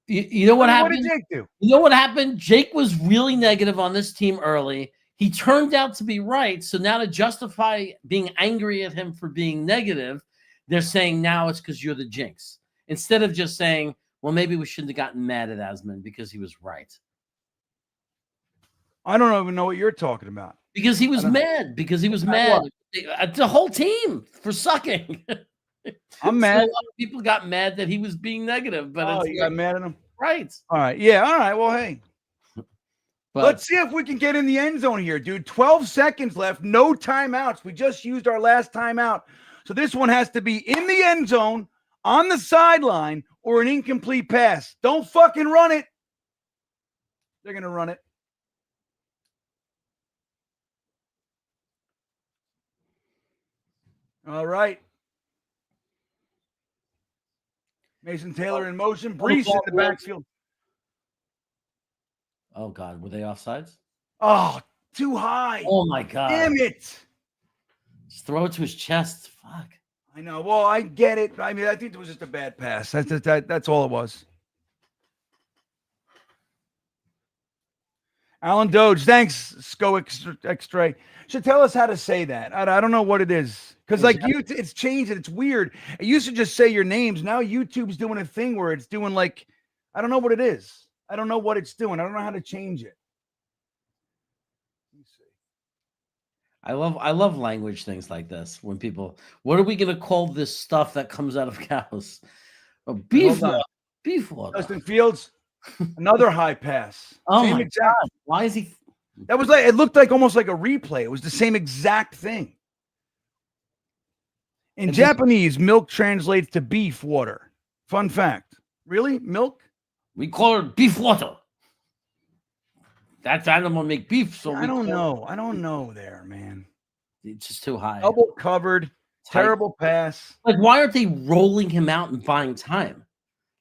You know what happened? What did Jake do? You know what happened? Jake was really negative on this team early. He turned out to be right. So now to justify being angry at him for being negative, they're saying now it's because you're the Jinx. Instead of just saying, well, maybe we shouldn't have gotten mad at Asman because he was right. I don't even know what you're talking about. Because he was mad. Because he was mad at the whole team for sucking. I'm mad. So a lot of people got mad that he was being negative, but you got mad at him, right? All right, yeah, all right. Well, hey, but let's see if we can get in the end zone here, dude. 12 seconds left, no timeouts. We just used our last timeout, so this one has to be in the end zone, on the sideline, or an incomplete pass. Don't fucking run it. They're gonna run it. All right. Mason Taylor in motion. Brees in the backfield. Oh, God. Were they offsides? Oh, too high. Oh, my God. Damn it. Just throw it to his chest. Fuck. I know. Well, I get it. I mean, I think it was just a bad pass. That's all it was. Alan Doge, thanks, Sco Extra. Should tell us how to say that. I don't know what it is. Because like it's changed and it's weird. It used to just say your names. Now YouTube's doing a thing where it's doing like, I don't know what it is. I don't know what it's doing. I don't know how to change it. Let me see. I love language things like this. When people, what are we gonna call this stuff that comes out of cows? Oh, beef water. Beef water. Justin Fields, another high pass. Oh same my exact, God. Why is he? That was like, it looked like almost like a replay. It was the same exact thing. In Japanese, milk translates to beef water. Fun fact. Really? Milk? We call it beef water. That animal make beef. So I don't know. I don't know there, man. It's just too high. Double covered. Terrible pass. Like, why aren't they rolling him out and buying time?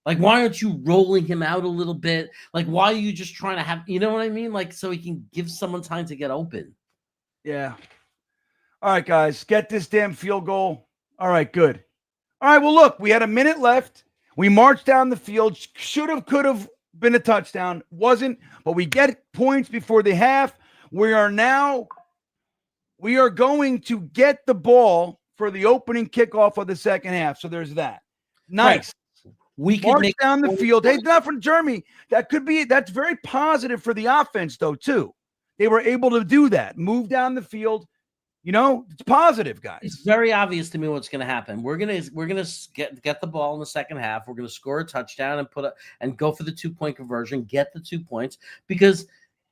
Like, why aren't you rolling him out a little bit? Like, why are you just trying to have, you know what I mean? Like, so he can give someone time to get open. Yeah. All right, guys. Get this damn field goal. All right, good. All right, well, look, we had a minute left. We marched down the field. Should have, could have been a touchdown. Wasn't, but we get points before the half. We are going to get the ball for the opening kickoff of the second half. So there's that. Nice. Right. We can march down the field. Hey, not from Jeremy. That's very positive for the offense, though, too. They were able to do that. Move down the field. You know, it's positive, guys. It's very obvious to me what's going to happen. We're gonna get the ball in the second half. We're going to score a touchdown and go for the 2-point conversion. Get the 2 points because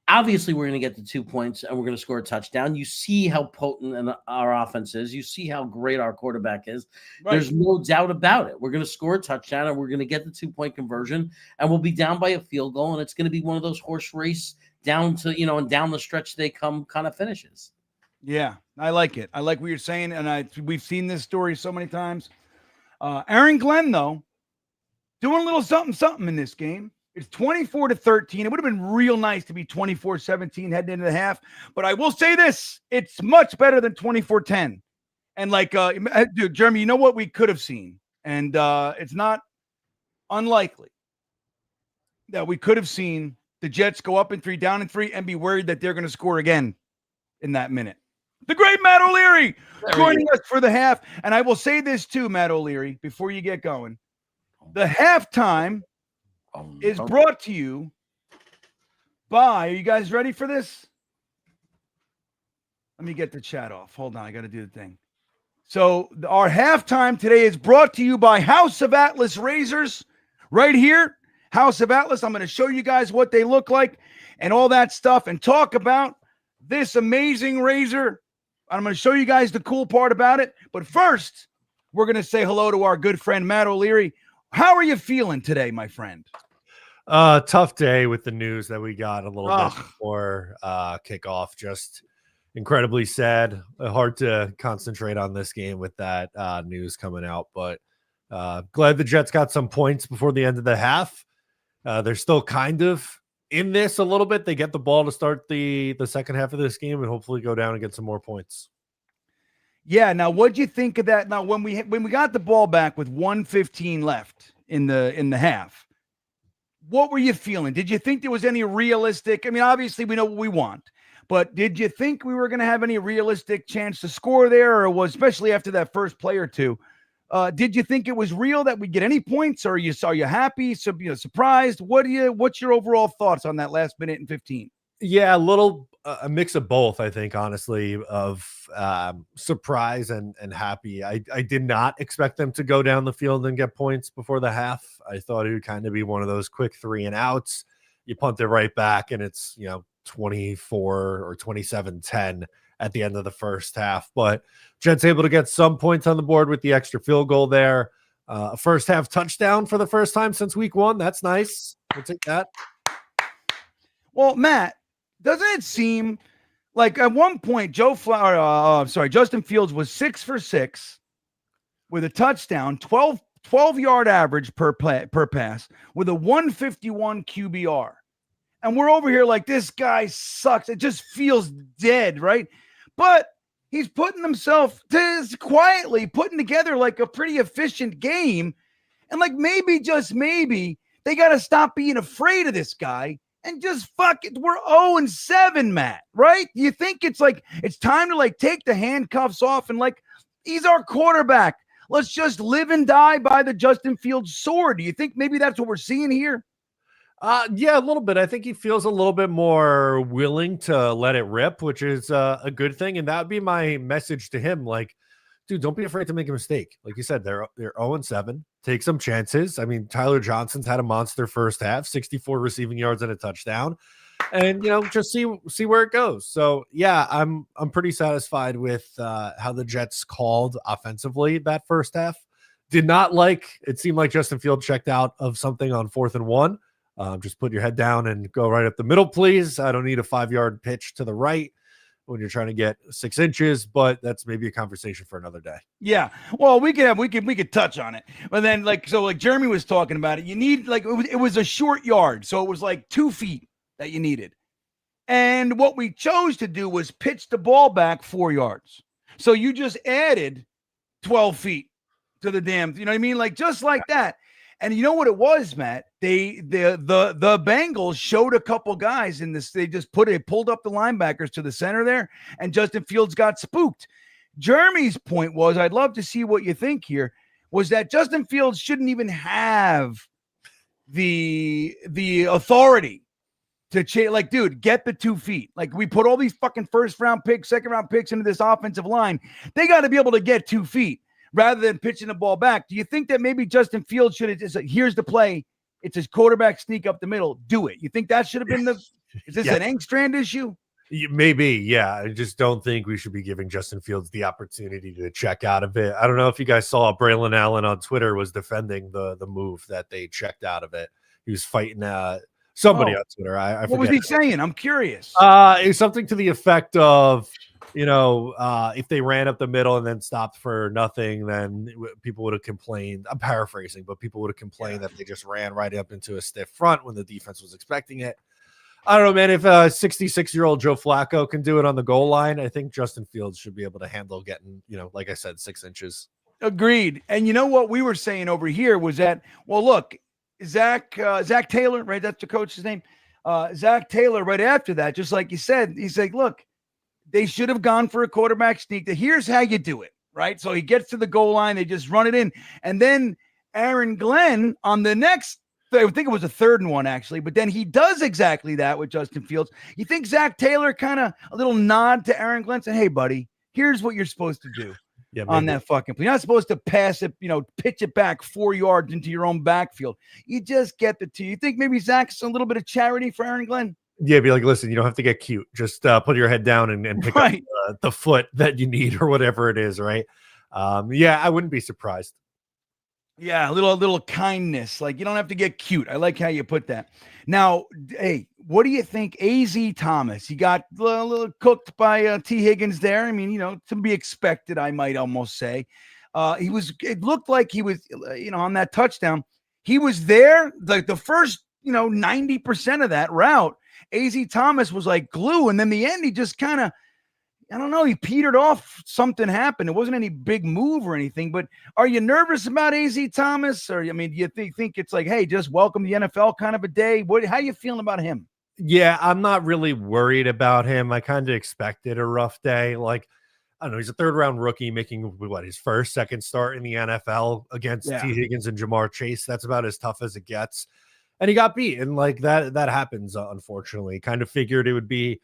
obviously we're going to get the 2 points and we're going to score a touchdown. You see how potent our offense is. You see how great our quarterback is. Right. There's no doubt about it. We're going to score a touchdown and we're going to get the 2-point conversion and we'll be down by a field goal and it's going to be one of those horse race down to and down the stretch they come kind of finishes. Yeah, I like it. I like what you're saying, and we've seen this story so many times. Aaron Glenn, though, doing a little something in this game. It's 24-13. It would have been real nice to be 24-17 heading into the half, but I will say this: it's much better than 24-10. And like, dude, Jeremy, you know what we could have seen, and it's not unlikely that we could have seen the Jets go up in 3, down in 3, and be worried that they're going to score again in that minute. The great Matt O'Leary joining us for the half. And I will say this too, Matt O'Leary, before you get going. The halftime is brought to you by, are you guys ready for this? Let me get the chat off. Hold on, I got to do the thing. So our halftime today is brought to you by House of Atlas Razors. Right here, House of Atlas. I'm going to show you guys what they look like and all that stuff and talk about this amazing razor. I'm going to show you guys the cool part about it. But first, we're going to say hello to our good friend, Matt O'Leary. How are you feeling today, my friend? Tough day with the news that we got a little bit before kickoff. Just incredibly sad. Hard to concentrate on this game with that news coming out, but glad the Jets got some points before the end of the half. They're still kind of in this a little bit. They get the ball to start the second half of this game and hopefully go down and get some more points. Yeah. Now, what'd you think of that? Now, when we got the ball back with 1:15 left in the half, what were you feeling? Did you think there was any realistic? I mean, obviously we know what we want, but did you think we were going to have any realistic chance to score there, or was, especially after that first play or two? Did you think it was real that we'd get any points, or are you happy? So, surprised? What's your overall thoughts on that last minute and 15? Yeah, a mix of both, I think, honestly, of surprise and happy. I did not expect them to go down the field and get points before the half. I thought it would kind of be one of those quick 3 and outs. You punt it right back and it's, 24 or 27-10 at the end of the first half. But Jets able to get some points on the board with the extra field goal there. A first half touchdown for the first time since week 1. That's nice. We'll take that. Well, Matt, doesn't it seem like at one point Justin Fields was 6 for 6 with a touchdown, 12-yard average per pass with a 151 QBR. And we're over here like, this guy sucks. It just feels dead, right? But he's putting himself quietly putting together like a pretty efficient game. And like maybe, just maybe, they got to stop being afraid of this guy and just fuck it. We're 0-7, Matt, right? You think it's like it's time to like take the handcuffs off and like he's our quarterback. Let's just live and die by the Justin Fields sword. Do you think maybe that's what we're seeing here? Yeah, a little bit. I think he feels a little bit more willing to let it rip, which is a good thing. And that would be my message to him. Like, dude, don't be afraid to make a mistake. Like you said, they're 0-7. Take some chances. I mean, Tyler Johnson's had a monster first half, 64 receiving yards and a touchdown. And, just see where it goes. So, yeah, I'm pretty satisfied with how the Jets called offensively that first half. Did not it seemed like Justin Fields checked out of something on 4th and 1. Just put your head down and go right up the middle, please. I don't need a 5-yard pitch to the right when you're trying to get 6 inches, but that's maybe a conversation for another day. Yeah. Well, we could touch on it. But then like Jeremy was talking about it. You need it was a short yard. So it was like 2 feet that you needed. And what we chose to do was pitch the ball back 4 yards. So you just added 12 feet to the damn, you know what I mean? Like just like that. And you know what it was, Matt? The Bengals showed a couple guys in this. They just pulled up the linebackers to the center there, and Justin Fields got spooked. Jeremy's point was, I'd love to see what you think here, was that Justin Fields shouldn't even have the authority to like, dude, get the 2 feet. Like we put all these fucking first-round picks, second-round picks into this offensive line. They got to be able to get 2 feet. Rather than pitching the ball back. Do you think that maybe Justin Fields should have just like, here's the play. It's his quarterback sneak up the middle. Do it. You think that should have been is this an Engstrand issue? Maybe, yeah. I just don't think we should be giving Justin Fields the opportunity to check out of it. I don't know if you guys saw Braylon Allen on Twitter was defending the move that they checked out of it. He was fighting somebody on Twitter. I what was he saying? I'm curious. It was something to the effect of, if they ran up the middle and then stopped for nothing, then people would have complained. I'm paraphrasing, but people would have complained that they just ran right up into a stiff front when the defense was expecting it. I don't know, man. If 66-year-old Joe Flacco can do it on the goal line, I think Justin Fields should be able to handle getting, like I said, 6 inches. Agreed. And you know what we were saying over here was that, well, look, Zach Taylor, right? That's the coach's name. Zach Taylor, right after that, just like you said, he's like, look, they should have gone for a quarterback sneak. Here's how you do it, right? So he gets to the goal line. They just run it in. And then Aaron Glenn on the next, I think it was a 3rd and 1, actually. But then he does exactly that with Justin Fields. You think Zach Taylor kind of a little nod to Aaron Glenn saying, hey, buddy, here's what you're supposed to do. on that fucking play. You're not supposed to pass it, pitch it back 4 yards into your own backfield. You just get the two. You think maybe Zach's a little bit of charity for Aaron Glenn? Yeah, be like, listen, you don't have to get cute. Just put your head down and pick up the foot that you need or whatever it is, right? Yeah, I wouldn't be surprised. Yeah, a little kindness. Like, you don't have to get cute. I like how you put that. Now, hey, what do you think? AZ Thomas, he got a little cooked by T. Higgins there. I mean, to be expected, I might almost say. It looked like he was, on that touchdown. He was there, like the first, 90% of that route. AZ Thomas was like glue. And then the end, he just kind of, I don't know, he petered off. Something happened. It wasn't any big move or anything, but are you nervous about AZ Thomas? Or, I mean, do you think it's like, hey, just welcome to the NFL kind of a day? How you feeling about him? Yeah, I'm not really worried about him. I kind of expected a rough day. Like, I don't know, he's a third-round rookie making, his second start in the NFL against T. Higgins and Jamar Chase. That's about as tough as it gets. And he got beat. And, like, that happens, unfortunately. Kind of figured it would be,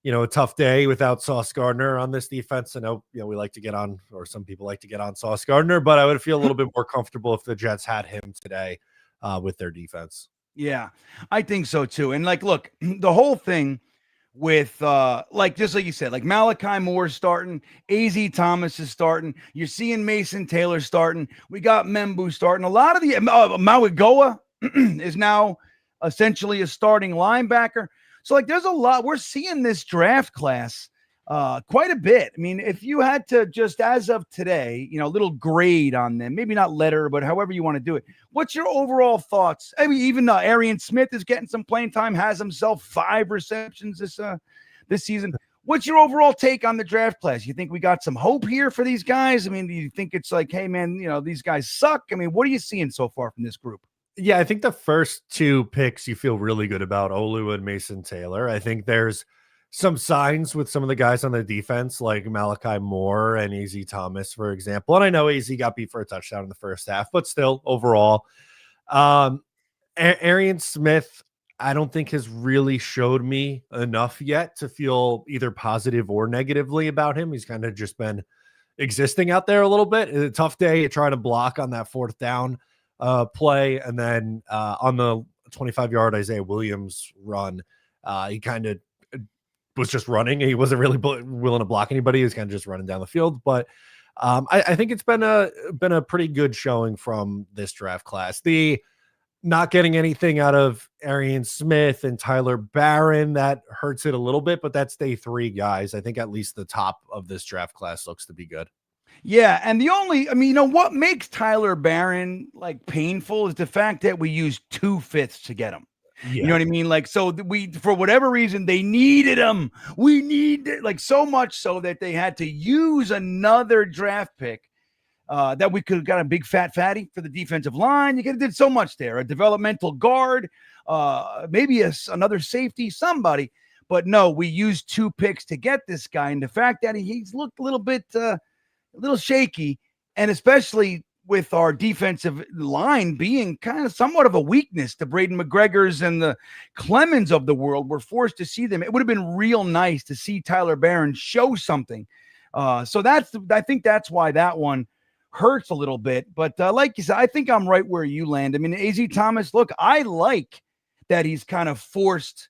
a tough day without Sauce Gardner on this defense. I know, we like to get on, or some people like to get on Sauce Gardner, but I would feel a little bit more comfortable if the Jets had him today with their defense. Yeah, I think so too. And like, look, the whole thing with just like you said, like Malachi Moore starting, AZ Thomas is starting. You're seeing Mason Taylor starting. We got Membu starting. A lot of the Mawigoa is now essentially a starting linebacker. So like, there's a lot. We're seeing this draft class quite a bit. I mean, if you had to just as of today, a little grade on them, maybe not letter, but however you want to do it. What's your overall thoughts? I mean, even Arian Smith is getting some playing time, has himself 5 receptions this season. What's your overall take on the draft class? You think we got some hope here for these guys? I mean, do you think it's like, hey man, these guys suck? I mean, what are you seeing so far from this group? Yeah, I think the first 2 picks you feel really good about, Olu and Mason Taylor. I think there's some signs with some of the guys on the defense, like Malachi Moore and AZ Thomas, for example. And I know AZ got beat for a touchdown in the first half, but still, overall. Arian Smith, I don't think has really showed me enough yet to feel either positive or negatively about him. He's kind of just been existing out there a little bit. It's a tough day trying to block on that 4th down play. And then on the 25-yard Isaiah Williams run, he kind of was just running. He wasn't really willing to block anybody. He was kind of just running down the field. But I think it's been a pretty good showing from this draft class. The not getting anything out of Arian Smith and Tyler Barron, that hurts it a little bit, but that's day 3 guys. I think at least the top of this draft class looks to be good. Yeah, and what makes Tyler Barron like painful is the fact that we used 2 fifths to get him. Yeah. You know what I mean? Like, so we, for whatever reason, they needed him. We needed, like, so much so that they had to use another draft pick that we could have got a big fat fatty for the defensive line. You could have did so much there. A developmental guard, maybe another safety, somebody. But no, we used 2 picks to get this guy. And the fact that he's looked a little bit, a little shaky, and especially with our defensive line being kind of somewhat of a weakness, the Braden McGregors and the Clemens of the world, we're forced to see them. It would have been real nice to see Tyler Barron show something. So I think that's why that one hurts a little bit. But like you said, I think I'm right where you land. I mean, AZ Thomas, look, I like that he's kind of forced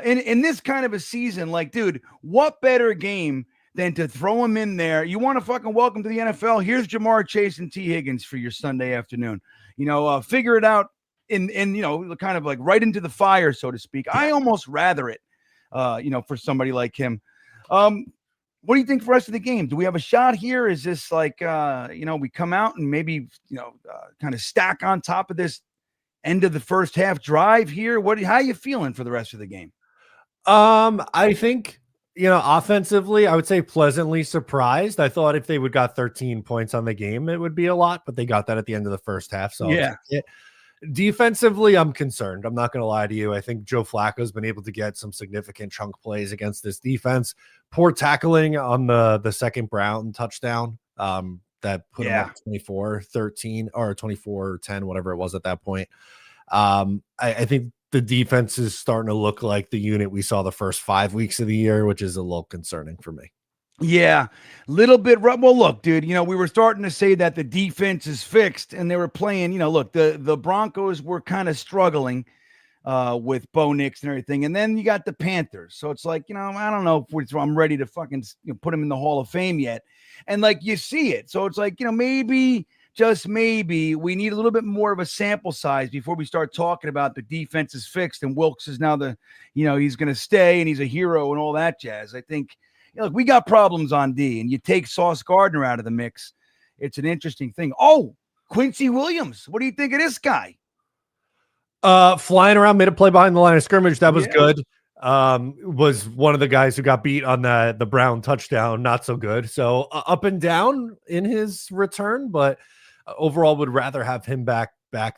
in this kind of a season. Like, dude, what better game than to throw him in there? You want to fucking welcome to the NFL? Here's Jamar Chase and T. Higgins for your Sunday afternoon. Figure it out in kind of like right into the fire, so to speak. I almost rather it, for somebody like him. What do you think for the rest of the game? Do we have a shot here? Is this like, we come out and maybe, kind of stack on top of this end of the first half drive here? How are you feeling for the rest of the game? I think, offensively, I would say pleasantly surprised. I thought if they would got 13 points on the game, it would be a lot, but they got that at the end of the first half. So yeah. Defensively, I'm concerned. I'm not going to lie to you. I think Joe Flacco's been able to get some significant chunk plays against this defense. Poor tackling on the second Brown touchdown that put him up 24-13 or 24-10, whatever it was at that point. I think the defense is starting to look like the unit we saw the first 5 weeks of the year, which is a little concerning for me. Yeah, little bit rough. Well, look, dude, we were starting to say that the defense is fixed and they were playing, look, the Broncos were kind of struggling with Bo Nix and everything. And then you got the Panthers. So it's like, I don't know if I'm ready to fucking put him in the Hall of Fame yet. And like you see it. So it's like, maybe, just maybe we need a little bit more of a sample size before we start talking about the defense is fixed and Wilkes is now he's going to stay and he's a hero and all that jazz. I think, look, we got problems on D, and you take Sauce Gardner out of the mix. It's an interesting thing. Oh, Quincy Williams. What do you think of this guy? Flying around, made a play behind the line of scrimmage. That was good. Was one of the guys who got beat on the Brown touchdown. Not so good. So up and down in his return, but overall would rather have him back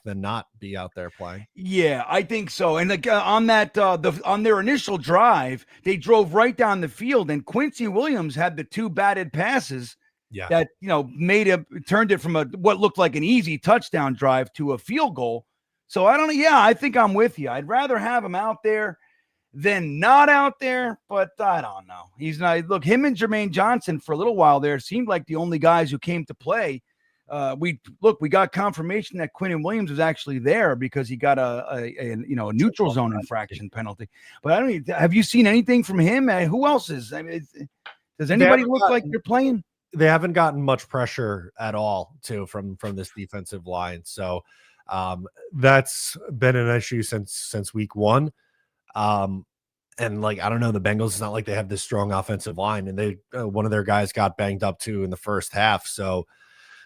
than not be out there playing. Yeah, I think so. And on that on their initial drive, they drove right down the field, and Quincy Williams had the 2 batted passes. Yeah, that turned it from what looked like an easy touchdown drive to a field goal. So I don't know. Yeah, I think I'm with you. I'd rather have him out there than not out there, but I don't know. He's not. Look, him and Jermaine Johnson for a little while there seemed like the only guys who came to play. We got confirmation that Quinnen Williams was actually there because he got a neutral zone infraction penalty. But I don't. Have you seen anything from him? Who else is? I mean, does anybody look like they're playing? They haven't gotten much pressure at all, too, from this defensive line. So that's been an issue since week 1. And like, I don't know, the Bengals, it's not like they have this strong offensive line, and they one of their guys got banged up too in the first half. So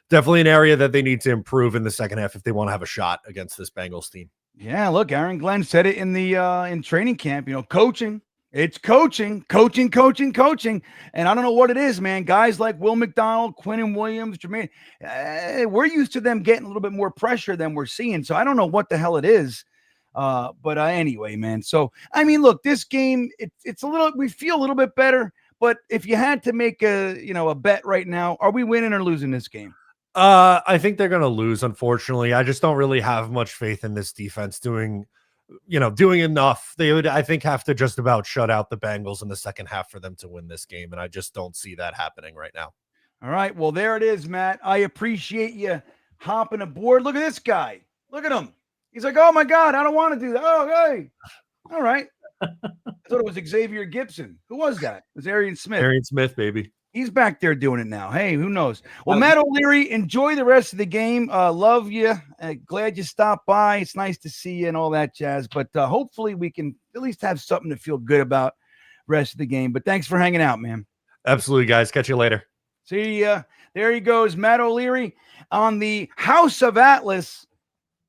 definitely an area that they need to improve in the second half if they want to have a shot against this Bengals team. Yeah, look, Aaron Glenn said it in the in training camp, coaching. It's coaching. And I don't know what it is, man. Guys like Will McDonald, Quinnen Williams, Jermaine, we're used to them getting a little bit more pressure than we're seeing. So I don't know what the hell it is. But anyway, man. So, I mean, look, this game, it's a little, we feel a little bit better. But if you had to make a bet right now, are we winning or losing this game? I think they're going to lose, unfortunately. I just don't really have much faith in this defense doing enough. They would, I think, have to just about shut out the Bengals in the second half for them to win this game. And I just don't see that happening right now. All right. Well, there it is, Matt. I appreciate you hopping aboard. Look at this guy. Look at him. He's like, oh my God, I don't want to do that. Oh, hey. All right. I thought it was Xavier Gibson. Who was that? It was Arian Smith. Arian Smith, baby. He's back there doing it now. Hey, who knows? Well, Matt O'Leary, enjoy the rest of the game. Love you. Glad you stopped by. It's nice to see you and all that jazz. But hopefully we can at least have something to feel good about rest of the game. But thanks for hanging out, man. Absolutely, guys. Catch you later. See ya. There he goes, Matt O'Leary on the House of Atlas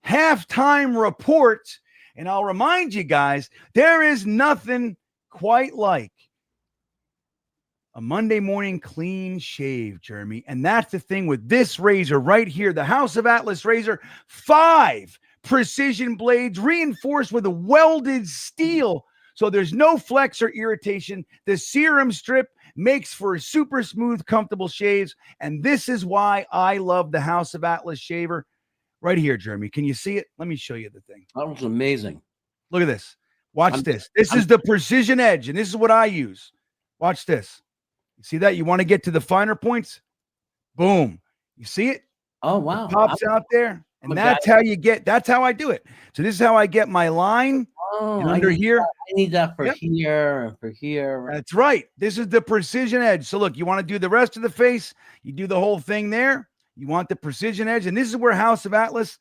halftime report. And I'll remind you guys, there is nothing quite like a Monday morning clean shave, Jeremy. And that's the thing with this razor right here, the House of Atlas razor, 5 precision blades reinforced with a welded steel. So there's no flex or irritation. The serum strip makes for super smooth, comfortable shaves. And this is why I love the House of Atlas shaver right here, Jeremy. Can you see it? Let me show you the thing. That was amazing. Look at this. Watch this. This is the precision edge, and this is what I use. Watch this. You see that? You want to get to the finer points? Boom. You see it? Oh, wow. It pops out there. And that's how I do it. So this is how I get my line under here. I need that for here and for here. That's right. This is the precision edge. So look, you want to do the rest of the face. You do the whole thing there. You want the precision edge. And this is where House of Atlas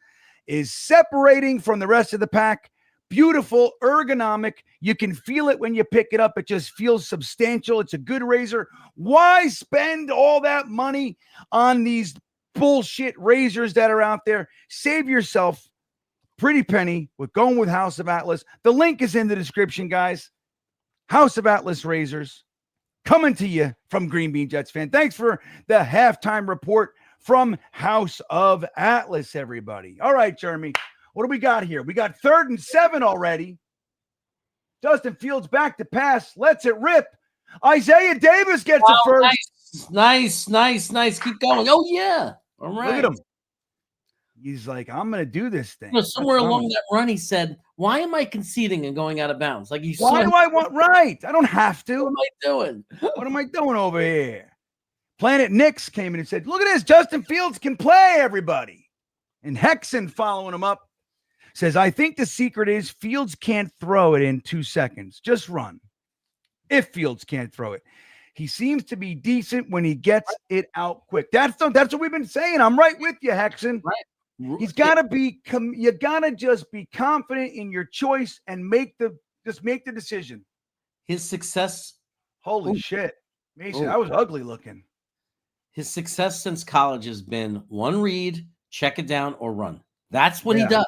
is separating from the rest of the pack. Beautiful, ergonomic. You can feel it when you pick it up. It just feels substantial. It's a good razor. Why spend all that money on these bullshit razors that are out there? Save yourself a pretty penny with going with House of Atlas. The link is in the description, guys. House of Atlas razors coming to you from Green Bean Jets fan. Thanks for the halftime report from House of Atlas, everybody. All right, Jeremy. What do we got here? We got 3rd and 7 already. Justin Fields back to pass. Lets it rip. Isaiah Davis gets it first. Nice. Keep going. Oh, yeah. All right. Look at him. He's like, I'm going to do this thing. Somewhere along that run, he said, "Why am I conceding and going out of bounds? Like why do I want right? I don't have to. What am I doing? What am I doing over here?" Planet Nix came in and said, "Look at this. Justin Fields can play, everybody." And Hexen, following him up, says, "I think the secret is Fields can't throw it in 2 seconds. Just run. If Fields can't throw it. He seems to be decent when he gets it out quick." That's what we've been saying. I'm right with you, Hexen. Right. He's got to be, you got to just be confident in your choice and make the decision. His success. Holy shit. Mason, I was ugly looking. His success since college has been one read, check it down, or run. That's what he does.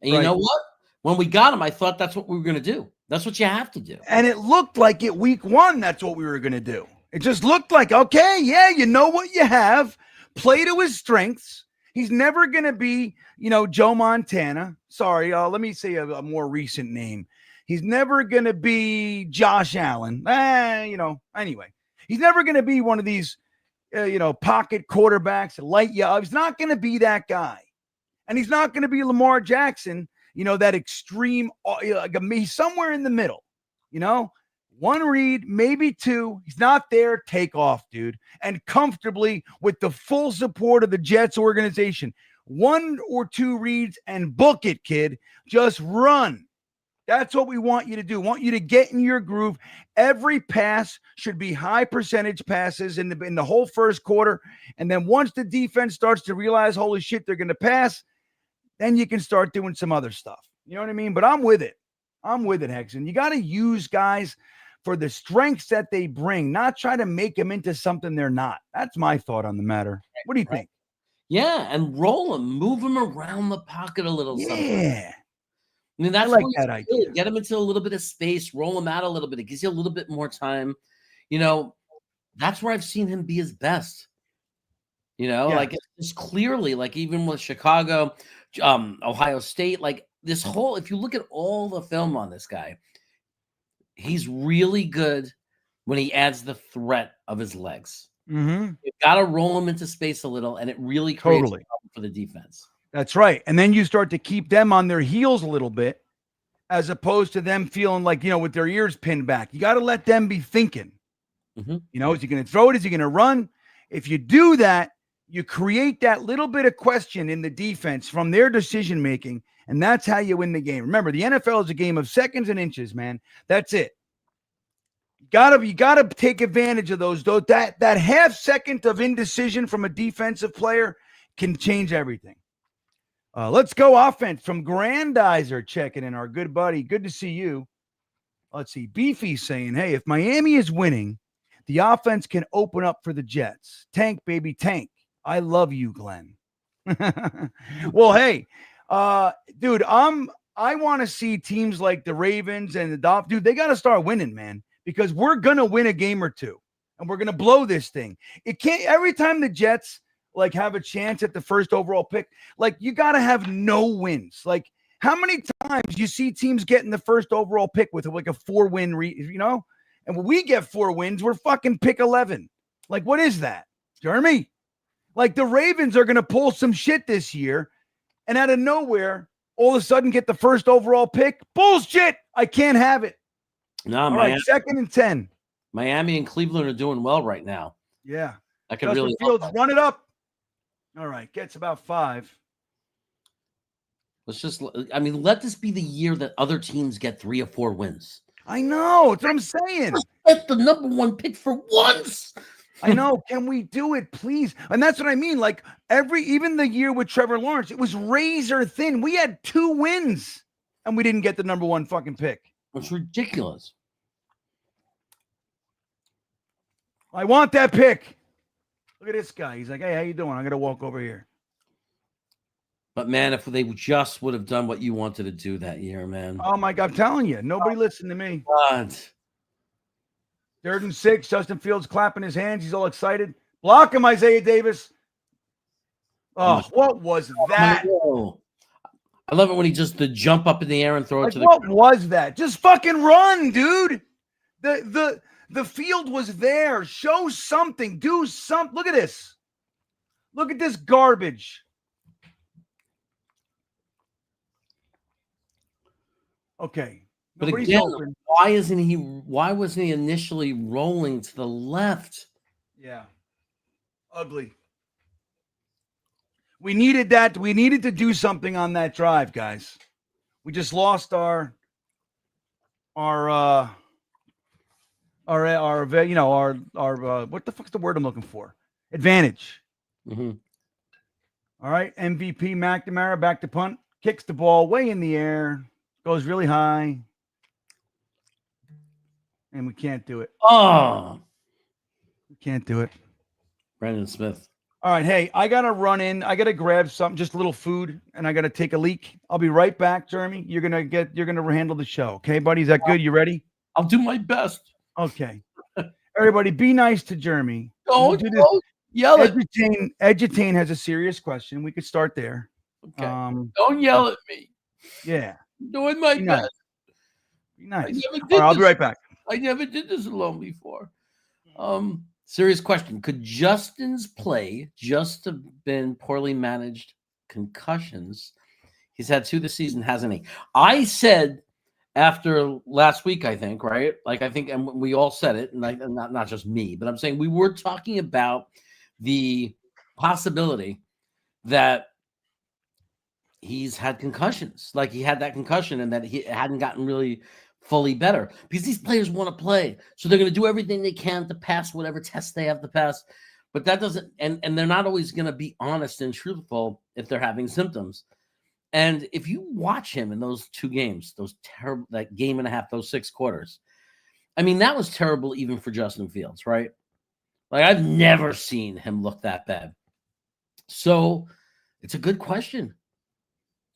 And you know what? When we got him, I thought that's what we were going to do. That's what you have to do. And it looked like it week 1, that's what we were going to do. It just looked like, okay, yeah, you know what you have. Play to his strengths. He's never going to be, Joe Montana. Sorry, let me say a more recent name. He's never going to be Josh Allen. Anyway. He's never going to be one of these, pocket quarterbacks that light you up. He's not going to be that guy. And he's not going to be Lamar Jackson, that extreme, he's somewhere in the middle, one read, maybe 2. He's not there. Take off, dude. And comfortably with the full support of the Jets organization. 1 or 2 reads and book it, kid. Just run. That's what we want you to do. We want you to get in your groove. Every pass should be high percentage passes in the whole first quarter. And then once the defense starts to realize, holy shit, they're going to pass, then you can start doing some other stuff. You know what I mean? But I'm with it. Hexen. You got to use guys for the strengths that they bring, not try to make them into something they're not. That's my thought on the matter. What do you think? Yeah, and roll them, move them around the pocket a little. Yeah. I mean, that's I like that idea. Get them into a little bit of space, roll them out a little bit. It gives you a little bit more time. That's where I've seen him be his best. Like it's clearly, like even with Chicago, Ohio State, like this whole, if you look at all the film on this guy, he's really good when he adds the threat of his legs. Mm-hmm. You've got to roll him into space a little, and it really creates a problem for the defense. That's right. And then you start to keep them on their heels a little bit, as opposed to them feeling like, with their ears pinned back. You got to let them be thinking. Mm-hmm. Is he going to throw it? Is he going to run? If you do that, you create that little bit of question in the defense from their decision making, and that's how you win the game. Remember, the NFL is a game of seconds and inches, man. That's it. You gotta take advantage of those. Though that half second of indecision from a defensive player can change everything. Let's go offense from Grandizer checking in, our good buddy. Good to see you. Let's see. Beefy saying, hey, if Miami is winning, the offense can open up for the Jets. Tank, baby, tank. I love you, Glenn. Well, hey, dude, I want to see teams like the Ravens and the Dolphins. Dude, they got to start winning, man, because we're going to win a game or two, and we're going to blow this thing. It can't, every time the Jets have a chance at the first overall pick, you got to have no wins. How many times you see teams getting the first overall pick with a 4-win, and when we get 4 wins, we're fucking pick 11. What is that, Jeremy? The Ravens are going to pull some shit this year, and out of nowhere, all of a sudden get the first overall pick. Bullshit. I can't have it. No, all right, 2nd and 10. Miami and Cleveland are doing well right now. Yeah. That could really Fields, run it up. All right, gets about 5. Let this be the year that other teams get 3 or 4 wins. I know. That's what I'm saying. Get the number 1 pick for once. I know. Can we do it, please? And that's what I mean. Even the year with Trevor Lawrence, it was razor thin. We had 2 wins, and we didn't get the number 1 fucking pick. It's ridiculous. I want that pick. Look at this guy. He's like, hey, how you doing? I'm going to walk over here. But, man, if they just would have done what you wanted to do that year, man. Oh, my God. I'm telling you. Nobody listened to me. God. 3rd and 6. Justin Fields clapping his hands. He's all excited. Block him, Isaiah Davis. Oh, what was that? I love it when he just the jump up in the air and throw it to the ground. What was that? Just fucking run, dude. The field was there. Show something. Do something. Look at this. Look at this garbage. Okay. But Nobody's again, open. why wasn't he initially rolling to the left? Yeah. Ugly. We needed that. We needed to do something on that drive, guys. We just lost our what the fuck's the word I'm looking for? Advantage. Mm-hmm. All right. MVP McNamara back to punt, kicks the ball way in the air, goes really high. And we can't do it. Oh, We can't do it. Brandon Smith. All right. Hey, I got to run in. I got to grab something, just a little food, and I got to take a leak. I'll be right back, Jeremy. You're going to handle the show. Okay, buddy? Is that good? You ready? I'll do my best. Okay. Everybody, be nice to Jeremy. Don't yell at me. Edutain has a serious question. We could start there. Okay. Don't yell at me. Yeah. I'm doing my best. Be nice. All right, I'll be right back. I never did this alone before. Serious question. Could Justin's play just have been poorly managed concussions? He's had 2 this season, hasn't he? I said after last week, I think, right? Like, I think, and we all said it, and not just me, but I'm saying we were talking about the possibility that he's had concussions. Like, he had that concussion and that he hadn't gotten really fully better, because these players want to play. So they're going to do everything they can to pass whatever test they have to pass. But that doesn't, and they're not always going to be honest and truthful if they're having symptoms. And if you watch him in those 2 games, those terrible, that game and a half, those 6 quarters, I mean, that was terrible even for Justin Fields, right? Like, I've never seen him look that bad. So it's a good question.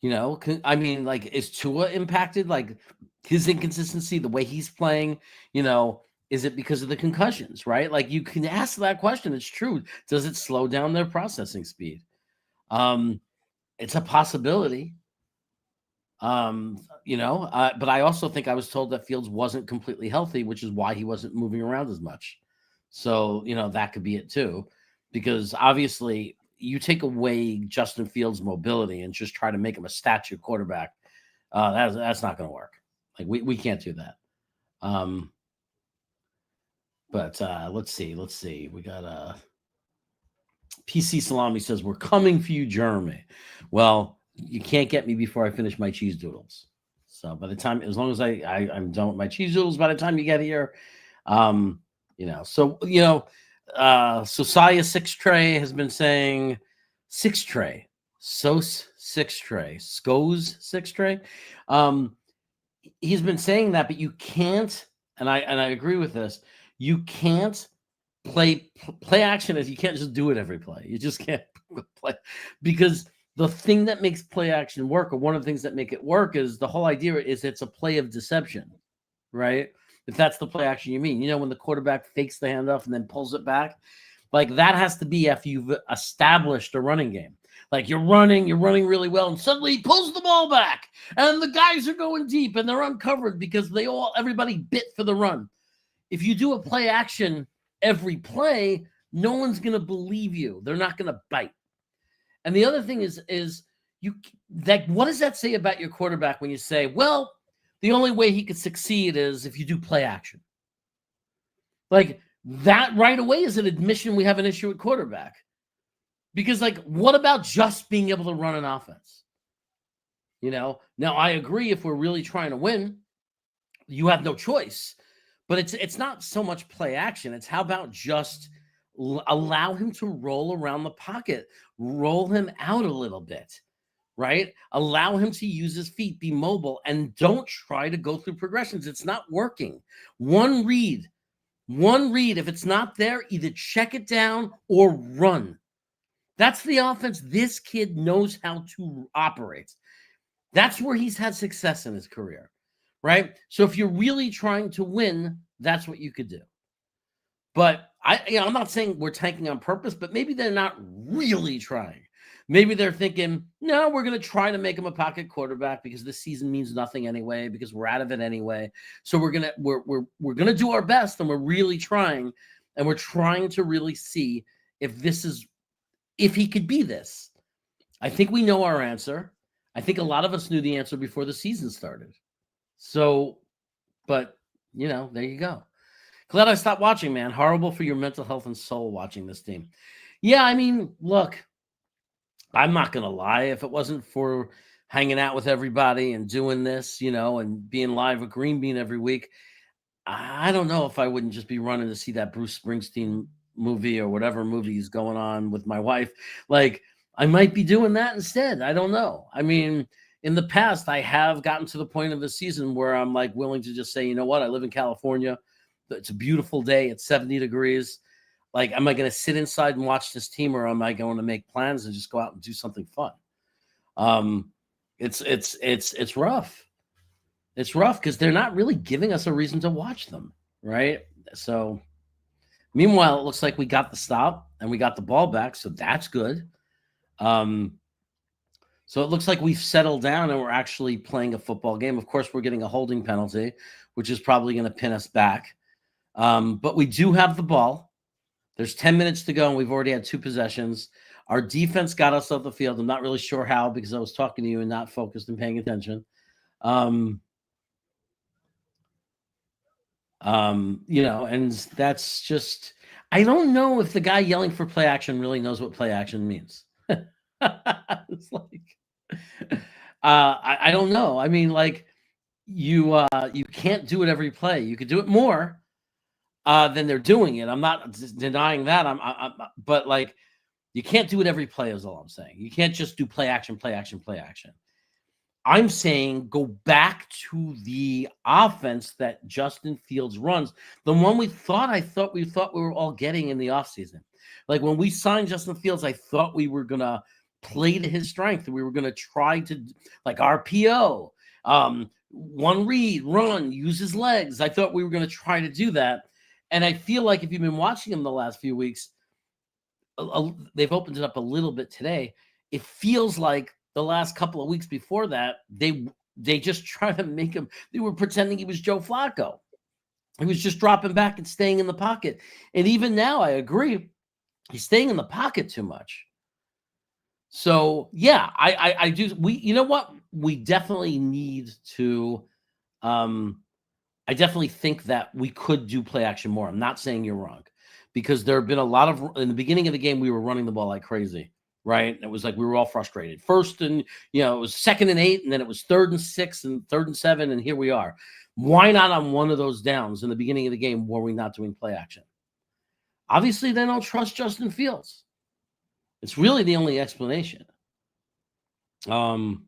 You know, I mean, like, is Tua impacted? Like, his inconsistency, the way he's playing, you know, is it because of the concussions, right? Like, you can ask that question. It's true. Does it slow down their processing speed? It's a possibility. You know, but I also think I was told that Fields wasn't completely healthy, which is why he wasn't moving around as much. So, you know, that could be it too, because obviously you take away Justin Fields' mobility and just try to make him a statue quarterback. That's not going to work. Like, we can't do that. But let's see. We got PC Salami says, we're coming for you, Jeremy. Well, you can't get me before I finish my cheese doodles. So by the time, as long as I'm done with my cheese doodles, by the time you get here, you know, so, you know, Sosaya 6 Tray has been saying 6 Tray, Sos 6 Tray, Scos 6 Tray. He's been saying that, but you can't, and I agree with this. You can't play action as you can't just do it every play. You just can't play, because the thing that makes play action work, or one of the things that make it work, is the whole idea is it's a play of deception, right? If that's the play action you mean, you know, when the quarterback fakes the handoff and then pulls it back, like, that has to be after you've established a running game. Like, you're running really well, and suddenly he pulls the ball back, and the guys are going deep, and they're uncovered because everybody bit for the run. If you do a play action every play, no one's going to believe you. They're not going to bite. And the other thing is what does that say about your quarterback when you say, well, the only way he could succeed is if you do play action? Like, that right away is an admission we have an issue at quarterback. Because, like, what about just being able to run an offense? You know, now I agree, if we're really trying to win, you have no choice. But it's not so much play action. It's how about just allow him to roll around the pocket, roll him out a little bit, right? Allow him to use his feet, be mobile, and don't try to go through progressions. It's not working. One read. If it's not there, either check it down or run. That's the offense this kid knows how to operate. That's where he's had success in his career, right? So if you're really trying to win, that's what you could do. But I'm not saying we're tanking on purpose, but maybe they're not really trying. Maybe they're thinking, no, we're going to try to make him a pocket quarterback because this season means nothing anyway, because we're out of it anyway. So we're going to do our best, and we're really trying, and we're trying to really see if he could be this. I think we know our answer. I think a lot of us knew the answer before the season started. So, but there you go. Glad I stopped watching, man. Horrible for your mental health and soul watching this team. Yeah, I mean, look, I'm not going to lie. If it wasn't for hanging out with everybody and doing this, and being live with Green Bean every week, I don't know if I wouldn't just be running to see that Bruce Springsteen movie or whatever movie is going on with my wife. Like, I might be doing that instead. I don't know. I mean, in the past, I have gotten to the point of the season where I'm like willing to just say, you know what? I live in California. It's a beautiful day. It's 70 degrees. Like, am I going to sit inside and watch this team, or am I going to make plans and just go out and do something fun? It's rough. It's rough because they're not really giving us a reason to watch them, right? So, meanwhile, it looks like we got the stop and we got the ball back, so that's good. So it looks like we've settled down and we're actually playing a football game. Of course, we're getting a holding penalty, which is probably going to pin us back. But we do have the ball. There's 10 minutes to go, and we've already had 2 possessions. Our defense got us off the field. I'm not really sure how because I was talking to you and not focused and paying attention. And that's just – I don't know if the guy yelling for play action really knows what play action means. It's like I don't know. I mean, like you can't do it every play. You could do it more than they're doing it. I'm not denying that. But like you can't do it every play is all I'm saying. You can't just do play action, play action, play action. I'm saying go back to the offense that Justin Fields runs, the one we thought we were all getting in the offseason. Like when we signed Justin Fields, I thought we were gonna play to his strength. We were gonna try to like RPO, one read, run, use his legs. I thought we were gonna try to do that. And I feel like if you've been watching him the last few weeks, they've opened it up a little bit today. It feels like the last couple of weeks before that, they just tried to make him, they were pretending he was Joe Flacco. He was just dropping back and staying in the pocket. And even now, I agree, he's staying in the pocket too much. So, yeah, I do. You know what? We definitely need to, I definitely think that we could do play action more. I'm not saying you're wrong because there have been a lot of, in the beginning of the game, we were running the ball like crazy. Right. It was like we were all frustrated. First and, it was 2nd and 8, and then it was 3rd and 6 and 3rd and 7. And here we are. Why not on one of those downs in the beginning of the game were we not doing play action? Obviously, they don't trust Justin Fields. It's really the only explanation. And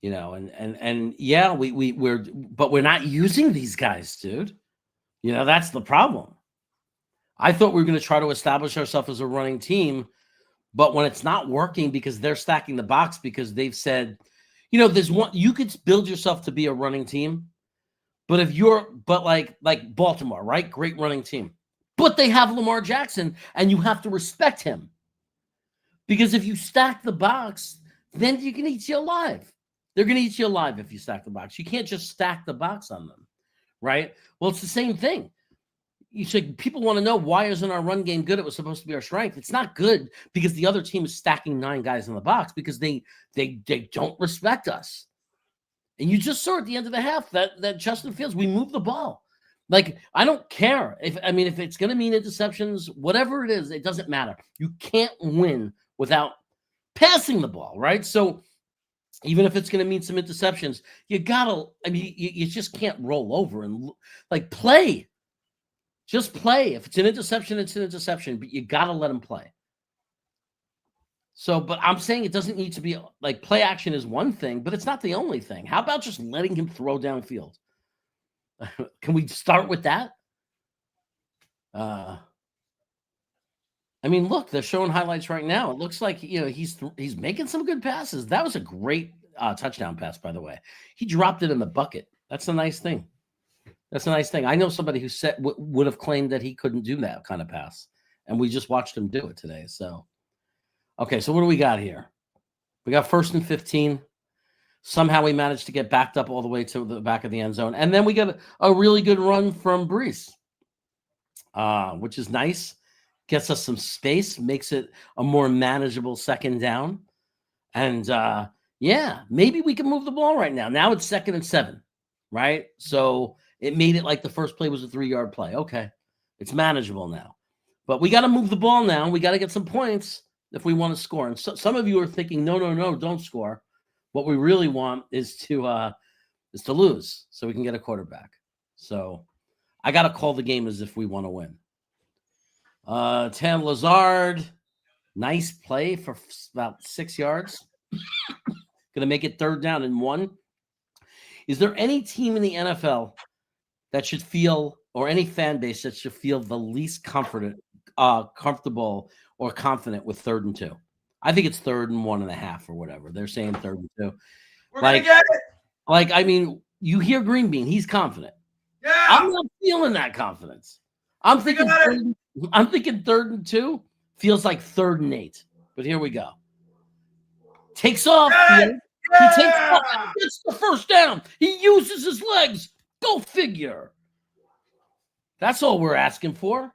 yeah, we're not using these guys, dude. That's the problem. I thought we were going to try to establish ourselves as a running team, but when it's not working because they're stacking the box because they've said, there's one, you could build yourself to be a running team, but like Baltimore, right? Great running team, but they have Lamar Jackson and you have to respect him because if you stack the box, then you can eat you alive. They're going to eat you alive if you stack the box. You can't just stack the box on them, right? Well, it's the same thing. You said people want to know why isn't our run game good? It was supposed to be our strength. It's not good because the other team is stacking 9 guys in the box because they don't respect us. And you just saw at the end of the half that Justin Fields, we moved the ball. Like, I don't care. If it's going to mean interceptions, whatever it is, it doesn't matter. You can't win without passing the ball, right? So even if it's going to mean some interceptions, you just can't roll over and like play. Just play. If it's an interception, it's an interception, but you got to let them play. So, but I'm saying it doesn't need to be like play action is one thing, but it's not the only thing. How about just letting him throw downfield? Can we start with that? Look, they're showing highlights right now. It looks like, he's making some good passes. That was a great touchdown pass, by the way. He dropped it in the bucket. That's a nice thing. That's a nice thing. I know somebody who said would have claimed that he couldn't do that kind of pass, and we just watched him do it today. So, okay, so what do we got here? We got 1st and 15. Somehow we managed to get backed up all the way to the back of the end zone, and then we got a really good run from Brees, which is nice. Gets us some space, makes it a more manageable 2nd down, and Yeah, maybe we can move the ball right now. Now it's 2nd and 7, right? So it made it like the first play was a 3-yard play. Okay, it's manageable now. But we got to move the ball now. We got to get some points if we want to score. And so, some of you are thinking, no, don't score. What we really want is to lose so we can get a quarterback. So I got to call the game as if we want to win. Tan Lazard, nice play for about 6 yards. Going to make it 3rd down and 1. Is there any team in the NFL that should feel, or any fan base that should feel the least comfortable or confident with 3rd and 2? I think it's 3rd and 1.5 or whatever. They're saying 3rd and 2. We're gonna get it. Like, I mean, you hear Green Bean, he's confident. Yeah. I'm not feeling that confidence. I'm thinking 3rd and 2 feels like 3rd and 8. But here we go. Takes off. Yeah. He takes off. Gets the 1st down. He uses his legs. Go figure. That's all we're asking for.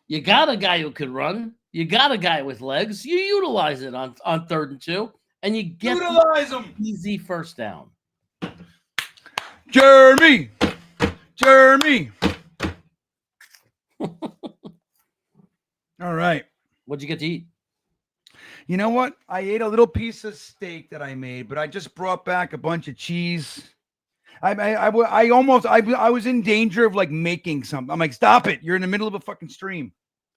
You got a guy who could run. You got a guy with legs. You utilize it on 3rd and 2, and you get Utilize him. Easy 1st down. Jeremy. All right. What'd you get to eat? You know what? I ate a little piece of steak that I made, but I just brought back a bunch of cheese. I was in danger of like making something. I'm like, stop it! You're in the middle of a fucking stream.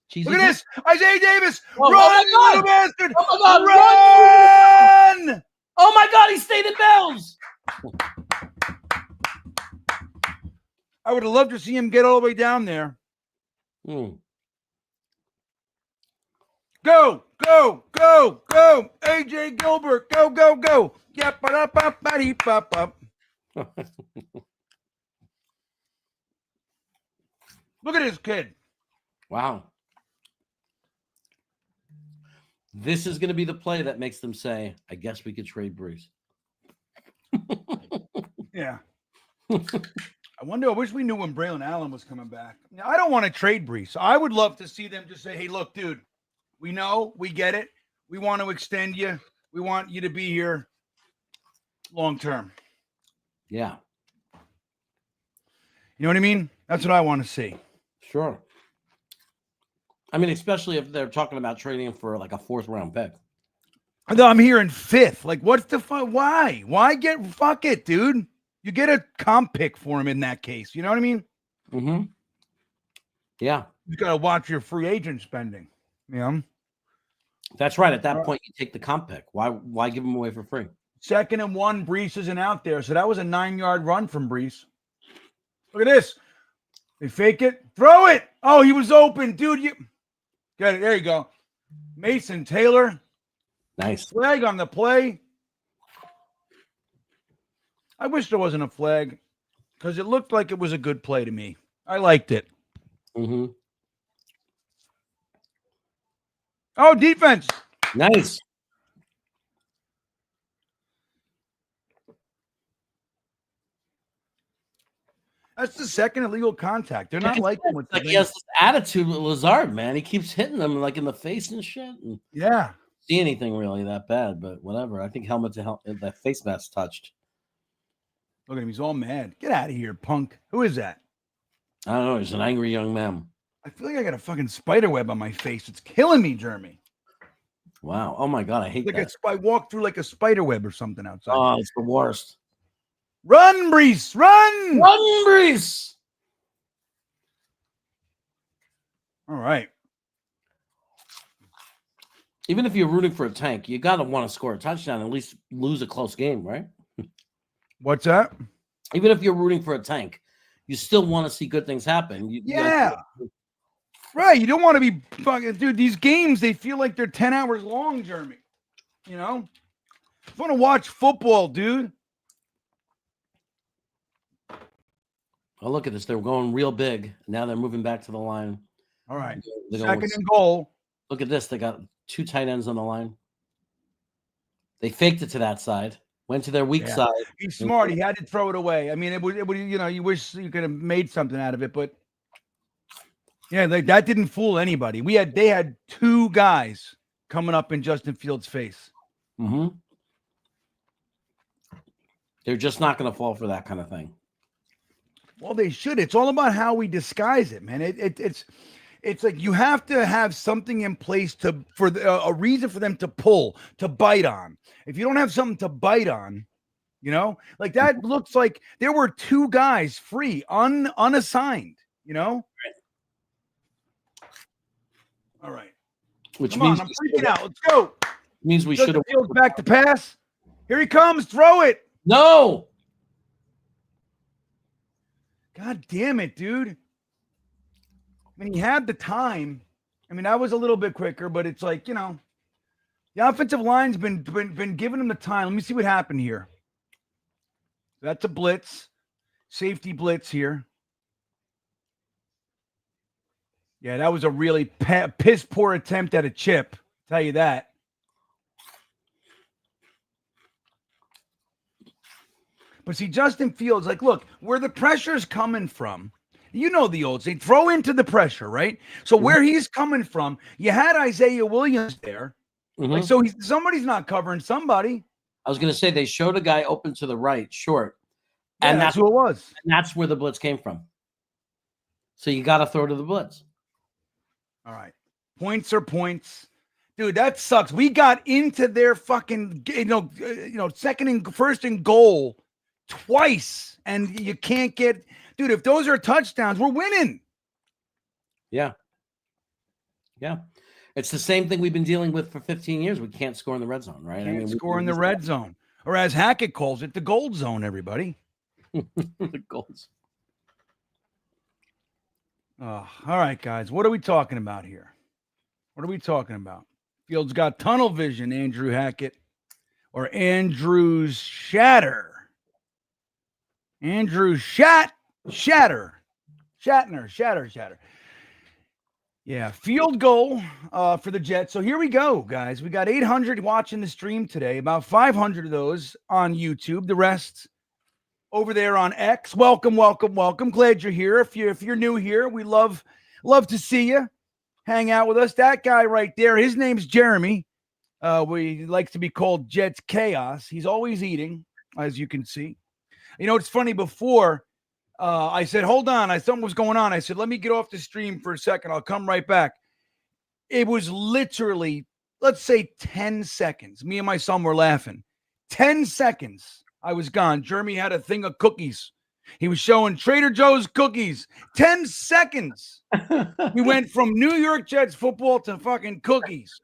Cheese. Look at this, Isaiah Davis, Oh, run, oh my little bastard, Oh my God! run! Oh my God! He stayed in bounds. I would have loved to see him get all the way down there. Go, AJ Gilbert, go. Yep, up. Look at this kid. Wow. This is going to be the play that makes them say, I guess we could trade Brees. Yeah. I wish we knew when Braylon Allen was coming back. Now, I don't want to trade Brees. I would love to see them just say, hey, look, dude, we know, we get it. We want to extend you. We want you to be here long term. Yeah. You know what I mean? That's what I want to see. Sure. I mean, especially if they're talking about trading him for like a 4th round pick. No, I'm hearing 5th. Like, what's the fuck? Why? Fuck it, dude. You get a comp pick for him in that case. You know what I mean? Mm-hmm. Yeah. You got to watch your free agent spending. Yeah. That's right. At that point, you take the comp pick. Why give him away for free? 2nd and 1, Brees isn't out there. So that was a 9-yard run from Brees. Look at this. They fake it. Throw it. Oh, he was open. Dude, you get it. There you go. Mason Taylor. Nice. Flag on the play. I wish there wasn't a flag because it looked like it was a good play to me. I liked it. Mm-hmm. Oh, defense. Nice. That's the 2nd illegal contact. They're not liking what like he has this attitude with Lazard, man. He keeps hitting them like in the face and shit. And yeah. See anything really that bad, but whatever. I think helmet to helmet, that face mask touched. Look at him. He's all mad. Get out of here, punk. Who is that? I don't know. He's an angry young man. I feel like I got a fucking spider web on my face. It's killing me, Jeremy. Wow. Oh my God. I hate that. I walked through like a spider web or something outside. Oh, it's the worst. Run, Brees. Run. Run, Brees. All right. Even if you're rooting for a tank, you got to want to score a touchdown, at least lose a close game, right? What's that? Even if you're rooting for a tank, you still want to see good things happen. Right. You don't want to be fucking, dude. These games, they feel like they're 10 hours long, Jeremy. You know? I want to watch football, dude. Oh, look at this. They're going real big. Now they're moving back to the line. All right. They're 2nd and goal. Look at this. They got 2 tight ends on the line. They faked it to that side. Went to their weak side. He's smart. He had to throw it away. I mean, it would, you know, you wish you could have made something out of it, but yeah, that didn't fool anybody. They had 2 guys coming up in Justin Fields' face. Mm-hmm. They're just not going to fall for that kind of thing. Well, they should. It's all about how we disguise it, man. It's like you have to have something in place for a reason for them to pull, to bite on. If you don't have something to bite on, like that looks like there were 2 guys free, unassigned, All right. Which Come means on, I'm freaking out. Let's go. Means we should have Fields back to pass. Here he comes. Throw it. No. God damn it, dude. I mean, he had the time. I mean, that was a little bit quicker, but it's like, the offensive line's been giving him the time. Let me see what happened here. That's a blitz. Safety blitz here. Yeah, that was a really piss poor attempt at a chip. Tell you that. But see, Justin Fields, like, look, where the pressure's coming from, the old saying, throw into the pressure, right? So where he's coming from, you had Isaiah Williams there. Like, so somebody's not covering somebody. I was going to say they showed a guy open to the right, short. Yeah, and that's who it was. And that's where the blitz came from. So you got to throw to the blitz. All right. Points are points. Dude, that sucks. We got into their fucking, first and goal twice, and you can't get, dude, if those are touchdowns, we're winning. Yeah. Yeah. It's the same thing we've been dealing with for 15 years. We can't score in the red zone, right? Can't score in the red zone. Or as Hackett calls it, the gold zone, everybody. The golds. All right, guys. What are we talking about here? What are we talking about? Fields got tunnel vision, Andrew Hackett. Or Andrew's Shatter. Andrew Shatter. Yeah, field goal for the Jets. So here we go, guys. We got 800 watching the stream today. About 500 of those on YouTube. The rest over there on X. Welcome. Glad you're here. If you're new here, we love to see you. Hang out with us. That guy right there, his name's Jeremy. We likes to be called Jets Chaos. He's always eating, as you can see. It's funny. Before I said, hold on, something was going on. I said, let me get off the stream for a second. I'll come right back. It was literally, let's say 10 seconds. Me and my son were laughing. 10 seconds. I was gone. Jeremy had a thing of cookies. He was showing Trader Joe's cookies. 10 seconds. We went from New York Jets football to fucking cookies.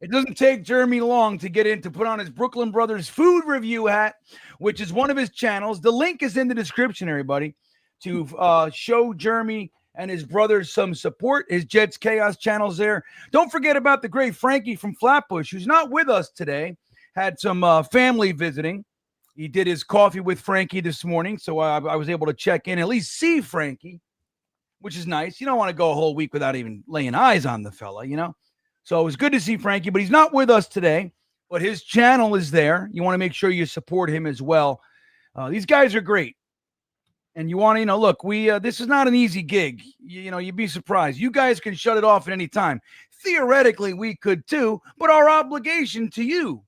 It doesn't take Jeremy long to put on his Brooklyn Brothers food review hat, which is one of his channels. The link is in the description, everybody, to show Jeremy and his brothers some support. His Jets Chaos channel's there. Don't forget about the great Frankie from Flatbush, who's not with us today. Had some family visiting. He did his coffee with Frankie this morning, so I was able to check in, at least see Frankie, which is nice. You don't want to go a whole week without even laying eyes on the fella, So it was good to see Frankie, but he's not with us today. But his channel is there. You want to make sure you support him as well. These guys are great. And you want to, look, this is not an easy gig. You'd be surprised. You guys can shut it off at any time. Theoretically, we could too, but our obligation to you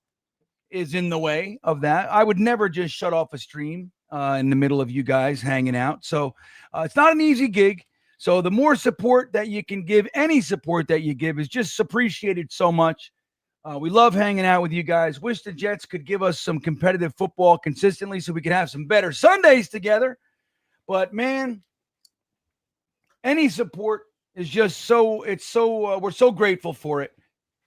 is in the way of that. I would never just shut off a stream in the middle of you guys hanging out. So it's not an easy gig. So the more support that you can give, any support that you give is just appreciated so much. We love hanging out with you guys. Wish the Jets could give us some competitive football consistently so we could have some better Sundays together. But, man, any support is just we're so grateful for it.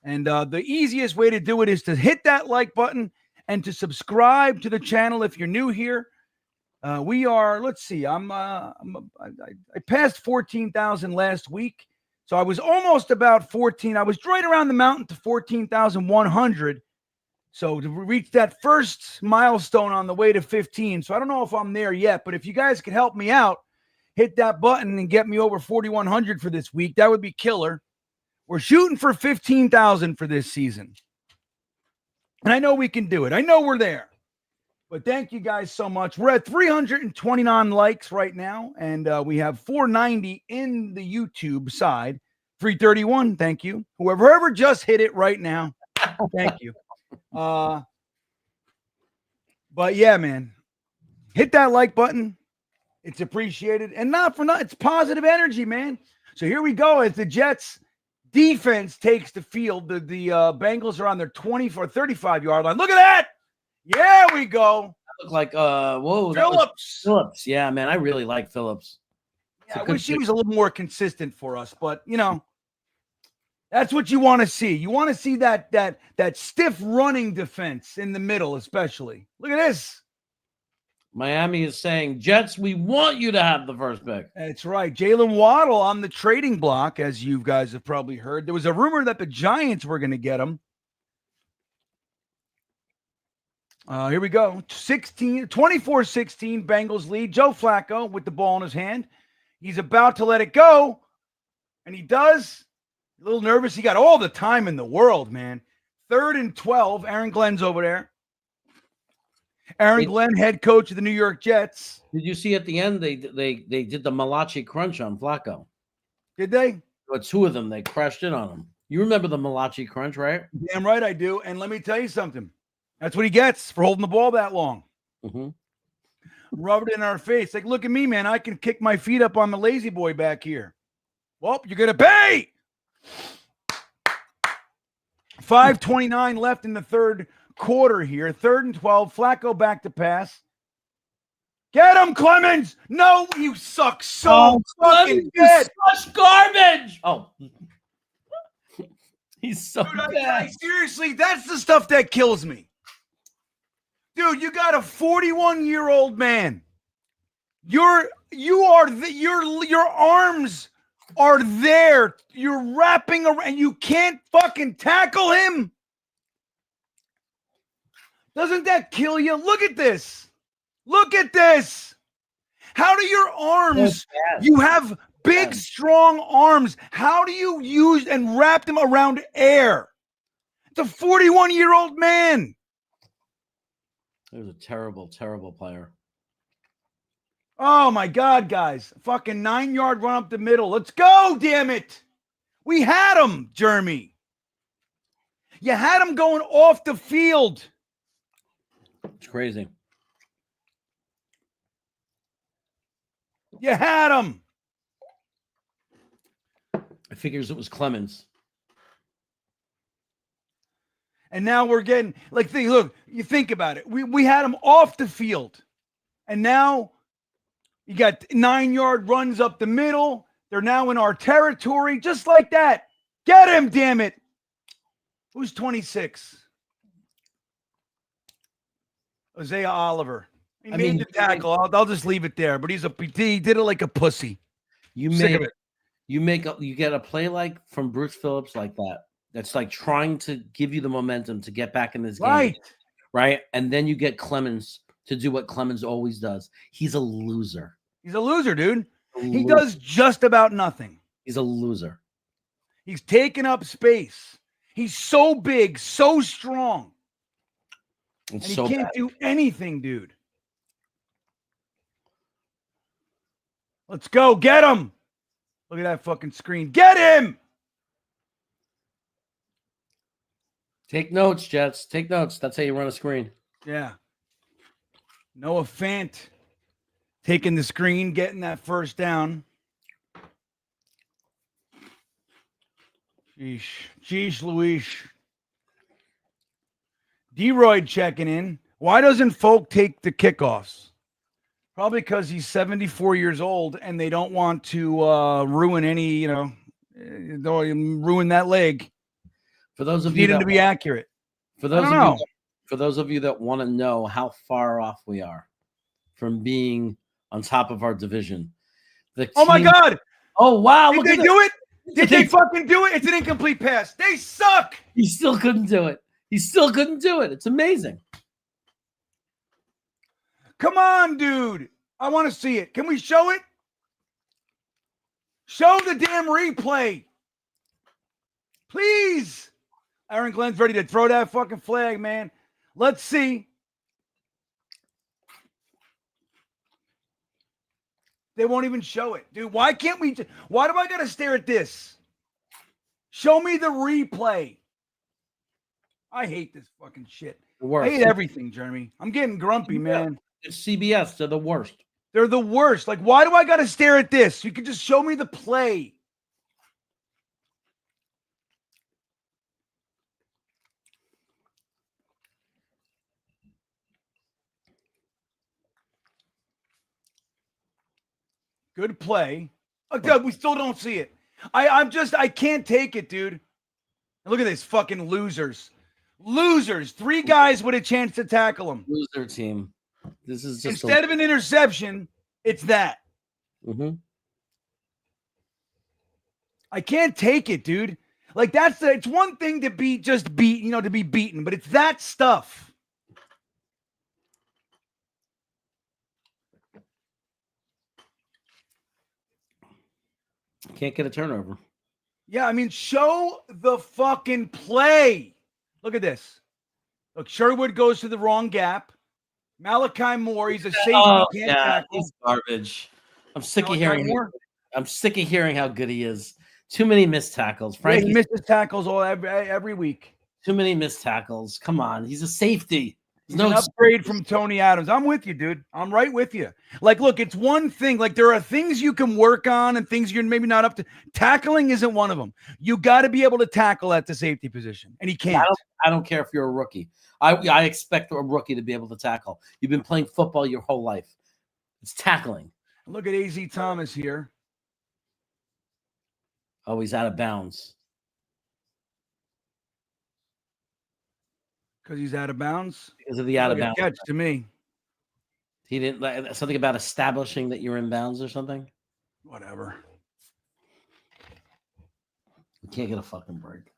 And the easiest way to do it is to hit that like button and to subscribe to the channel if you're new here. We are, let's see, I passed 14,000 last week. So I was almost about 14. I was right around the mountain to 14,100. So to reach that first milestone on the way to 15. So I don't know if I'm there yet, but if you guys could help me out, hit that button and get me over 4,100 for this week, that would be killer. We're shooting for 15,000 for this season. And I know we can do it. I know we're there. But thank you guys so much. We're at 329 likes right now, and we have 490 in the YouTube side. 331, thank you. Whoever just hit it right now, thank you. But yeah, man, hit that like button. It's appreciated. And not for nothing, it's positive energy, man. So here we go as the Jets defense takes the field. The Bengals are on their 24, 35-yard line. Look at that. Yeah, we go. Look like whoa, that was Phillips. Phillips. Yeah, man, I really like Phillips. Yeah, I wish he was a little more consistent for us, but you know, that's what you want to see. You want to see that stiff running defense in the middle, especially. Look at this. Miami is saying, Jets, we want you to have the first pick. That's right. Jalen Waddle on the trading block, as you guys have probably heard. There was a rumor that the Giants were going to get him. Here we go. 24-16, Bengals lead. Joe Flacco with the ball in his hand. He's about to let it go, and he does. A little nervous. He got all the time in the world, man. 3rd and 12. Aaron Glenn's over there. Aaron Glenn, head coach of the New York Jets. Did you see at the end they did the Malachi crunch on Flacco? Did they? But 2 of them, they crashed in on him. You remember the Malachi crunch, right? Damn right I do. And let me tell you something. That's what he gets for holding the ball that long. Mm-hmm. Rub it in our face. Like, look at me, man. I can kick my feet up on the lazy boy back here. Well, you're going to pay. 5:29 left in the third quarter here. 3rd and 12. Flacco back to pass. Get him, Clemens. No, you suck so fucking good. Such garbage. Oh. He's so Dude, bad. seriously, that's the stuff that kills me. Dude, you got a 41-year-old man. Your arms are there. You're wrapping around and you can't fucking tackle him. Doesn't that kill you? Look at this. Look at this. How do your arms, you have big, strong arms. How do you use and wrap them around air? It's a 41-year-old man. He was a terrible, terrible player. Oh, my God, guys. Fucking 9-yard run up the middle. Let's go, damn it. We had him, Jeremy. You had him going off the field. It's crazy. You had him. I figures it was Clemens. And now we're getting, like, look, you think about it. We had him off the field. And now you got 9-yard runs up the middle. They're now in our territory, just like that. Get him, damn it. Who's 26? Isaiah Oliver. He made the tackle. I'll just leave it there. But he did it like a pussy. You get a play like from Bruce Phillips like that. That's like trying to give you the momentum to get back in this game. Right. And then you get Clemens to do what Clemens always does. He's a loser. He's a loser, dude. He does just about nothing. He's a loser. He's taking up space. He's so big, so strong. And he can't do anything, dude. Let's go. Get him. Look at that fucking screen. Get him. Take notes, Jets. Take notes. That's how you run a screen. Yeah. Noah Fant taking the screen, getting that first down. Sheesh Louise. D-Royd checking in. Why doesn't Folk take the kickoffs? Probably because he's 74 years old and they don't want to ruin any, ruin that leg. For those of you need him to be accurate. For those of you that want to know how far off we are from being on top of our division. Oh my God. Oh wow. Did they do it? Did they fucking do it? It's an incomplete pass. They suck. He still couldn't do it. It's amazing. Come on, dude. I want to see it. Can we show it? Show the damn replay. Please. Aaron Glenn's ready to throw that fucking flag, man. Let's see. They won't even show it. Dude, why do I got to stare at this? Show me the replay. I hate this fucking shit. The I worst. hate everything, Jeremy. I'm getting grumpy, man. It's CBS. They're the worst. They're the worst. Like, why do I got to stare at this? You can just show me the play. Good play. Oh, God, we still don't see it. I can't take it, dude. Look at this fucking losers. Losers. 3 guys with a chance to tackle him. Loser team. This is just instead of an interception, it's that. I can't take it, dude. Like it's one thing to be just beat, to be beaten, but it's that stuff. Can't get a turnover. Yeah, I mean, show the fucking play. Look at this. Look, Sherwood goes to the wrong gap. Malachi Moore, he's a safety. Can't tackle. He's garbage. I'm sick Malachi of hearing. Moore? I'm sick of hearing how good he is. Too many missed tackles. Frankie he misses tackles every week. Too many missed tackles. Come on, he's a safety. He's no upgrade from Tony Adams. I'm with you, dude. I'm right with you. Like, look, it's one thing. Like, there are things you can work on and things you're maybe not up to. Tackling isn't one of them. You got to be able to tackle at the safety position, and he can't. I don't care if you're a rookie. I expect a rookie to be able to tackle. You've been playing football your whole life. It's tackling. Look at A.Z. Thomas here. Oh, he's out of bounds. Because he's out of bounds? Because of the out of bounds catch to me. He didn't like something about establishing that you're in bounds or something? Whatever. You can't get a fucking break.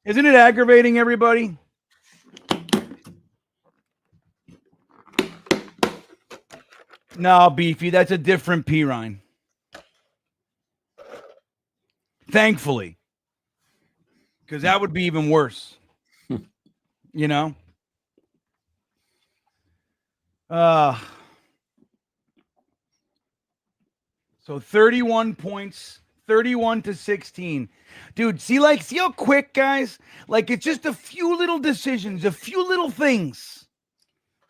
Isn't it aggravating, everybody? No, Beefy, that's a different Pirine. Thankfully. Because that would be even worse. You know? So 31 points, 31-16. Dude, see how quick, guys? Like, it's just a few little decisions, a few little things.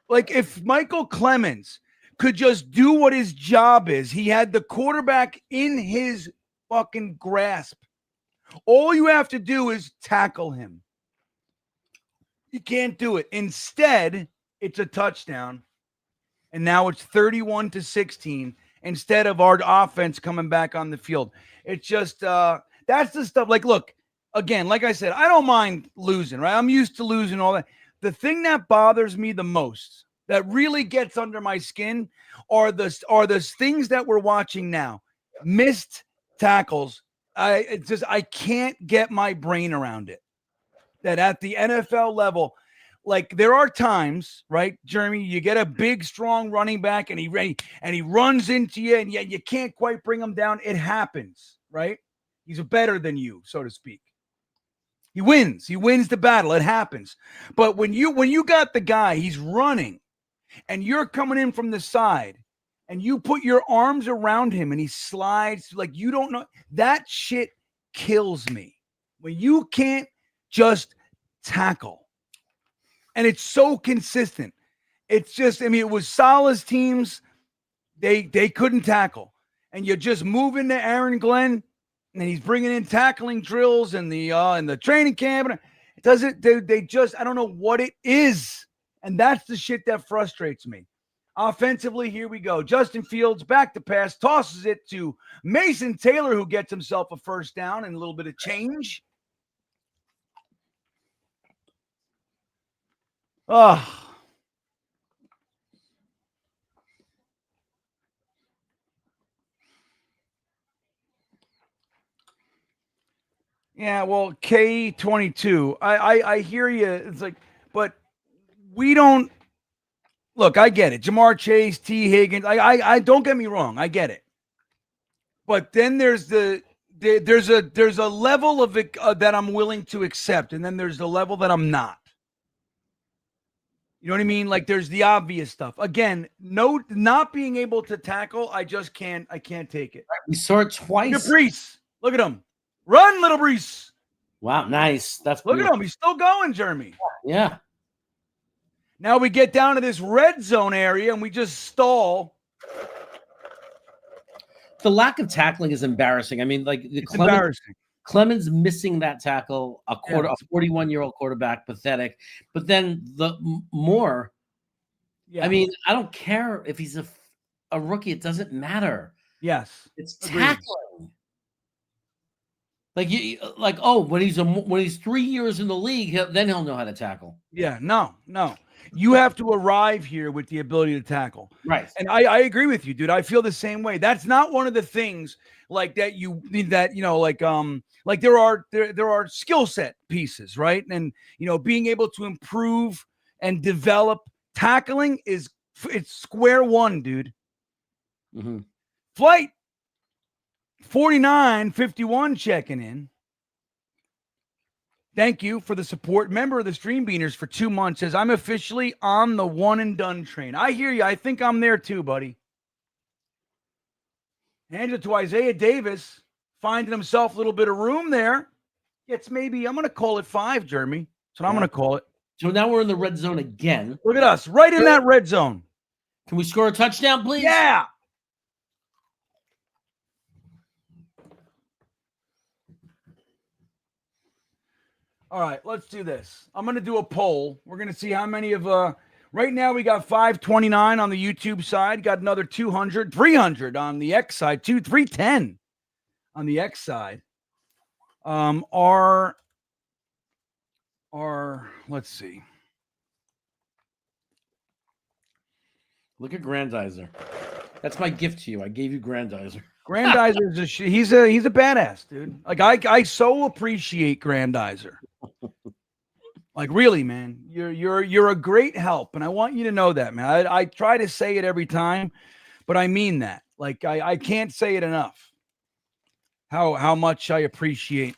Like, if Michael Clemens could just do what his job is, he had the quarterback in his fucking grasp. All you have to do is tackle him. You can't do it. Instead, it's a touchdown. And now it's 31-16 instead of our offense coming back on the field. It's just, that's the stuff. Like, look, again, like I said, I don't mind losing, right? I'm used to losing all that. The thing that bothers me the most, that really gets under my skin, are the things that we're watching now. Missed tackles. I can't get my brain around it. That at the NFL level, like, there are times, right, Jeremy, you get a big, strong running back and he runs into you and yet you can't quite bring him down. It happens, right? He's better than you, so to speak. He wins the battle. It happens. But when you got the guy, he's running and you're coming in from the side and you put your arms around him and he slides like you don't know, that shit kills me. When you can't just tackle. And it's so consistent. It's just, I mean, it was Salah's teams. They couldn't tackle. And you just move into Aaron Glenn, and he's bringing in tackling drills and the training camp. It doesn't, they just, I don't know what it is. And that's the shit that frustrates me. Offensively, here we go. Justin Fields back to pass, tosses it to Mason Taylor, who gets himself a first down and a little bit of change. Oh. Yeah, well, K22. I hear you. It's like, but we don't look, I get it. Jamar Chase, T. Higgins. I don't get me wrong, I get it. But then there's there's a level of it that I'm willing to accept, and then there's the level that I'm not. You know what I mean? Like, there's the obvious stuff. Again, not being able to tackle, I can't take it. We saw it twice. Look at Brees. Look at him. Run, little Brees. Wow, nice. That's Look beautiful. at him. He's still going, Jeremy. Yeah. Now we get down to this red zone area and we just stall. The lack of tackling is embarrassing. I mean, like It's embarrassing. Clemens missing that tackle, a 41-year-old quarterback, pathetic. But then more. Yeah. I mean, I don't care if he's a rookie. It doesn't matter. Yes. It's Agreed. tackling. Like when he's 3 years in the league, then he'll know how to tackle. Yeah, no. You have to arrive here with the ability to tackle. Right. And I agree with you, dude. I feel the same way. That's not one of the things like that like there are skill set pieces, right? And being able to improve and develop tackling it's square one, dude. Mm-hmm. Flight 4951 checking in. Thank you for the support. Member of the Stream Beaners for 2 months says, I'm officially on the one and done train. I hear you. I think I'm there too, buddy. Hands it to Isaiah Davis, finding himself a little bit of room there. It's maybe, I'm going to call it 5, Jeremy. That's what I'm going to call it. So now we're in the red zone again. Look at us, right in that red zone. Can we score a touchdown, please? Yeah. All right, let's do this. I'm going to do a poll. We're going to see how many of right now we got 529 on the YouTube side, got another 200, 300 on the X side, 310 on the X side. Our let's see. Look at Grandizer. That's my gift to you. I gave you Grandizer. Grandizer is he's a badass, dude. Like I so appreciate Grandizer. Like really, man, you're a great help, and I want you to know that, man. I try to say it every time, but I mean that. Like I can't say it enough. How much I appreciate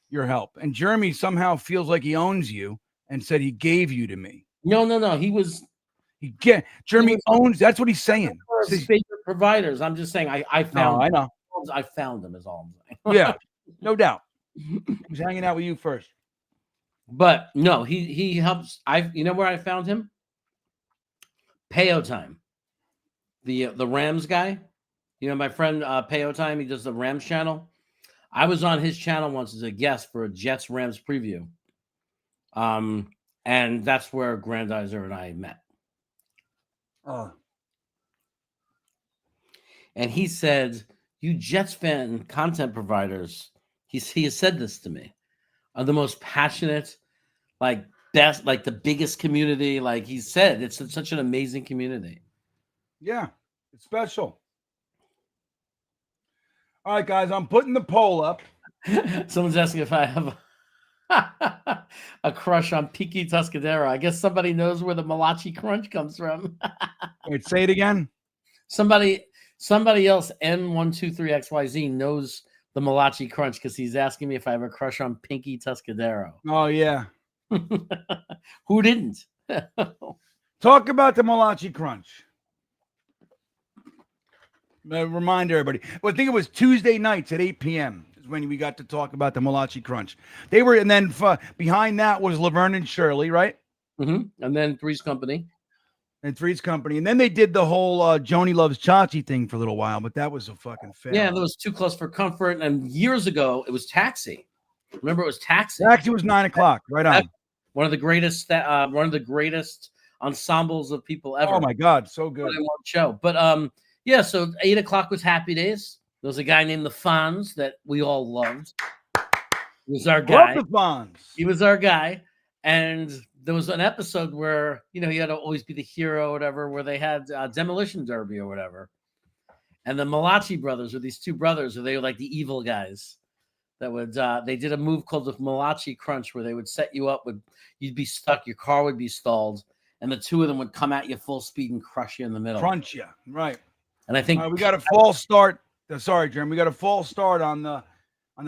your help. And Jeremy somehow feels like he owns you and said he gave you to me. No. Jeremy owns. That's what he's saying. His favorite providers. I'm just saying. I found. I know. I found them. Is all I'm saying. Yeah, no doubt. He's hanging out with you first. But no, he helps. You know where I found him? Payo Time, the Rams guy. You know my friend Payo Time. He does the Rams channel. I was on his channel once as a guest for a Jets Rams preview. And that's where Grandizer and I met. Oh. And he said, "You Jets fan content providers," he has said this to me, are the most passionate, like best, like the biggest community. Like he said, it's such an amazing community. Yeah, it's special. All right, guys, I'm putting the poll up. Someone's asking if I have a crush on Pinky Tuscadero. I guess somebody knows where the Malachi Crunch comes from. Wait, say it again. Somebody else, N123XYZ, knows the Malachi Crunch because he's asking me if I have a crush on Pinky Tuscadero. Oh, yeah. Who didn't? Talk about the Malachi Crunch. Remind everybody. Well, I think it was Tuesday nights at 8 p.m. is when we got to talk about the Malachi Crunch. They were, and then behind that was Laverne and Shirley, right? Mm-hmm. And then Three's Company. And Three's Company. And then they did the whole Joni Loves Chachi thing for a little while, but that was a fucking fail. Yeah, that was Too Close for Comfort. And years ago, it was Taxi. Remember, it was Taxi. Taxi was 9 o'clock, right on. One of the greatest ensembles of people ever. Oh my God, so good. One show. But yeah, so 8 o'clock was Happy Days. There was a guy named the Fonz that we all loved. He was our guy. Love the Fonz. He was our guy. And there was an episode where, he had to always be the hero or whatever, where they had Demolition Derby or whatever. And the Malachi brothers were these two brothers, or they were like the evil guys that would, they did a move called the Malachi Crunch where they would set you up with, you'd be stuck, your car would be stalled, and the two of them would come at you full speed and crush you in the middle. Crunch you, right. And I think we got a false start. Sorry, Jeremy. We got a false start on the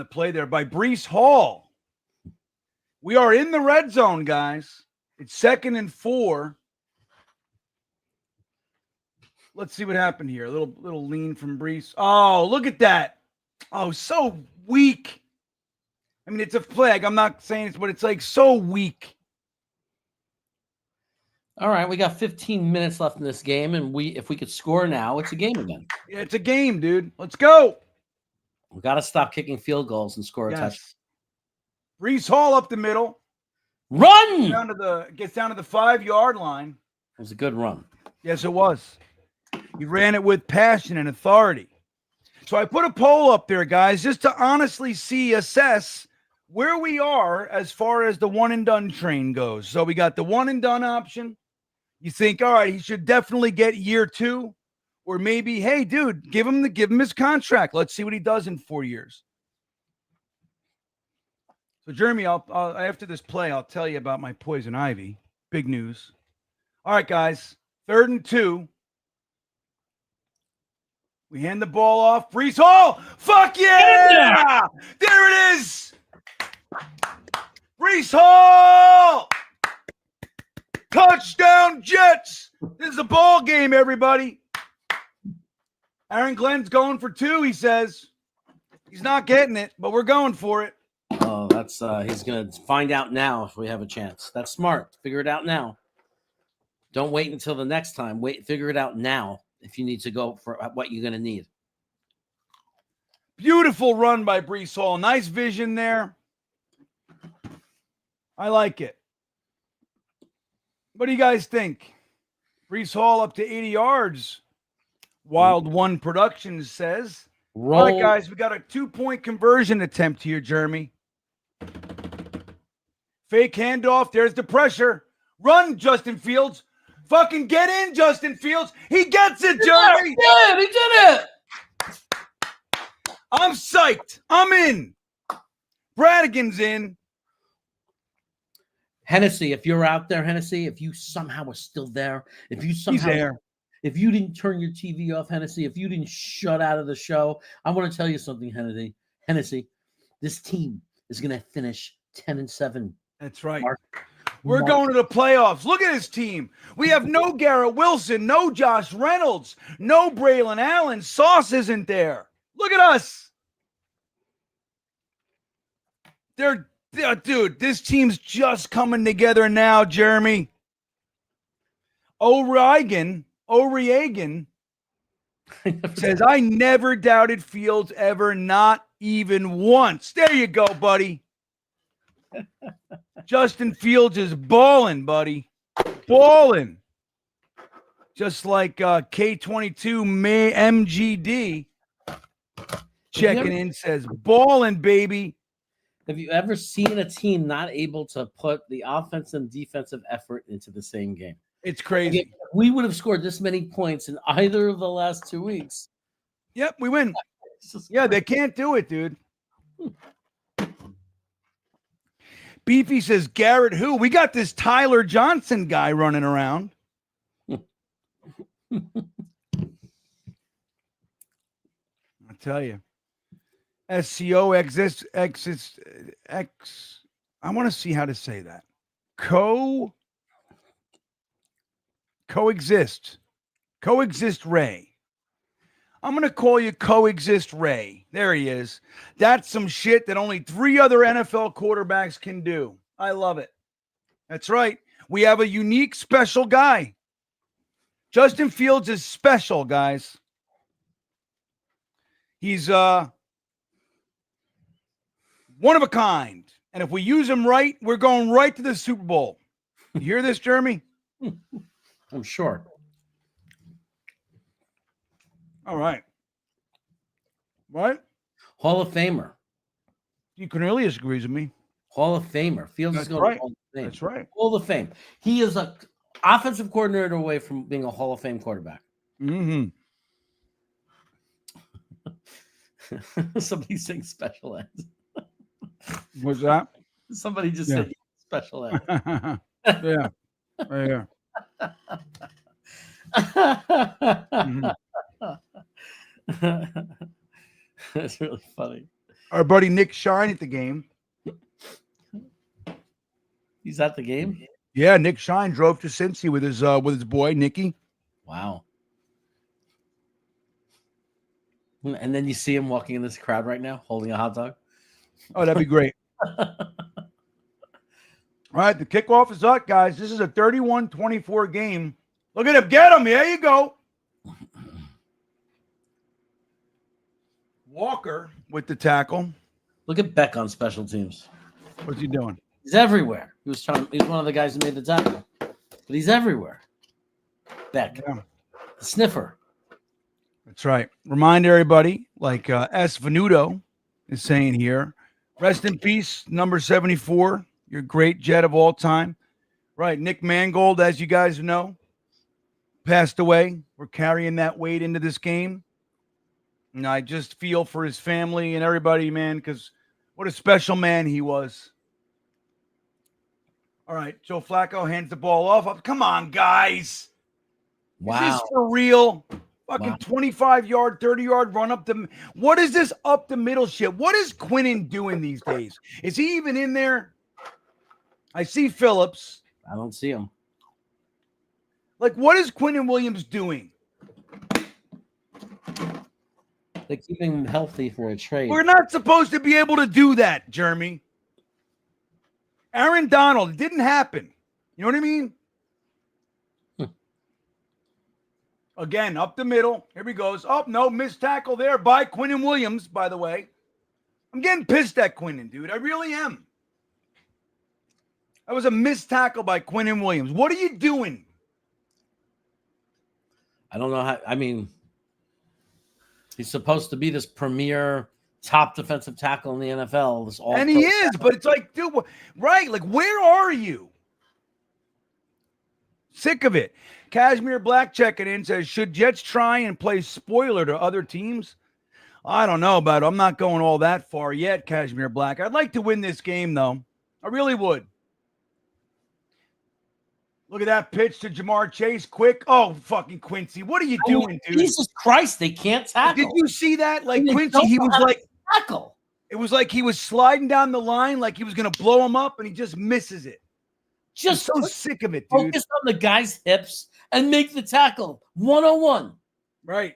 play there by Breece Hall. We are in the red zone, guys. It's 2nd and 4. Let's see what happened here. A little lean from Breece. Oh, look at that. Oh, so weak. I mean, it's a flag. I'm not saying it's, but it's like so weak. All right, we got 15 minutes left in this game, and if we could score now, it's a game again. Yeah, it's a game, dude. Let's go. We got to stop kicking field goals and score a touchdown. Brees Hall up the middle. Run! Gets down to the 5-yard line. It was a good run. Yes, it was. He ran it with passion and authority. So I put a poll up there, guys, just to honestly assess where we are as far as the one and done train goes. So we got the one and done option. You think, all right, he should definitely get year 2, or maybe, hey, dude, give him his contract. Let's see what he does in 4 years. So, Jeremy, I'll after this play, I'll tell you about my poison ivy. Big news. All right, guys, 3rd and 2. We hand the ball off. Brees Hall. Fuck yeah! There it is. Brees Hall. Touchdown, Jets. This is a ball game, everybody. Aaron Glenn's going for 2, he says. He's not getting it, but we're going for it. Oh, that's he's going to find out now if we have a chance. That's smart. Figure it out now. Don't wait until the next time. Figure it out now if you need to go for what you're going to need. Beautiful run by Brees Hall. Nice vision there. I like it. What do you guys think? Brees Hall up to 80 yards. Wild One Productions says. Roll. All right, guys, we got a 2-point conversion attempt here, Jeremy. Fake handoff. There's the pressure. Run, Justin Fields. Fucking get in, Justin Fields. He gets it, Jeremy. Yeah, he did it. I'm psyched. I'm in. Bradigan's in. Hennessy, if you're out there, Hennessy, if you somehow are still there, if you somehow, He's there. if you didn't turn your TV off, Hennessy, if you didn't shut out of the show, I want to tell you something, Hennessy, this team is going to finish 10-7. That's right. We're going to the playoffs. Look at his team. We have no Garrett Wilson, no Josh Reynolds, no Braylon Allen. Sauce isn't there. Look at us. Dude, this team's just coming together now, Jeremy. O'Regan says, I never doubted Fields ever, not even once. There you go, buddy. Justin Fields is balling, buddy. Balling. Just like K22 MGD checking in says, balling, baby. Have you ever seen a team not able to put the offensive and defensive effort into the same game? It's crazy. If we would have scored this many points in either of the last 2 weeks. Yep, we win. Yeah, they can't do it, dude. Beefy says, Garrett who? We got this Tyler Johnson guy running around. I tell you. SCO exists. I want to see how to say that. Coexist Ray. I'm going to call you Coexist Ray. There he is. That's some shit that only 3 other NFL quarterbacks can do. I love it. That's right. We have a unique, special guy. Justin Fields is special, guys. He's one of a kind. And if we use him right, we're going right to the Super Bowl. You hear this, Jeremy? I'm sure. All right. What? Hall of Famer. Cornelius agrees with me. Hall of Famer. Fields is going to Hall of Fame. That's right. Hall of Fame. He is a offensive coordinator away from being a Hall of Fame quarterback. Mm-hmm. Somebody saying special ed. What's that? Somebody just said special ed. Yeah. Right here. Mm-hmm. That's really funny. Our buddy Nick Shine at the game. He's at the game? Yeah, Nick Shine drove to Cincy with his boy Nicky. Wow. And then you see him walking in this crowd right now, holding a hot dog. Oh, that'd be great. All right, the kickoff is up, guys. This is a 31-24 game. Look at him. Get him. There you go. Walker with the tackle. Look at Beck on special teams. What's he doing? He's everywhere. He's one of the guys who made the tackle, but he's everywhere. Beck, Yeah. the sniffer. That's right. Remind everybody, like S. Venuto is saying here, rest in peace, number 74, your great Jet of all time. Right. Nick Mangold, as you guys know, passed away. We're carrying that weight into this game. And I just feel for his family and everybody, man, because what a special man he was. All right. Joe Flacco hands the ball off. Come on, guys. Wow. Is this for real? Fucking Wow. 25-yard, 30-yard run up the. What is this up the middle shit? What is Quinnen doing these days? Is he even in there? I see Phillips. I don't see him. Like, what is Quinnen Williams doing? They're keeping him healthy for a trade. We're not supposed to be able to do that, Jeremy. Aaron Donald, it didn't happen. You know what I mean? Again, up the middle. Here he goes. Oh, no, missed tackle there by Quinnen Williams, by the way. I'm getting pissed at Quinnen, dude. I really am. That was a missed tackle by Quinnen Williams. What are you doing? I don't know how. I mean, he's supposed to be this premier top defensive tackle in the NFL. This all And he is, but it's like, dude, right? Like, where are you? Sick of it. Cashmere Black checking in says, should Jets try and play spoiler to other teams? I don't know about it. I'm not going all that far yet, Cashmere Black. I'd like to win this game, though. I really would. Look at that pitch to Jamar Chase. Quick. Oh, fucking Quincy. What are you doing, dude? Jesus Christ, they can't tackle. Did you see that? Like, They Quincy, don't he know was how to like, tackle. it was like he was sliding down the line like he was going to blow him up, and he just misses it. Just I'm so sick of it, dude. focus on the guy's hips and make the tackle. 101. Right.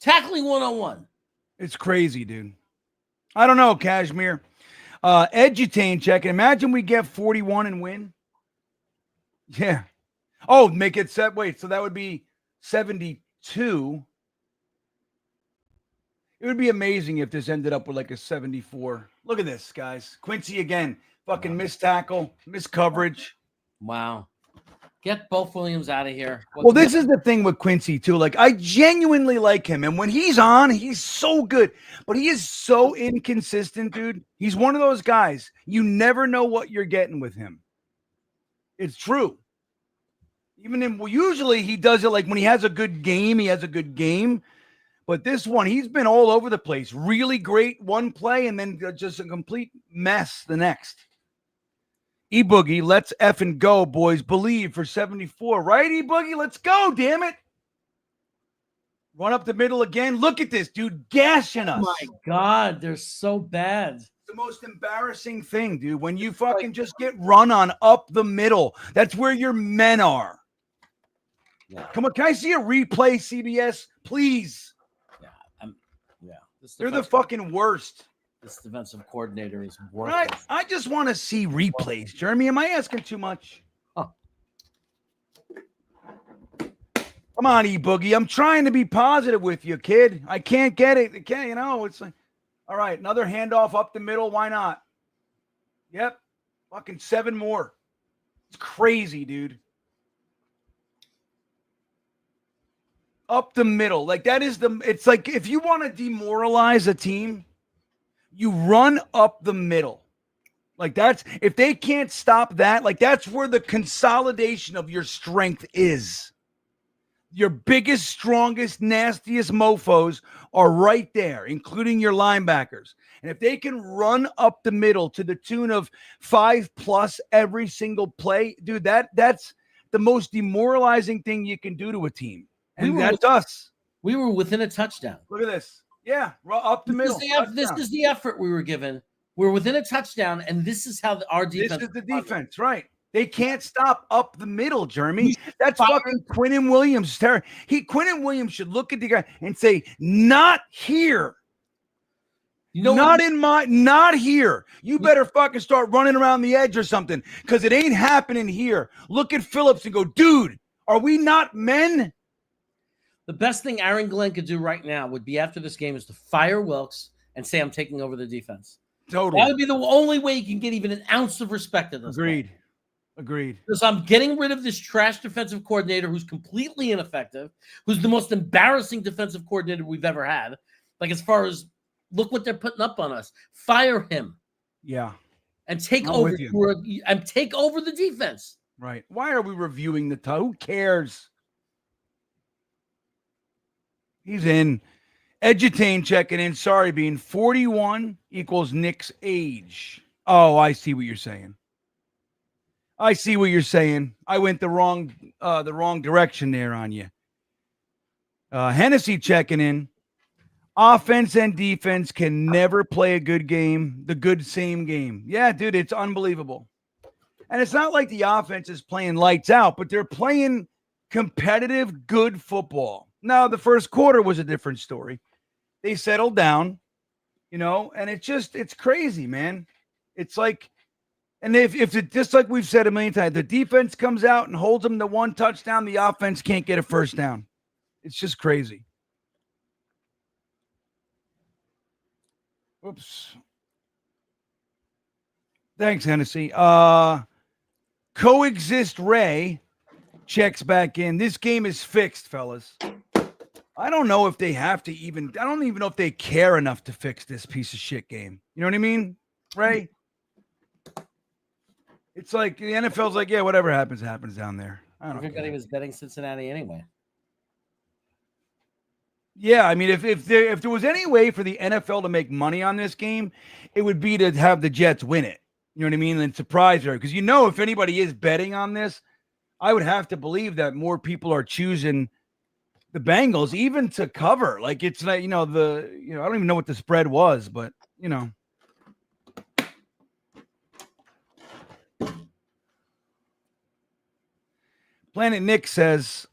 Tackling 101. It's crazy, dude. I don't know, Cashmere. Edutane checking. Imagine we get 41 and win. Yeah. Oh, make it set. Wait, so that would be 72. It would be amazing if this ended up with like a 74. Look at this, guys. Quincy again. Fucking missed tackle, missed coverage. Wow. Get both Williams out of here. Well, this is the thing with Quincy, too. Like, I genuinely like him. And when he's on, he's so good. But he is so inconsistent, dude. He's one of those guys. You never know what you're getting with him. It's true. Even in, well, usually he does it like when he has a good game, he has a good game. But this one, he's been all over the place. Really great one play and then just a complete mess the next. E-Boogie, let's effing go, boys. Believe for 74. Right, E-Boogie? Let's go, damn it. Run up the middle again. Look at this, dude. Gashing us. Oh my God, they're so bad. The most embarrassing thing, dude, when you fucking just get run on up the middle. That's where your men are. Yeah. Come on, can I see a replay, CBS? Please. Yeah. They're the fucking worst. This defensive coordinator is worthless. Right? I just want to see replays. Jeremy, am I asking too much? Huh. Come on, E-Boogie. I'm trying to be positive with you, kid. I can't get it. Okay, it's like, all right, another handoff up the middle. Why not? Yep. Fucking 7 more. It's crazy, dude. Up the middle. Like, that is it's like if you want to demoralize a team, you run up the middle. Like, that's, if they can't stop that, like, that's where the consolidation of your strength is. Your biggest, strongest, nastiest mofos are right there, including your linebackers. And if they can run up the middle to the tune of 5+ every single play, dude, that's the most demoralizing thing you can do to a team. And that's us. We were within a touchdown. Look at this. Yeah, up the middle. This is the effort we were given. We're within a touchdown, and this is how our defense. This is the defense, right? They can't stop up the middle, Jeremy. That's fucking Quinnen Williams. Quinnen Williams should look at the guy and say, "Not here." Not here. You better fucking start running around the edge or something, because it ain't happening here. Look at Phillips and go, dude, are we not men? The best thing Aaron Glenn could do right now would be after this game is to fire Wilkes and say, I'm taking over the defense. Totally. That would be the only way you can get even an ounce of respect at this Agreed. point. Agreed. Because I'm getting rid of this trash defensive coordinator who's completely ineffective, who's the most embarrassing defensive coordinator we've ever had. Like, as far as, look what they're putting up on us. Fire him. Yeah. And take I'm over with you. and take over the defense. Right. Why are we reviewing the who cares? He's in. Edutain checking in. Sorry, Bean. 41 equals Nick's age. Oh, I see what you're saying. I see what you're saying. I went the wrong direction there on you. Hennessy checking in. Offense and defense can never play a good game, the good same game. Yeah, dude, it's unbelievable. And it's not like the offense is playing lights out, but they're playing competitive, good football. Now, the first quarter was a different story. They settled down, and it's crazy, man. It's like, and if it, just like we've said a million times, the defense comes out and holds them to one touchdown, the offense can't get a first down. It's just crazy. Oops. Thanks, Hennessy. Coexist Ray checks back in. This game is fixed, fellas. I don't know if they have to I don't even know if they care enough to fix this piece of shit game. You know what I mean, Ray? It's like the NFL's like, yeah, whatever happens down there. I don't know. Everybody was betting Cincinnati anyway. Yeah, I mean, if there was any way for the NFL to make money on this game, it would be to have the Jets win it. You know what I mean? And surprise her. Because if anybody is betting on this, I would have to believe that more people are choosing the Bengals even to cover. Like, it's like, I don't even know what the spread was, but Planet Nick says,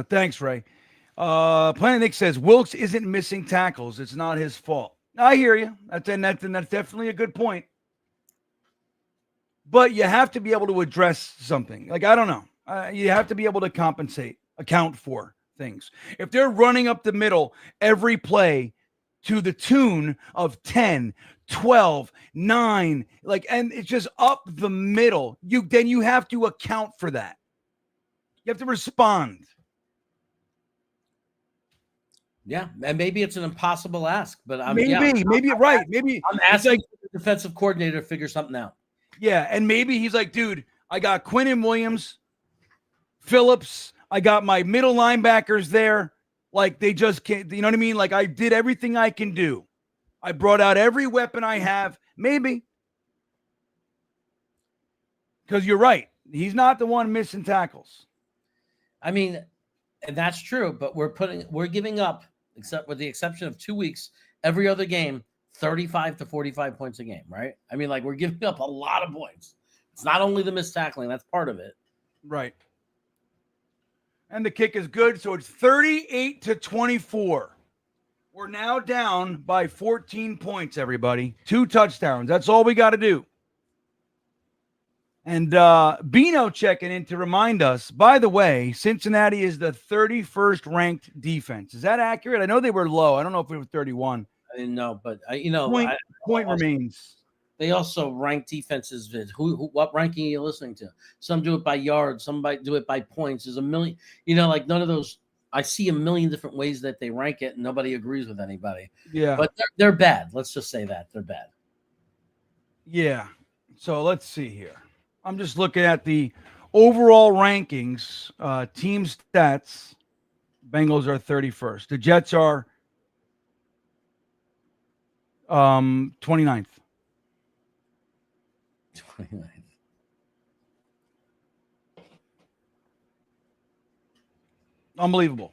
thanks, Ray. Planet Nick says Wilkes isn't missing tackles. It's not his fault. I hear you. That's definitely a good point. But you have to be able to address something. Like, I don't know. You have to be able to account for things. If they're running up the middle every play to the tune of 10, 12, 9, and it's just up the middle, then you have to account for that. You have to respond. Yeah, and maybe it's an impossible ask, but maybe right. Maybe I'm asking the defensive coordinator to figure something out. Yeah, and maybe he's like, dude, I got Quinnen Williams, Phillips, I got my middle linebackers there. Like, they just can't, you know what I mean? Like, I did everything I can do. I brought out every weapon I have. Maybe. Because you're right. He's not the one missing tackles. I mean, and that's true, but we're giving up, except with the exception of 2 weeks, every other game, 35 to 45 points a game, right? I mean, like, we're giving up a lot of points. It's not only the missed tackling, that's part of it. Right. And the kick is good, so it's 38 to 24. We're now down by 14 points, everybody. 2 touchdowns. That's all we got to do. And Bino checking in to remind us, by the way, Cincinnati is the 31st ranked defense. Is that accurate? I know they were low. I don't know if it was 31. I didn't know, but point remains. They also rank defenses. What ranking are you listening to? Some do it by yards. Some do it by points. There's a million. Like, none of those. I see a million different ways that they rank it, and nobody agrees with anybody. Yeah, but they're bad. Let's just say that they're bad. Yeah. So let's see here. I'm just looking at the overall rankings, team stats. Bengals are 31st. The Jets are 29th. 29th. Unbelievable.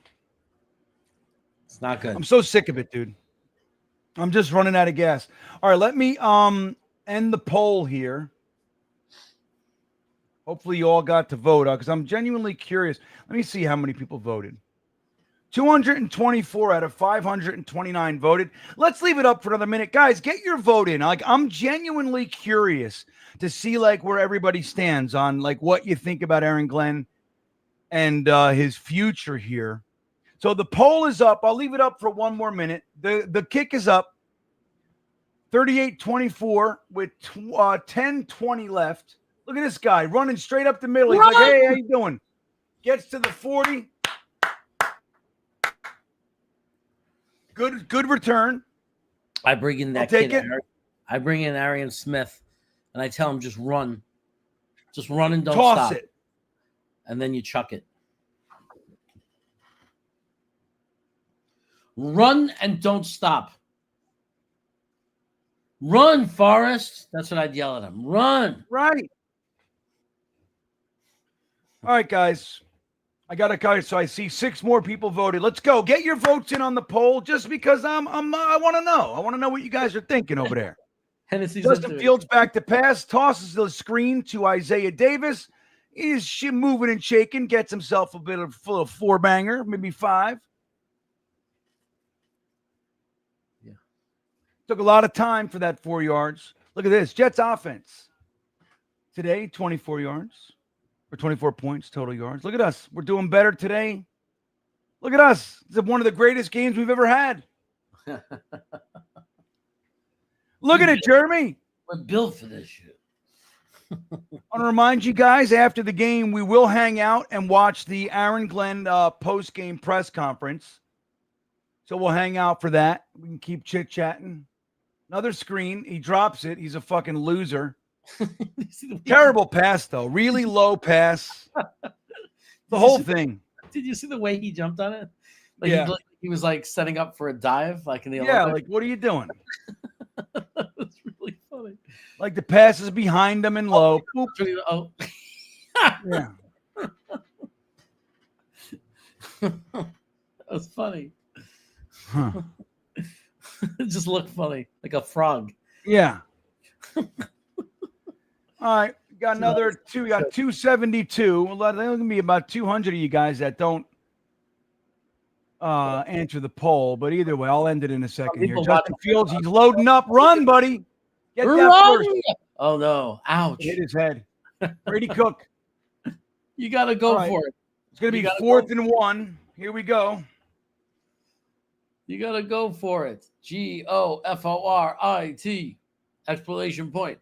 It's not good. I'm so sick of it, dude. I'm just running out of gas. All right, let me end the poll here. Hopefully you all got to vote because I'm genuinely curious. Let me see how many people voted. 224 out of 529 voted. Let's leave it up for another minute. Guys, get your vote in. Like, I'm genuinely curious to see like where everybody stands on like what you think about Aaron Glenn and his future here. So the poll is up. I'll leave it up for one more minute. The kick is up. 38-24 with 10-20 left. Look at this guy running straight up the middle. He's like, hey, how you doing? Gets to the 40. Good return. I bring in that I'll kid. I bring in Arian Smith, and I tell him just run and don't Toss stop. it. And then you chuck it. Run and don't stop. Run, Forrest. That's what I'd yell at him. Run. Right. All right, guys. I got a guy, so I see 6 more people voted. Let's go. Get your votes in on the poll, just because I want to know. I want to know what you guys are thinking over there. Justin Fields back to pass, tosses the screen to Isaiah Davis. He's moving and shaking, gets himself a bit of full of 4-banger, maybe 5. Yeah. Took a lot of time for that 4 yards. Look at this. Jets offense. Today, 24 yards. Or 24 points, total yards. Look at us. We're doing better today. Look at us. It's one of the greatest games we've ever had. Look at it, Jeremy. We're built for this shit. I want to remind you guys, after the game, we will hang out and watch the Aaron Glenn post-game press conference. So we'll hang out for that. We can keep chit-chatting. Another screen. He drops it. He's a fucking loser. Terrible pass, though. Really low pass. The whole thing. Did you see the way he jumped on it? Like Yeah. he was like setting up for a dive, like in the Yeah, Olympics. like, what are you doing? That's really funny. Like, the pass is behind him and low. Boop. Oh, Yeah. that was funny. Huh. It just looked funny, like a frog. Yeah. All right. Got another 2. We got 272. Well, there's going to be about 200 of you guys that don't answer the poll. But either way, I'll end it in a second here. Justin Fields, he's loading up. Run, buddy. Get that first. Oh, no. Ouch. Hit his head. Brady Cook. You got to go for it. It's going to be 4th and 1. Here we go. You got to go for it. GOFORIT. Exclamation point.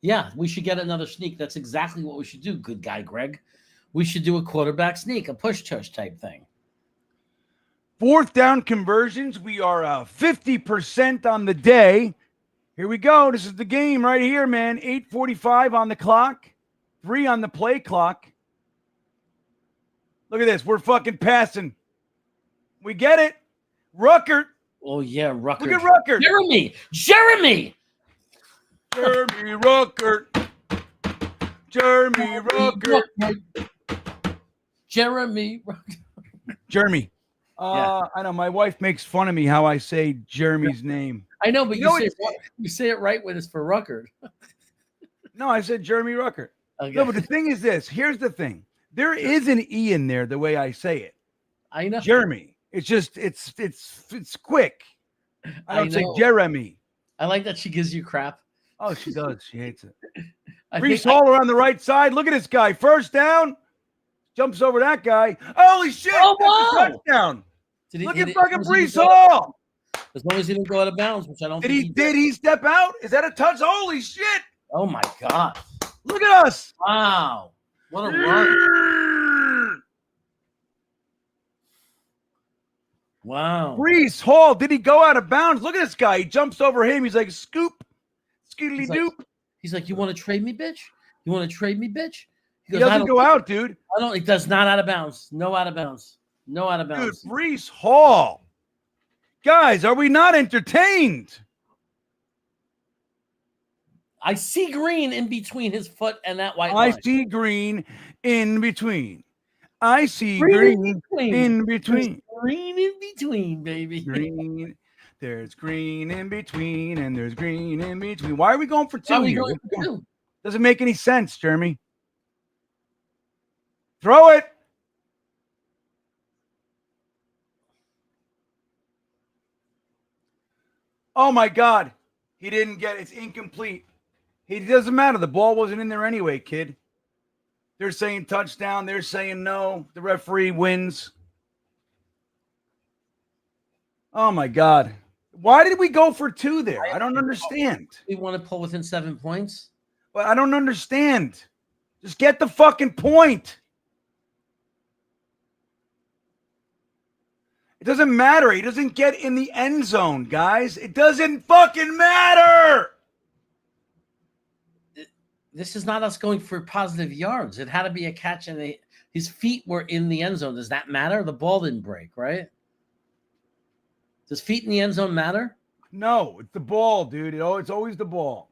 Yeah, we should get another sneak. That's exactly what we should do, good guy Greg. We should do a quarterback sneak, a push-tush type thing. 4th down conversions. We are 50% on the day. Here we go. This is the game right here, man. 8:45 on the clock. 3 on the play clock. Look at this. We're fucking passing. We get it. Ruckert. Oh, yeah, Ruckert. Look at Ruckert. Jeremy. Jeremy Ruckert. Jeremy Ruckert. Jeremy Ruckert. Jeremy. Yeah. I know my wife makes fun of me how I say Jeremy's name. I know, but you say it right when it's for Ruckert. No, I said Jeremy Ruckert. Okay. No, but the thing is this. Here's the thing. There is an E in there the way I say it. I know. Jeremy. It's just it's quick. I don't say Jeremy. I like that she gives you crap. Oh, she does. She hates it. Brees Hall around the right side. Look at this guy. First down. Jumps over that guy. Holy shit. Oh, That's wow. a touchdown. Look at fucking Brees Hall. As long as he didn't go out of bounds, which I don't think Did he step out? Is that a touch? Holy shit. Oh, my God. Look at us. Wow. What a run. Wow. Brees Hall. Did he go out of bounds? Look at this guy. He jumps over him. He's like, scoop. Scootily doop. He's like, you want to trade me, bitch? You want to trade me, bitch? He doesn't go out, dude. I don't. It does not out of bounds. No out of bounds. No out of bounds. Dude, Brees Hall. Guys, are we not entertained? I see green in between his foot and that white line. I see green in between. I see green in between. Green in between, baby. Green. There's green in between, and there's green in between. Why are we going for 2 here? Doesn't Doesn't make any sense, Jeremy. Throw it. Oh, my God. He didn't get it. It's incomplete. It doesn't matter. The ball wasn't in there anyway, kid. They're saying touchdown. They're saying no. The referee wins. Oh, my God. Why did we go for 2 there? I don't understand. We want to pull within 7 points. But I don't understand. Just get the fucking point. It doesn't matter. He doesn't get in the end zone, guys. It doesn't fucking matter. This is not us going for positive yards. It had to be a catch, and his feet were in the end zone. Does that matter? The ball didn't break, right? Does feet in the end zone matter? No, it's the ball, dude. It's always the ball.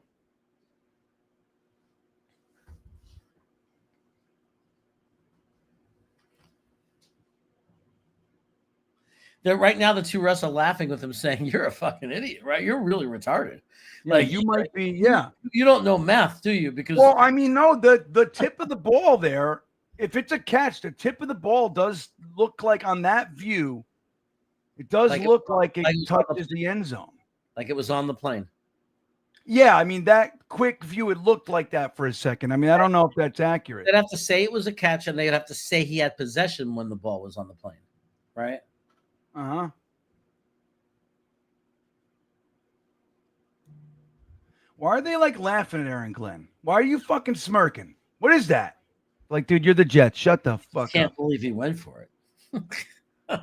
Right now, the 2 refs are laughing with him, saying, "You're a fucking idiot, right? You're really retarded." Yeah, like you might be, yeah. You don't know math, do you? Because I mean, no, the tip of the ball there, if it's a catch, the tip of the ball does look like on that view, it does look like it touches the end zone. Like it was on the plane. Yeah, I mean, that quick view, it looked like that for a second. I mean, I don't know if that's accurate. They'd have to say it was a catch, and they'd have to say he had possession when the ball was on the plane, right? Uh-huh. Why are they like laughing at Aaron Glenn? Why are you fucking smirking? What is that? Like, dude, you're the Jets. Shut the fuck up. Can't believe he went for it.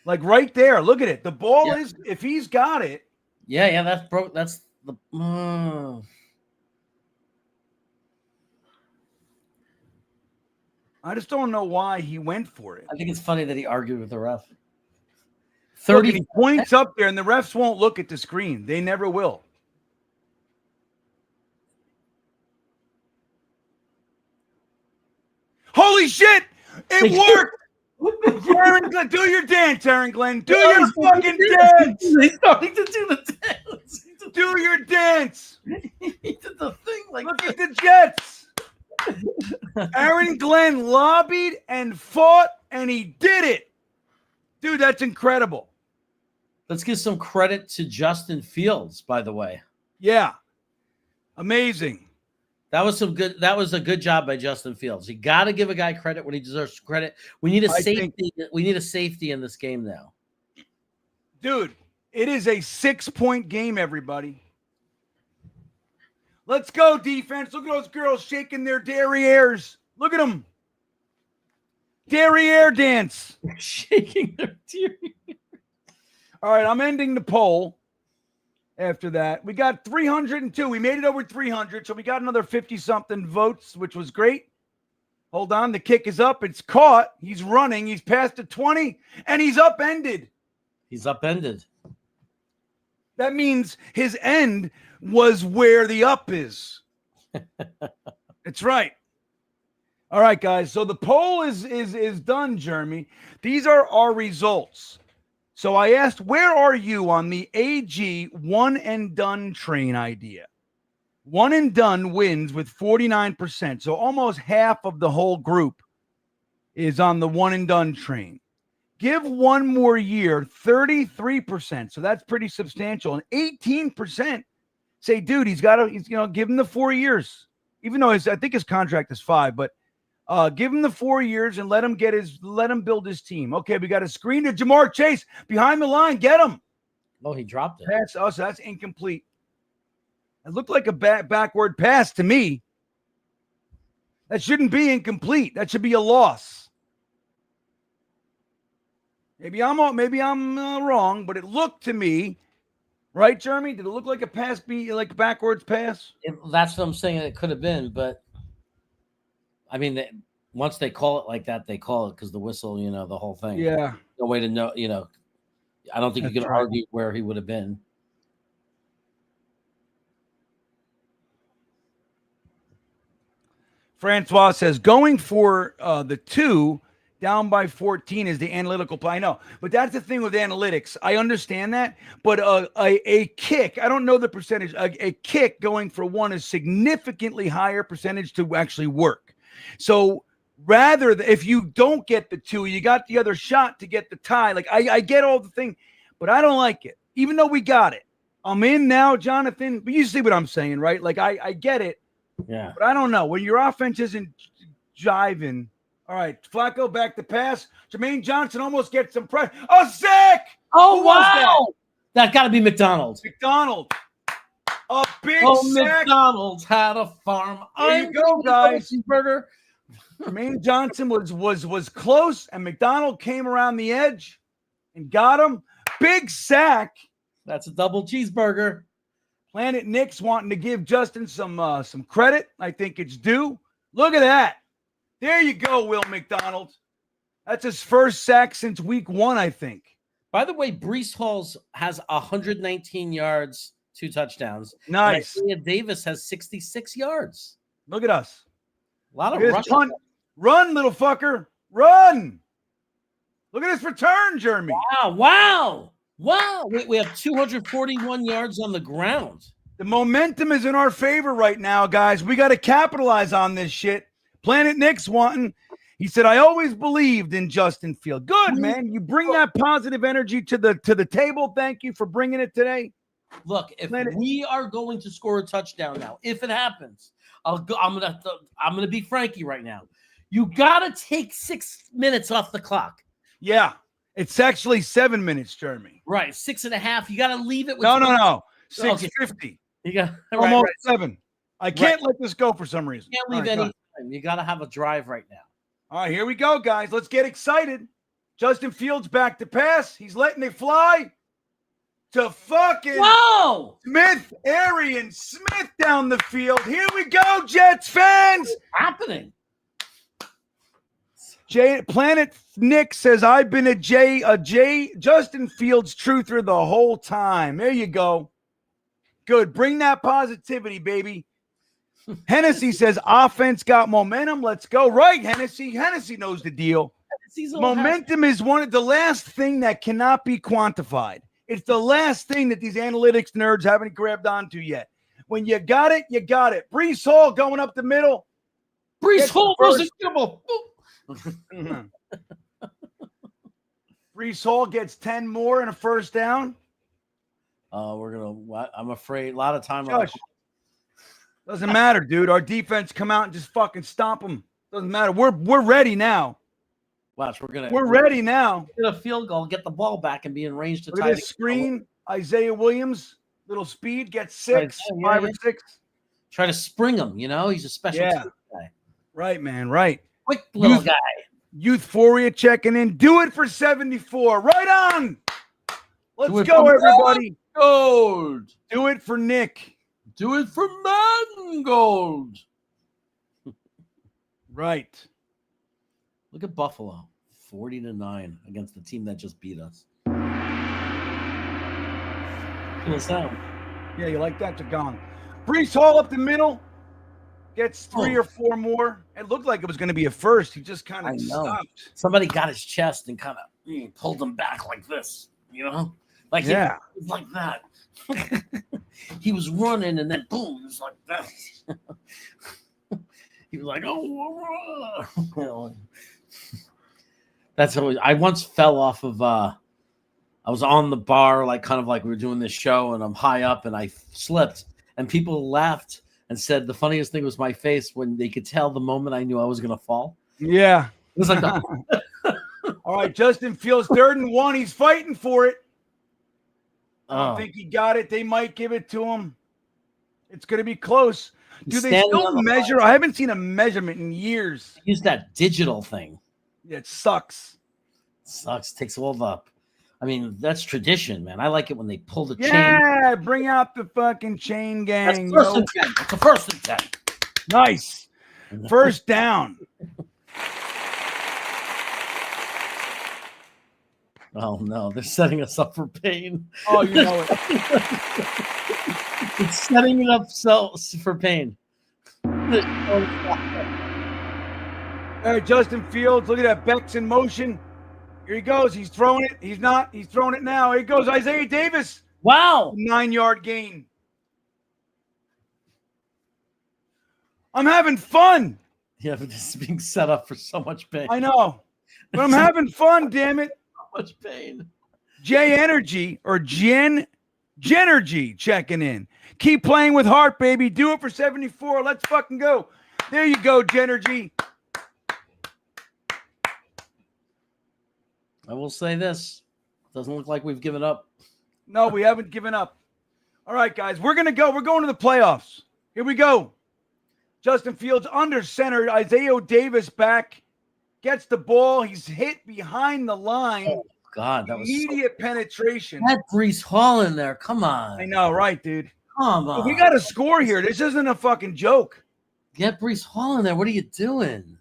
Like right there. Look at it. The ball is, if he's got it. Yeah, that's broke. That's the. I just don't know why he went for it. I think it's funny that he argued with the ref. 30 he points up there, and the refs won't look at the screen. They never will. Holy shit! It worked! Aaron Glenn, do your dance, Aaron Glenn. Do your fucking dance. He's starting to do the dance. Do your dance. He did the thing like. Look at the Jets. Aaron Glenn lobbied and fought, and he did it. Dude, that's incredible. Let's give some credit to Justin Fields, by the way. Yeah. Amazing. That was a good job by Justin Fields. You got to give a guy credit when he deserves credit. We need a safety. We need a safety in this game now. Dude, it is a 6-point game, everybody. Let's go, defense. Look at those girls shaking their derrieres. Look at them. Derriere dance. Shaking their derriere. All right, I'm ending the poll after that. We got 302. We made it over 300, so we got another 50-something votes, which was great. Hold on. The kick is up. It's caught. He's running. He's past the 20, and he's upended. He's upended. That means his end was where the up is. That's right. All right, guys. So the poll is done, Jeremy. These are our results. So I asked, where are you on the AG one and done train idea? One and done wins with 49%. So almost half of the whole group is on the one and done train. Give one more year, 33%. So that's pretty substantial. And 18% say, dude, he's give him the 4 years. Even though I think his contract is 5, but give him the 4 years and let him build his team. Okay, we got a screen to Jamar Chase behind the line. Get him. Oh, he dropped it. Pass. Oh, so that's incomplete. It looked like a backward pass to me. That shouldn't be incomplete. That should be a loss. Maybe I'm wrong, but it looked to me, right, Jeremy? Did it look like a pass? Be like a backwards pass? That's what I'm saying. It could have been, but I mean, once they call it like that, they call it because the whistle, the whole thing. Yeah. No way to know. I don't think you can argue where he would have been. Francois says going for the 2 down by 14 is the analytical play. I know, but that's the thing with analytics. I understand that, but a kick, I don't know the percentage. A kick going for 1 is significantly higher percentage to actually work. So rather, if you don't get the 2, you got the other shot to get the tie. Like I get all the thing, but I don't like it, even though we got it. I'm in now, Jonathan, but you see what I'm saying, right? Like I get it, Yeah. but I don't know when your offense isn't jiving. All right, Flacco back to pass. Jermaine Johnson almost gets some pressure. Oh, sack! Oh, Who was wow. That got to be McDonald's. McDonald. A big sack. McDonald's had a farm. There you go, guys. Burger. Jermaine Johnson was close, and McDonald came around the edge and got him. Big sack. That's a double cheeseburger. Planet Nick's wanting to give Justin some credit. I think it's due. Look at that. There you go, Will McDonald. That's his first sack since week 1, I think. By the way, Breece Hall has 119 yards, 2 touchdowns. Nice. And Isaiah Davis has 66 yards. Look at us. A lot of Look at this punt. Run, little fucker. Run. Look at this return, Jeremy. Wow. We have 241 yards on the ground. The momentum is in our favor right now, guys. We got to capitalize on this shit. Planet Nick's wanting. He said, I always believed in Justin Field. Good, man. You bring that positive energy to the table. Thank you for bringing it today. Look, if we are going to score a touchdown now, if it happens, I'm gonna be Frankie right now. You gotta take 6 minutes off the clock. Yeah, it's actually 7 minutes, Jeremy. Right, 6.5. You gotta leave it with no. 6:50. Okay. You got almost 7. I can't let this go for some reason. You can't leave any time. You gotta have a drive right now. All right, here we go, guys. Let's get excited. Justin Fields back to pass. He's letting it fly to fucking Smith, Arian Smith down the field. Here we go, Jets fans. What's happening? Planet Nick says, I've been a Justin Fields truther the whole time. There you go. Good. Bring that positivity, baby. Hennessy says, offense got momentum. Let's go. Right, Hennessy. Hennessy knows the deal. Momentum is one of the last thing that cannot be quantified. It's the last thing that these analytics nerds haven't grabbed onto yet. When you got it, you got it. Breece Hall going up the middle. Breece Hall versus Gumby. Breece Hall gets 10 more and a first down. I'm afraid a lot of time. Doesn't matter, dude. Our defense come out and just fucking stomp them. Doesn't matter. We're ready now. Watch, we're ready now. Get a field goal, get the ball back, and be in range to tie the screen. Isaiah Williams, little speed, gets 6, 5 or 6. Try to spring him. He's a special team guy. Right, man. Right. Quick little guy. Youthphoria checking in. Do it for 74. Right on. Let's go, everybody. Mangold. Do it for Nick. Do it for Mangold. Right. Look at Buffalo, 40-9 against the team that just beat us. Cool sound. Yeah, you like that? They're gone. Breece Hall up the middle. Gets 3 or 4 more. It looked like it was going to be a first. He just kind of stopped. Somebody got his chest and kind of pulled him back like this, Like he was like that. He was running and then boom, it was like that. He was like, oh. That's always. I once fell off of. I was on the bar, kind of like we were doing this show, and I'm high up, and I slipped, and people laughed and said the funniest thing was my face when they could tell the moment I knew I was gonna fall. Yeah, it was like. All right, Justin Fields, 3rd and 1. He's fighting for it. I don't think he got it. They might give it to him. It's going to be close. Do they still measure? I haven't seen a measurement in years. Use that digital thing. Yeah, it sucks. Takes all the. I mean, that's tradition, man. I like it when they pull the chain. Yeah, bring out the fucking chain gang. That's first and 10. It's a 1st and 10. Nice. First down. Oh, no. They're setting us up for pain. Oh, you know it. It's setting it up for pain. All right, Justin Fields. Look at that. Beck's in motion. Here he goes. He's throwing it. He's not. He's throwing it now. Here he goes. Isaiah Davis. Wow. 9-yard gain. I'm having fun. Yeah, but this is being set up for so much pain. I know. But I'm having fun, damn it. So much pain. J Energy or Genergy checking in. Keep playing with heart, baby. Do it for 74. Let's fucking go. There you go, Genergy. I will say this. Doesn't look like we've given up. No, we haven't given up. All right, guys. We're going to go. We're going to the playoffs. Here we go. Justin Fields under center. Isaiah Davis back. Gets the ball. He's hit behind the line. Oh, God. That was immediate penetration. That Brees Hall in there. Come on. I know, right, dude? Come on. We got to score here. This isn't a fucking joke. Get Brees Hall in there. What are you doing?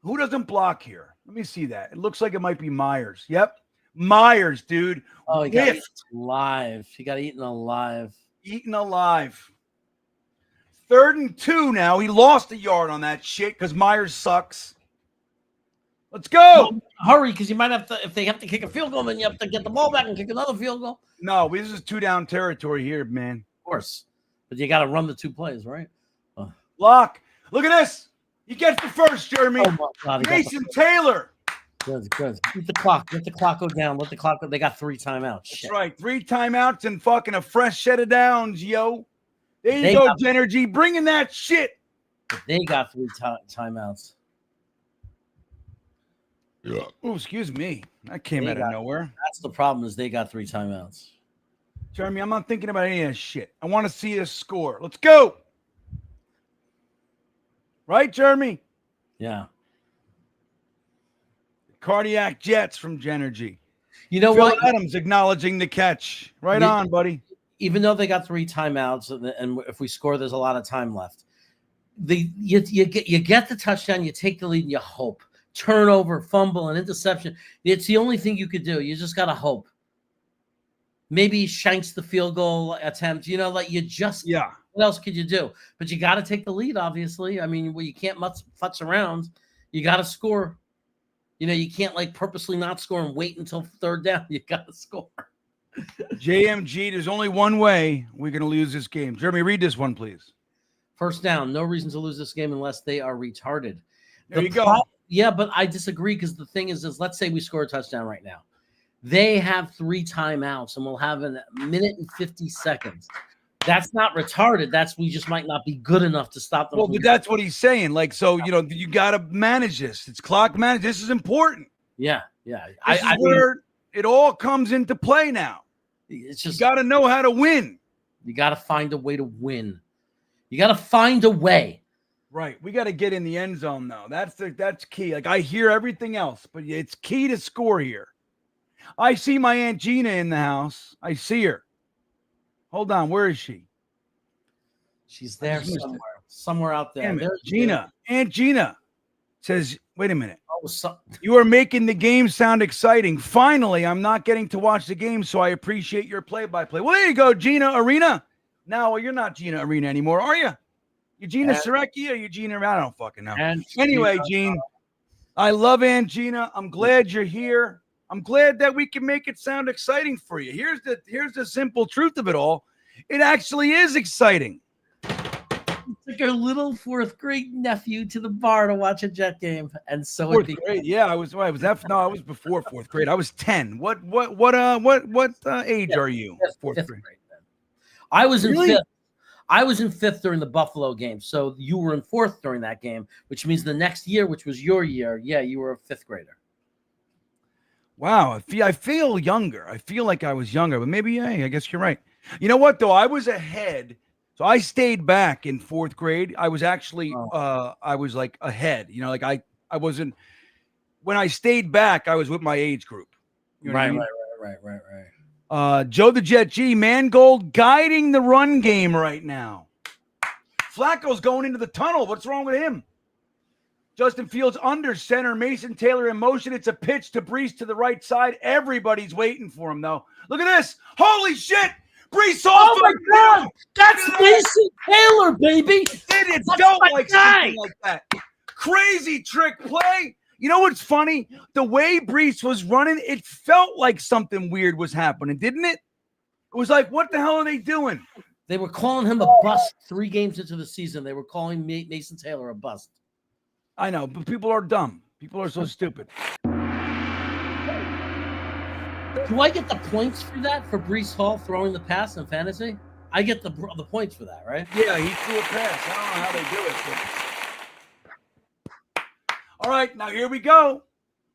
Who doesn't block here? Let me see that. It looks like it might be Myers. Yep. Myers, dude. Oh, he got eaten alive. He got eaten alive. Eaten alive. 3rd and 2 now. He lost a yard on that shit because Myers sucks. Let's go. Hurry, because you might have to, if they have to kick a field goal, then you have to get the ball back and kick another field goal. No, this is 2-down territory here, man. Of course. But you got to run the 2 plays, right? Lock. Look at this. He gets the first, Jeremy. Oh, my God. Mason Taylor. Good. Keep the clock. Let the clock go down. Let the clock go. They got 3 timeouts. That's Shit. right. 3 timeouts and fucking a fresh set of downs, yo. There you go, Genergy. Bringing that shit. They got 3 timeouts. Yeah. Oh, excuse me. That came out of nowhere. That's the problem is they got 3 timeouts. Jeremy, I'm not thinking about any of that shit. I want to see a score. Let's go. Right, Jeremy? Yeah. Cardiac Jets from Genergy. You know Phil what? Adams acknowledging the catch. Right on, buddy. Even though they got 3 timeouts, and if we score, there's a lot of time left. You get the touchdown, you take the lead, and you hope. Turnover, fumble, and interception. It's the only thing you could do. You just got to hope. Maybe shanks the field goal attempt. You know, like you just Yeah. What else could you do? But you got to take the lead, obviously. I mean, you can't futz around. You got to score. You know, you can't like purposely not score and wait until 3rd down. You got to score. JMG, there's only one way we're going to lose this game. Jeremy, read this one, please. 1st down. No reason to lose this game unless they are retarded. There you go. Yeah, but I disagree because the thing is let's say we score a touchdown right now. They have 3 timeouts and we'll have a minute and 50 seconds. That's not retarded. We just might not be good enough to stop them. Well, but that's what he's saying. Like, so, you know, you got to manage this. It's clock managed. This is important. Yeah. This is where it all comes into play now. It's just you got to know how to win. You got to find a way to win. You got to find a way. Right. We got to get in the end zone, though. That's key. Like, I hear everything else, but it's key to score here. I see my Aunt Gina in the house. I see her. Hold on. Where is she? She's there somewhere out there. There's Gina. Aunt Gina says, wait a minute. Oh, you are making the game sound exciting. Finally, I'm not getting to watch the game, so I appreciate your play-by-play. Well, there you go, Gina Arena. No, you're not Gina Arena anymore, are you? You Gina Sirecki or you Gina? I don't fucking know. Anyway, Gene, I love Aunt Gina. I'm glad you're here. I'm glad that we can make it sound exciting for you. Here's the simple truth of it all. It actually is exciting. Took her little 4th grade nephew to the bar to watch a Jet game, and so 4th grade. Yeah, I was. Was that? No, I was before 4th grade. I was 10. What age are you? 4th grade. Then. I was in 5th. I was in 5th during the Buffalo game, so you were in 4th during that game, which means the next year, which was your year, yeah, you were a 5th grader. Wow, I feel younger. I feel like I was younger, but maybe I guess you're right. You know what though? I was ahead. So I stayed back in 4th grade. I was actually I was like ahead. You know, like I wasn't when I stayed back, I was with my age group. You know right, I mean? right. Joe the Jet G, Mangold guiding the run game right now. Flacco's going into the tunnel. What's wrong with him? Justin Fields under center. Mason Taylor in motion. It's a pitch to Brees to the right side. Everybody's waiting for him, though. Look at this. Holy shit. Brees Hall. Oh, my God. That's Mason Taylor, baby. It felt like something like that. crazy trick play. You know what's funny? The way Brees was running, it felt like something weird was happening, didn't it? It was like, what the hell are they doing? They were calling him a bust 3 games into the season. They were calling Mason Taylor a bust. I know, but people are dumb. People are so stupid. Do I get the points for that, for Brees Hall throwing the pass in fantasy? I get the points for that, right? Yeah, he threw a pass. I don't know how they do it. But... All right, now here we go.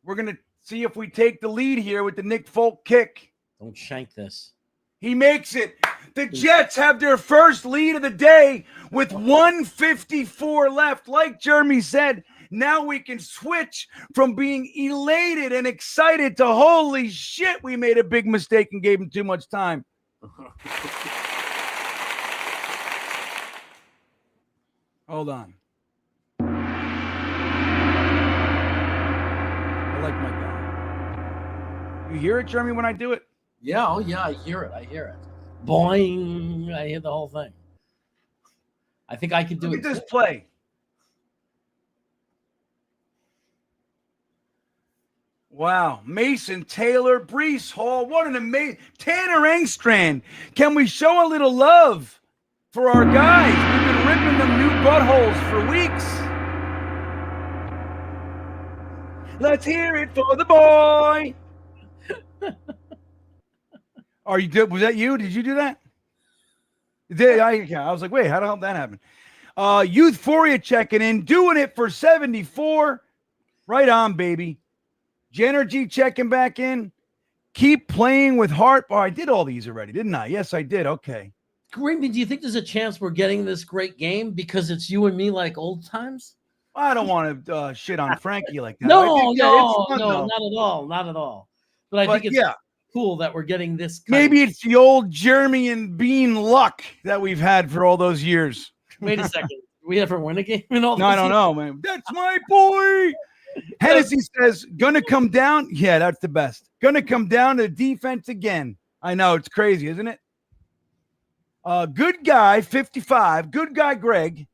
We're going to see if we take the lead here with the Nick Folk kick. Don't shank this. He makes it. The Jets have their first lead of the day with 1:54 left. Like Jeremy said, now we can switch from being elated and excited to holy shit, we made a big mistake and gave him too much time. Hold on. I like my guy. You hear it, Jeremy, when I do it? Yeah, oh yeah, I hear it. Boing! I hear the whole thing. I think I could do Look it. at this play. Wow. Mason Taylor, Brees Hall. What an amazing Tanner Engstrand. Can we show a little love for our guys? We've been ripping them new buttholes for weeks. Let's hear it for the boy. Are you good? Was that you? Did you do that? I was like, wait, how the hell did that happen? Youthphoria checking in, doing it for 74. Right on, baby. Genergy checking back in. Keep playing with heart. Oh, I did all these already, didn't I? Yes, I did. Okay. Great. Do you think there's a chance we're getting this great game because it's you and me like old times? I don't want to shit on Frankie like that. No, not at all. Not at all. But I think it's cool that we're getting this. Maybe it's the old Jeremy and Bean luck that we've had for all those years. Wait a second. Did we ever win a game in all No, I don't know, man. That's my boy. Hennessy says, gonna come down. Yeah, that's the best. Gonna come down to defense again. I know, it's crazy, isn't it? Good guy, 55. Good guy, Greg,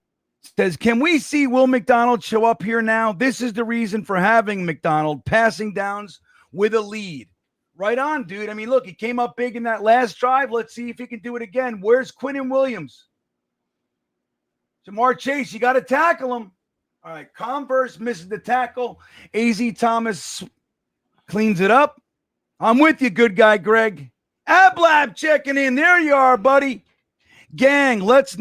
says, can we see Will McDonald show up here now? This is the reason for having McDonald passing downs with a lead. Right on, dude. I mean, look, he came up big in that last drive. Let's see if he can do it again. Where's Quinnen Williams? Jamar Chase, you got to tackle him. All right, Converse misses the tackle. AZ Thomas cleans it up. I'm with you, good guy, Greg. Ablab checking in. There you are, buddy. Gang, let's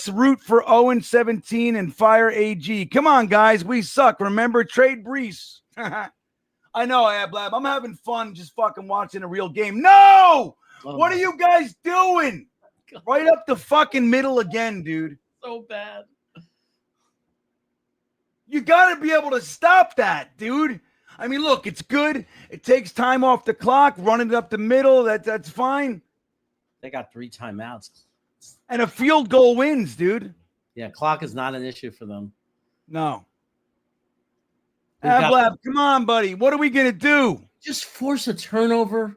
root for 0-17 and fire AG. Come on, guys. We suck. Remember, trade Brees. I know, Ablab. I'm having fun just fucking watching a real game. No! What are you guys doing? God. Right up the fucking middle again, dude. So bad. You got to be able to stop that, dude. I mean, look, it's good. It takes time off the clock, running it up the middle. That's fine. They got 3 timeouts. And a field goal wins, dude. Yeah, clock is not an issue for them. No. Ablab, come on, buddy. What are we going to do? Just force a turnover.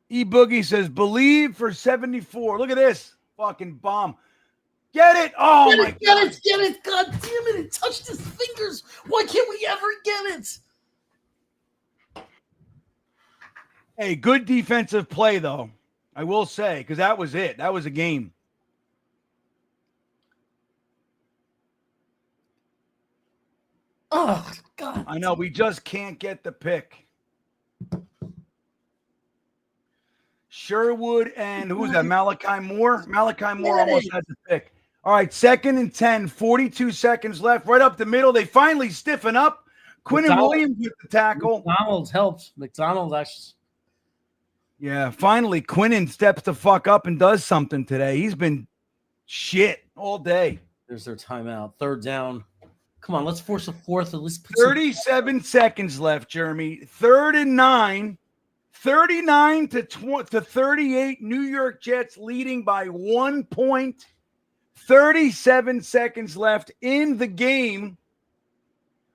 E-Boogie says, believe for 74. Look at this. Fucking bomb. Get it. Oh, my God. Get it. God damn it. It touched his fingers. Why can't we ever get it? Hey, good defensive play, though. I will say, because that was it. That was a game. Oh, God. I know. We just can't get the pick. Sherwood and who's that? Malachi Moore? Malachi Moore almost had the pick. All right, 2nd and 10, 42 seconds left. Right up the middle. They finally stiffen up. Quinnen Williams with the tackle. McDonald's helps. McDonald's actually. Yeah, finally, Quinnen steps the fuck up and does something today. He's been shit all day. There's their timeout. 3rd down. Come on, let's force a 4th. At least put 37 seconds left, Jeremy. 3rd and 9. 39 to 38. New York Jets leading by 1 point. 37 seconds left in the game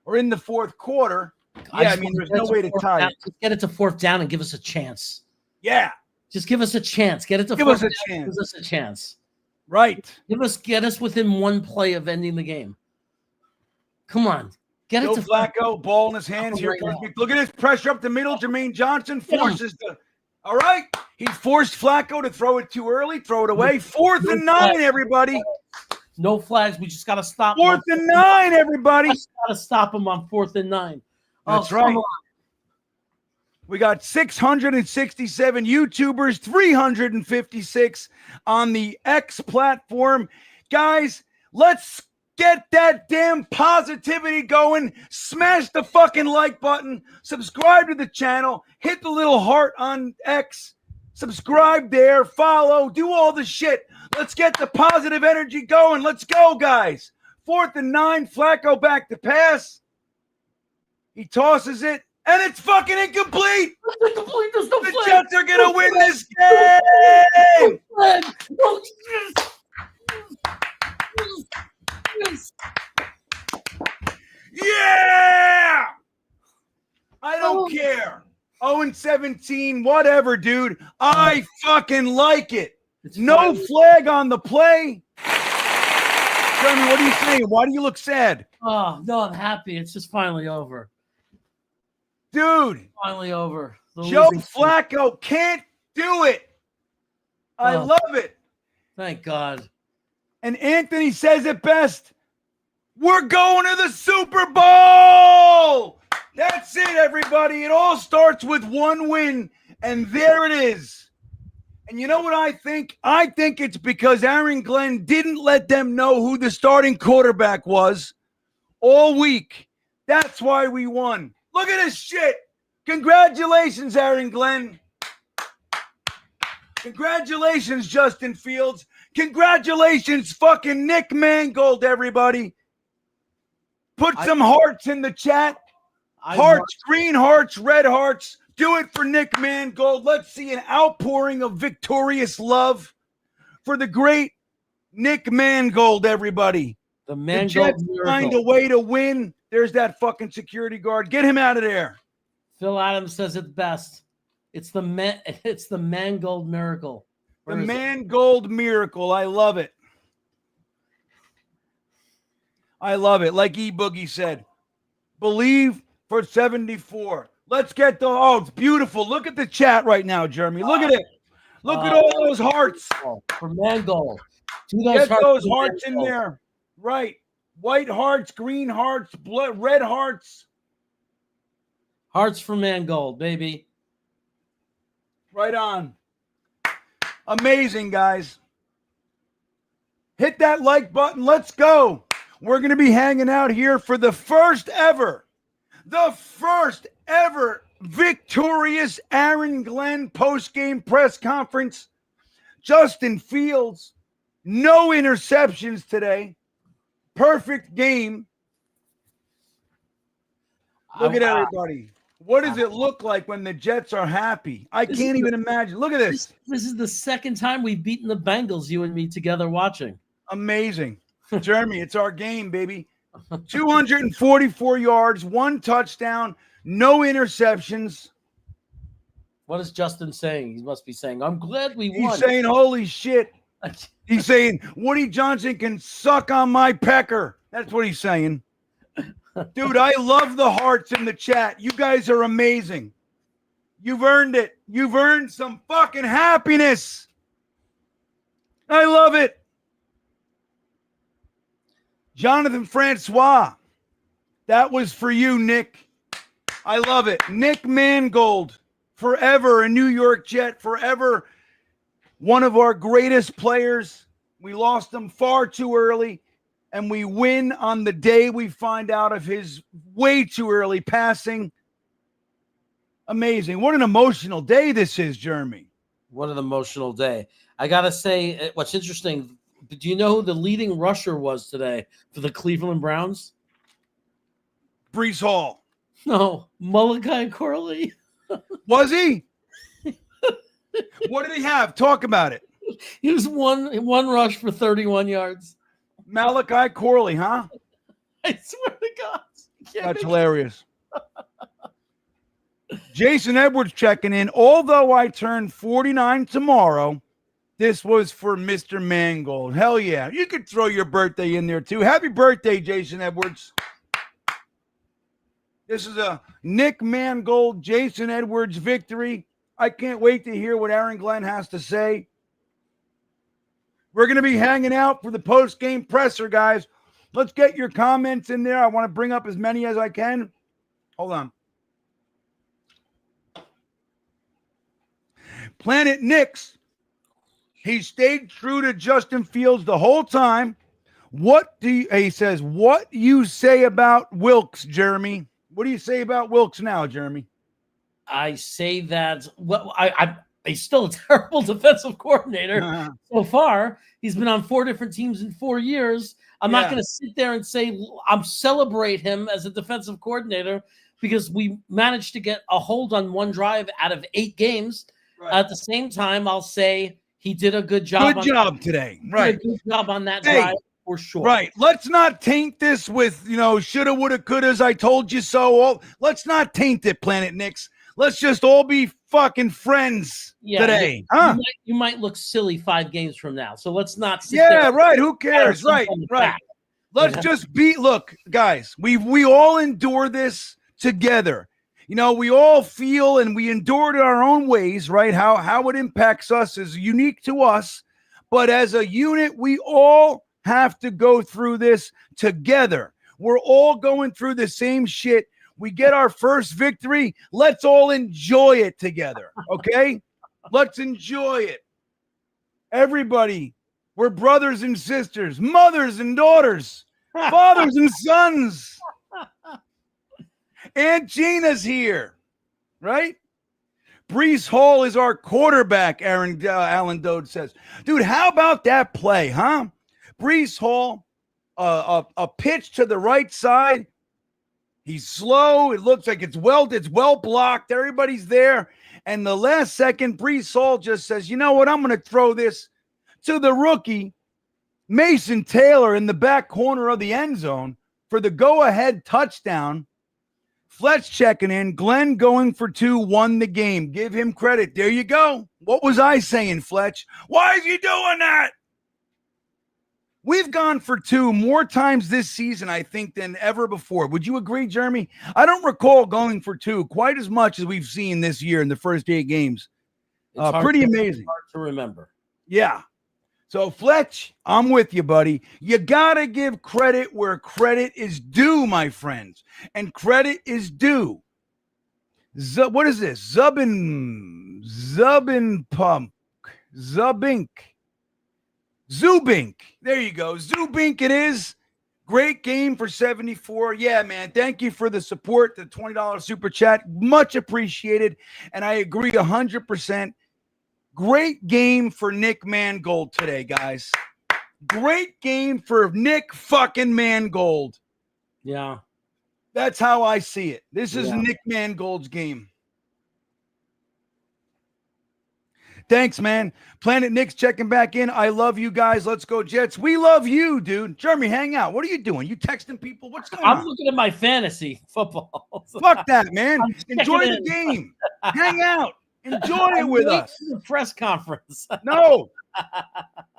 or in the 4th quarter. Yeah, I mean, there's no way to tie it. Just get it to 4th down and give us a chance. Yeah. Just give us a chance. Get it to Give 4th us a down. chance. Give us a chance. Right. Get us within one play of ending the game. Come on. Get Joe it to Flacco, ball in his hands. Here Right comes now. Look at this pressure up the middle. Jermaine Johnson Get him. forces the. All right. He forced Flacco to throw it too early. Throw it away. 4th and 9, flags. everybody. No flags. We just got to stop. 4th and 9, everybody. We just got to stop him on 4th and 9. That's right. We got 667 YouTubers, 356 on the X platform. Guys, let's get that damn positivity going. Smash the fucking like button. Subscribe to the channel. Hit the little heart on X. Subscribe there. Follow. Do all the shit. Let's get the positive energy going. Let's go, guys. 4th and 9. Flacco back to pass. He tosses it. And it's fucking incomplete. It's incomplete. There's no The flag. Jets are going to win this game. Flag. No. Yes. Yeah. I don't care. 0-17, whatever, dude. I fucking like it. It's No finally- flag on the play. Jeremy, what are you saying? Why do you look sad? Oh, no, I'm happy. It's just finally over. Dude, Finally over. The Joe losing- Flacco can't do it. I Oh. love it. Thank God. And Anthony says it best. We're going to the Super Bowl. That's it, everybody. It all starts with one win, and there it is. And you know what I think? I think it's because Aaron Glenn didn't let them know who the starting quarterback was all week. That's why we won. Look at this shit. Congratulations, Aaron Glenn. Congratulations, Justin Fields. Congratulations, fucking Nick Mangold, everybody. Put some hearts in the chat. Hearts, green hearts, red hearts. Do it for Nick Mangold. Let's see an outpouring of victorious love for the great Nick Mangold, everybody. The The Mangold Jets find a miracle. way to win. There's that fucking security guard. Get him out of there. Phil Adams says it best. It's the Mangold miracle. The Where is it? Mangold miracle. I love it. I love it. Like E Boogie said, believe for 74. Let's get the it's beautiful. Look at the chat right now, Jeremy. Look at it. Look at all those hearts. For Mangold. Get those for hearts in Mangold. there. Right. White hearts, green hearts, red hearts. Hearts for Mangold, baby. Right on. Amazing, guys. Hit that like button. Let's go. We're going to be hanging out here for the first ever victorious Aaron Glenn post-game press conference. Justin Fields, no interceptions today. Perfect game. Look at everybody. What does it look like when the Jets are happy? I can't even imagine. Look at this. This is the second time we've beaten the Bengals, you and me together watching. Amazing. Jeremy, it's our game, baby. 244 yards, 1 touchdown, no interceptions. What is Justin saying? He must be saying, I'm glad we won. He's saying, holy shit. He's saying, Woody Johnson can suck on my pecker. That's what he's saying. Dude, I love the hearts in the chat. You guys are amazing. You've earned it. You've earned some fucking happiness. I love it. Jonathan Francois, that was for you, Nick. I love it. Nick Mangold, forever a New York Jet, forever one of our greatest players. We lost him far too early, and we win on the day we find out of his way too early passing. Amazing. What an emotional day this is, Jeremy. What an emotional day. I got to say, what's interesting, do you know who the leading rusher was today for the Cleveland Browns? Brees Hall. No, Malachi Corley. Was he? What did he have? Talk about it. He was one rush for 31 yards. Malachi Corley, huh? I swear to God. That's hilarious. Jason Edwards checking in. Although I turn 49 tomorrow, This was for Mr. Mangold. Hell yeah. You could throw your birthday in there too. Happy birthday, Jason Edwards. This is a Nick Mangold, Jason Edwards victory. I can't wait to hear what Aaron Glenn has to say. We're going to be hanging out for the post-game presser, guys. Let's get your comments in there. I want to bring up as many as I can. Hold on. Planet Nick's. He stayed true to Justin Fields the whole time. He says, what you say about Wilkes, Jeremy? What do you say about Wilkes now, Jeremy? I say that he's still a terrible defensive coordinator so far. He's been on 4 different teams in 4 years. I'm not going to sit there and say I'm celebrate him as a defensive coordinator because we managed to get a hold on 1 drive out of 8 games. Right. At the same time, I'll say he did a good job. Good job today. Right. Good job on that drive for sure. Right. Let's not taint this with, shoulda, woulda, couldas, I told you so. Let's not taint it, Planet Knicks. Let's just all be fucking friends today. You might look silly 5 games from now. So let's not sit there. Right. Who cares? Right. Let's just look, guys, we all endure this together. We all feel and we endure it our own ways, right? How it impacts us is unique to us. But as a unit, we all have to go through this together. We're all going through the same shit. We get our first victory. Let's all enjoy it together, okay? Let's enjoy it. Everybody, we're brothers and sisters, mothers and daughters, fathers and sons. Aunt Gina's here, right? Brees Hall is our quarterback, Alan Dode says. Dude, how about that play, huh? Brees Hall, a pitch to the right side. He's slow. It looks like it's well blocked. Everybody's there. And the last second, Brees Hall just says, you know what? I'm going to throw this to the rookie, Mason Taylor, in the back corner of the end zone for the go-ahead touchdown. Fletch checking in. Glenn going for 2, won the game. Give him credit. There you go. What was I saying, Fletch? Why is he doing that? We've gone for 2 more times this season, I think, than ever before. Would you agree, Jeremy? I don't recall going for 2 quite as much as we've seen this year in the first 8 games. Pretty amazing. Hard to remember. Yeah. So, Fletch, I'm with you, buddy. You got to give credit where credit is due, my friends. And credit is due. What is this? Zubin Pump. Zubink. There you go. Zubink it is. Great game for 74. Yeah, man. Thank you for the support, the $20 super chat. Much appreciated. And I agree 100%. Great game for Nick Mangold today, guys. Great game for Nick fucking Mangold. Yeah. That's how I see it. This is Nick Mangold's game. Thanks, man. Planet Nick's checking back in. I love you guys. Let's go, Jets. We love you, dude. Jeremy, hang out. What are you doing? You texting people? What's going on? I'm looking at my fantasy football. Fuck that, man. Enjoy the game. Hang out. Enjoy it with us. The press conference. No.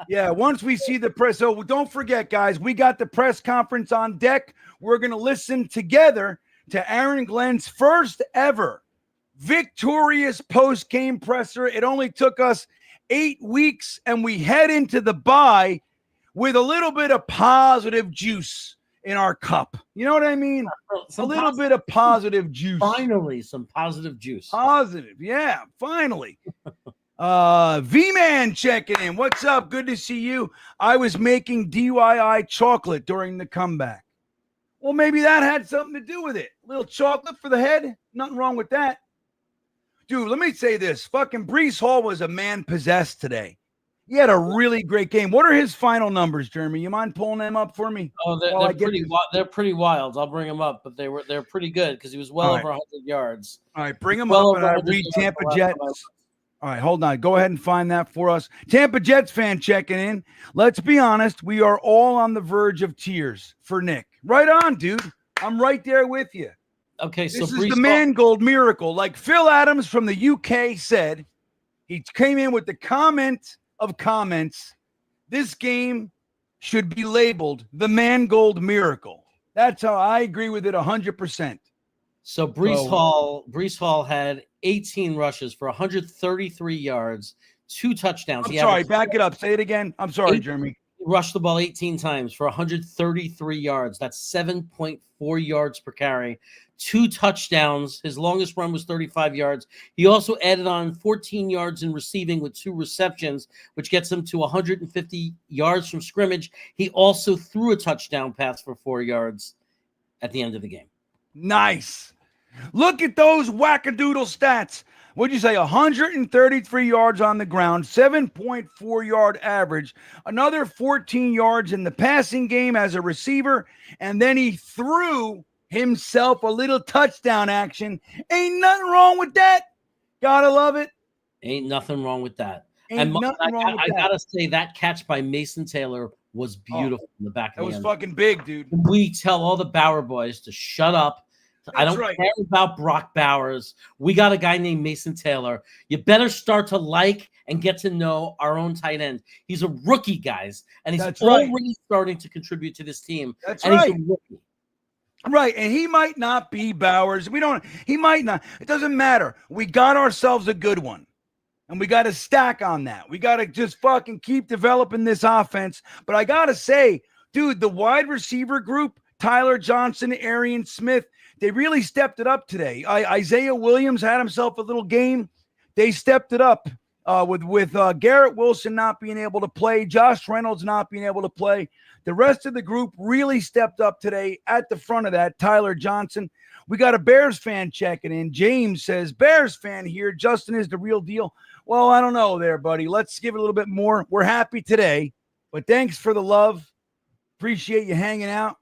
Yeah, once we see the press. So don't forget, guys, we got the press conference on deck. We're going to listen together to Aaron Glenn's first ever victorious post-game presser. It only took us 8 weeks, and we head into the bye with a little bit of positive juice in our cup. You know what I mean? A little bit of positive juice. Finally, some positive juice. Positive, yeah, finally. V-Man checking in. What's up? Good to see you. I was making DIY chocolate during the comeback. Well, maybe that had something to do with it. A little chocolate for the head. Nothing wrong with that. Dude, let me say this. Fucking Brees Hall was a man possessed today. He had a really great game. What are his final numbers, Jeremy? You mind pulling them up for me? Oh, they're pretty wild. I'll bring them up, but they're pretty good because he was well over 100 yards. All right, bring them up and I read Tampa Jets. All right, hold on. Go ahead and find that for us. Tampa Jets fan checking in. Let's be honest. We are all on the verge of tears for Nick. Right on, dude. I'm right there with you. Okay, so this is the Mangold miracle. Like Phil Adams from the UK said, he came in with the comment of comments, this game should be labeled the Mangold Miracle. That's how I agree with it 100%. So Brees Hall had 18 rushes for 133 yards, 2 touchdowns. I'm sorry, back it up. Say it again. I'm sorry, Jeremy. He rushed the ball 18 times for 133 yards. That's 7.4 yards per carry, 2 touchdowns. His longest run was 35 yards. He also added on 14 yards in receiving with 2 receptions, which gets him to 150 yards from scrimmage. He also threw a touchdown pass for 4 yards at the end of the game. Nice. Look at those wackadoodle stats. What'd you say? 133 yards on the ground, 7.4 yard average, another 14 yards in the passing game as a receiver, and then he threw himself a little touchdown action. Ain't nothing wrong with that. Gotta love it. Ain't nothing wrong with that. I gotta say that catch by Mason Taylor was beautiful in the back of the end. That was fucking big, dude. We tell all the Bauer boys to shut up. I don't care about Brock Bowers. We got a guy named Mason Taylor. You better start to like and get to know our own tight end. He's a rookie, guys, and he's already starting to contribute to this team. That's and right. He's a rookie. Right, and he might not be Bowers. He might not. It doesn't matter. We got ourselves a good one, and we got to stack on that. We got to just fucking keep developing this offense. But I got to say, dude, the wide receiver group, Tyler Johnson, Arian Smith, they really stepped it up today. Isaiah Williams had himself a little game. They stepped it up with Garrett Wilson not being able to play, Josh Reynolds not being able to play. The rest of the group really stepped up today at the front of that. Tyler Johnson. We got a Bears fan checking in. James says, Bears fan here. Justin is the real deal. Well, I don't know there, buddy. Let's give it a little bit more. We're happy today, but thanks for the love. Appreciate you hanging out.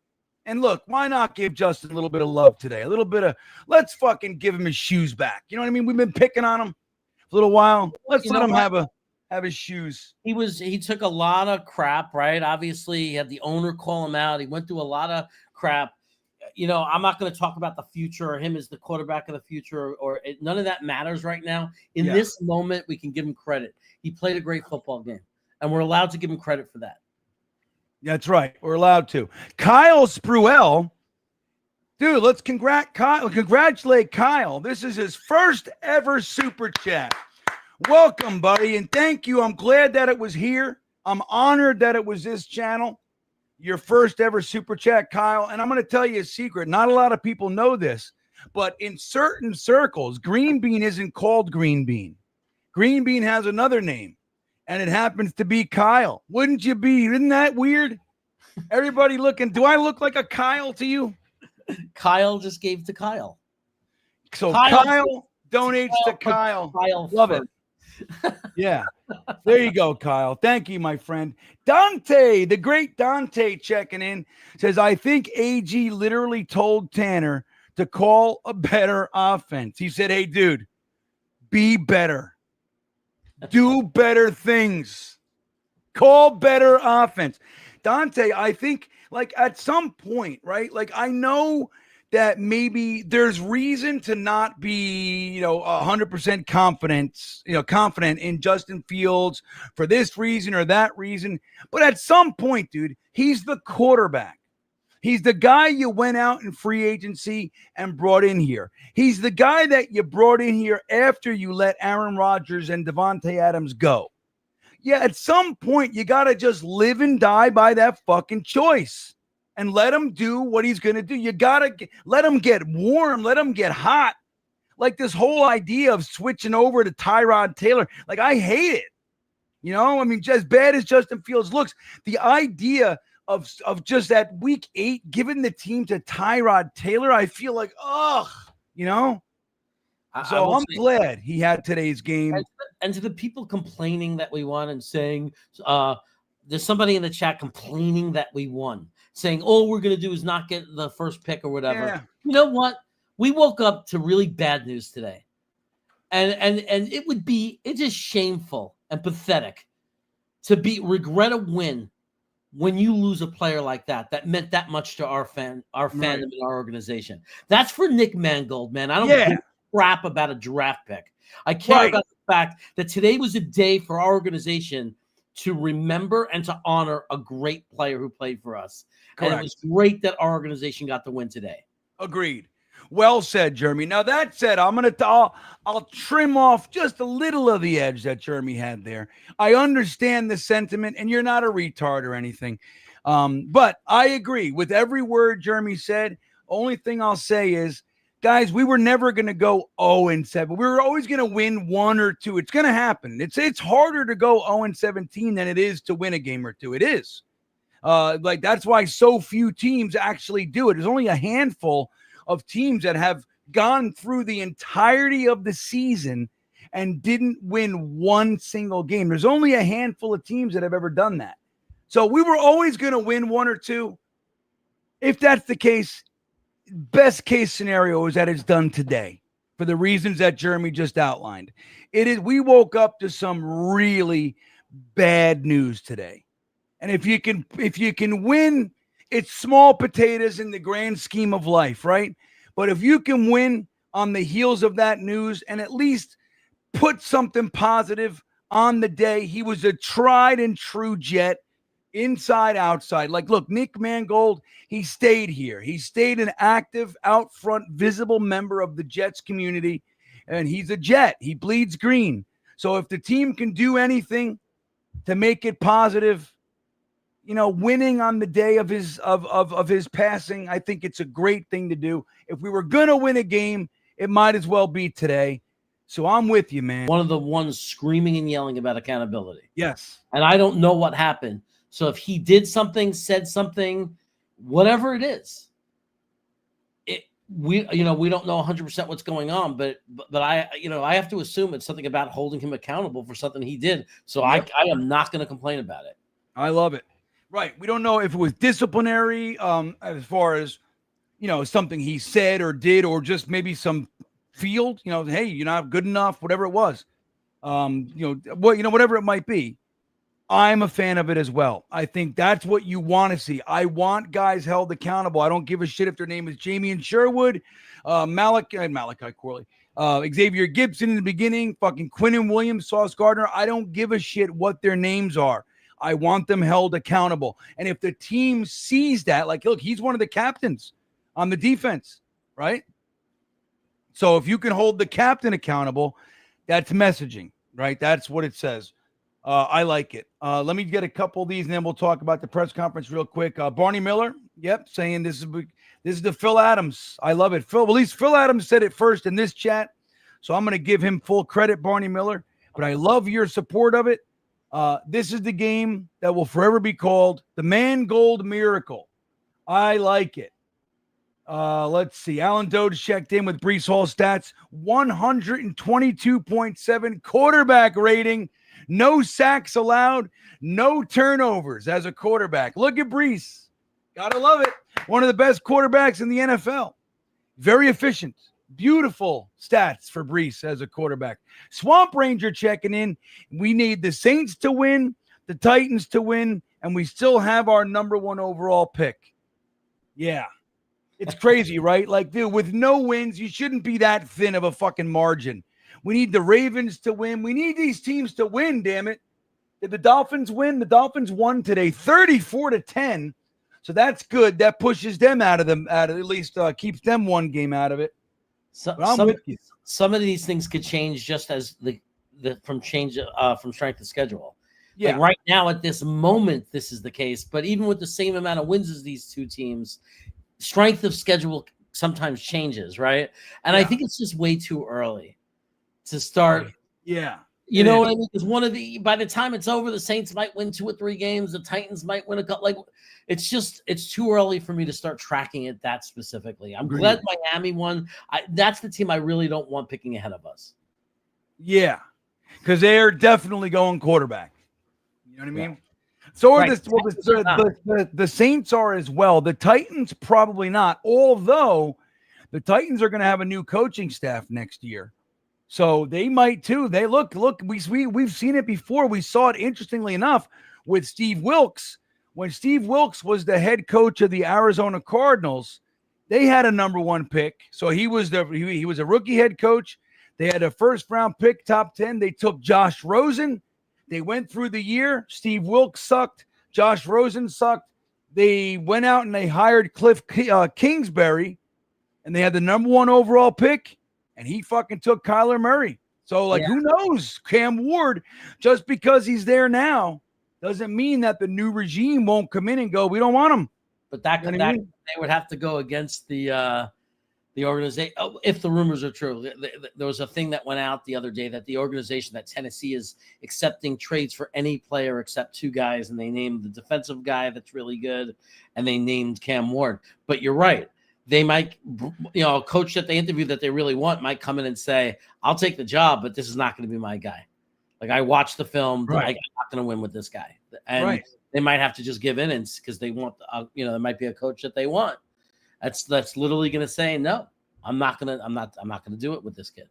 And look, why not give Justin a little bit of love today? A little bit of, let's fucking give him his shoes back. You know what I mean? We've been picking on him for a little while. Let's let him have his shoes. He took a lot of crap, right? Obviously, he had the owner call him out. He went through a lot of crap. You know, I'm not going to talk about the future or him as the quarterback of the future or none of that matters right now. In this moment, we can give him credit. He played a great football game, and we're allowed to give him credit for that. That's right. We're allowed to. Kyle Spruell. Dude, let's congratulate Kyle. This is his first ever super chat. Welcome, buddy, and thank you. I'm glad that it was here. I'm honored that it was this channel. Your first ever super chat, Kyle. And I'm going to tell you a secret. Not a lot of people know this, but in certain circles, green bean isn't called green bean. Green bean has another name. And it happens to be Kyle. Wouldn't you be? Isn't that weird? Everybody looking. Do I look like a Kyle to you? Kyle just gave to Kyle. So Kyle donates to Kyle. Love it. Yeah. There you go, Kyle. Thank you, my friend. Dante, the great Dante checking in, says, I think AG literally told Tanner to call a better offense. He said, hey, dude, be better. Do better things. Call better offense. Dante, I think, like, at some point, right? Like, I know that maybe there's reason to not be, 100% confident in Justin Fields for this reason or that reason. But at some point, dude, he's the quarterback. He's the guy you went out in free agency and brought in here. He's the guy that you brought in here after you let Aaron Rodgers and Devontae Adams go. Yeah, at some point, you got to just live and die by that fucking choice and let him do what he's going to do. You got to let him get warm, let him get hot. Like this whole idea of switching over to Tyrod Taylor, like I hate it. I mean, as bad as Justin Fields looks, the idea of just that week 8 giving the team to Tyrod Taylor, I feel like, I'm glad he had today's game. And to the people complaining that we won and saying, there's somebody in the chat complaining that we won, saying all we're going to do is not get the first pick or whatever. Yeah. You know what? We woke up to really bad news today. And it's just shameful and pathetic to regret a win when you lose a player like that meant that much to our fandom and our organization. That's for Nick Mangold, man. I don't give a crap about a draft pick. I care about the fact that today was a day for our organization to remember and to honor a great player who played for us. Correct. And it was great that our organization got the win today. Agreed. Well said, Jeremy. Now that said, I'll trim off just a little of the edge that Jeremy had there. I understand the sentiment, and you're not a retard or anything. But I agree with every word Jeremy said. Only thing I'll say is, guys, we were never going to go 0-7. We were always going to win 1 or 2. It's going to happen. It's harder to go 0-17 than it is to win a game or 2. It is. Like that's why so few teams actually do it. There's only a handful of teams that have gone through the entirety of the season and didn't win one single game. There's only a handful of teams that have ever done that. So we were always going to win 1 or 2. If that's the case, best case scenario is that it's done today for the reasons that Jeremy just outlined. It is. We woke up to some really bad news today. And if you can win, it's small potatoes in the grand scheme of life, right? But if you can win on the heels of that news and at least put something positive on the day, he was a tried and true Jet, inside, outside. Like, look, Nick Mangold, he stayed here. He stayed an active, out front, visible member of the Jets community, and he's a Jet. He bleeds green. So if the team can do anything to make it positive, you know, winning on the day of his passing, I think it's a great thing to do. If we were going to win a game, it might as well be today. So I'm with you, man. One of the ones screaming and yelling about accountability. Yes. And I don't know what happened. So if he did something, said something, whatever it is, we don't know 100% what's going on, but I have to assume it's something about holding him accountable for something he did. So yep. I am not going to complain about it. I love it. Right. We don't know if it was disciplinary, as far as, you know, something he said or did, or just maybe some field, you know, hey, you're not good enough, whatever it was. Whatever it might be. I'm a fan of it as well. I think that's what you want to see. I want guys held accountable. I don't give a shit if their name is Jamie and Sherwood, Malachi Corley, Xavier Gibson in the beginning, fucking Quinnen Williams, Sauce Gardner. I don't give a shit what their names are. I want them held accountable. And if the team sees that, like, look, he's one of the captains on the defense, right? So if you can hold the captain accountable, that's messaging, right? That's what it says. I like it. Let me get a couple of these, and then we'll talk about the press conference real quick. Barney Miller, saying this is the Phil Adams. I love it. At least Phil Adams said it first in this chat, so I'm going to give him full credit, Barney Miller. But I love your support of it. This is the game that will forever be called the Mangold Miracle. I like it. Let's see. Alan Doge checked in with Breece Hall stats. 122.7 quarterback rating. No sacks allowed. No turnovers as a quarterback. Look at Breece. Gotta love it. One of the best quarterbacks in the NFL. Very efficient. Beautiful stats for Breece as a quarterback. Swamp Ranger checking in. We need the Saints to win, the Titans to win, and we still have our number 1 overall pick. Yeah. It's crazy, right? Like, dude, with no wins, you shouldn't be that thin of a fucking margin. We need the Ravens to win. We need these teams to win, damn it. Did the Dolphins win? The Dolphins won today, 34-10. So that's good. That pushes them out of at least keeps them one game out of it. Some of these things could change just as from strength to schedule. Yeah. Like right now at this moment, this is the case. But even with the same amount of wins as these two teams, strength of schedule sometimes changes, right? And I think it's just way too early to start. Yeah. You know what I mean? Because by the time it's over, the Saints might win 2 or 3 games. The Titans might win a couple. Like, it's too early for me to start tracking it that specifically. I'm glad Miami won. That's the team I really don't want picking ahead of us. Yeah. Because they're definitely going quarterback. You know what I mean? Yeah. So are the Saints are as well. The Titans probably not, although the Titans are going to have a new coaching staff next year. So they might too. They look, we've seen it before. We saw it, interestingly enough, with Steve Wilks. When Steve Wilks was the head coach of the Arizona Cardinals, they had a number 1 pick. So he was a rookie head coach. They had a first round pick, top 10. They took Josh Rosen. They went through the year. Steve Wilkes sucked. Josh Rosen sucked. They went out and they hired Cliff Kingsbury, and they had the #1 overall pick, and he fucking took Kyler Murray. So, like, who knows? Cam Ward, just because he's there now, doesn't mean that the new regime won't come in and go, we don't want him. But that they would have to go against the organization. Oh, if the rumors are true, there was a thing that went out the other day that the organization, that Tennessee is accepting trades for any player except 2 guys, and they named the defensive guy that's really good, and they named Cam Ward. But you're right. They might, a coach that they interview that they really want might come in and say, I'll take the job, but this is not going to be my guy. Like, I watched the film. Right. I'm not going to win with this guy. And they might have to just give in because they want, there might be a coach that they want. That's literally going to say, no, I'm not going to do it with this kid.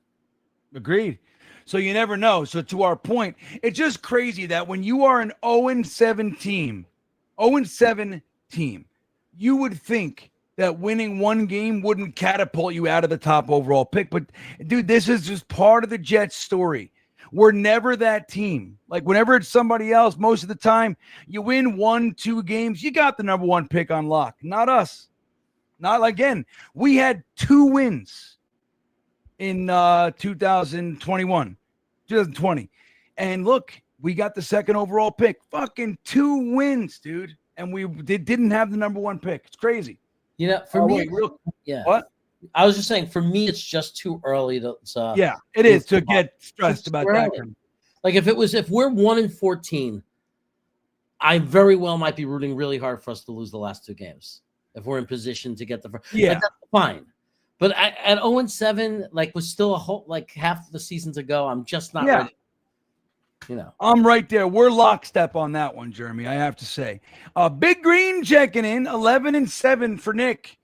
Agreed. So you never know. So to our point, it's just crazy that when you are an 0-7 team, you would think that winning one game wouldn't catapult you out of the top overall pick. But dude, this is just part of the Jets story. We're never that team. Like, whenever it's somebody else, most of the time you win 1-2 games, you got the #1 pick on lock. Not us. Not again. We had 2 wins in 2020. And look, we got the 2nd overall pick. Fucking 2 wins, dude. And we didn't have the #1 pick. It's crazy. For me, yeah. What? I was just saying, for me, it's just too early to. It is to get stressed about that. Like, if we're 1-14, I very well might be rooting really hard for us to lose the last 2 games. If we're in position to get the first, that's fine. But at 0-7, like, with still a whole, like, half the season to go, I'm just not ready. I'm right there. We're lockstep on that one, Jeremy, I have to say. Big Green checking in, 11-7 for Nick.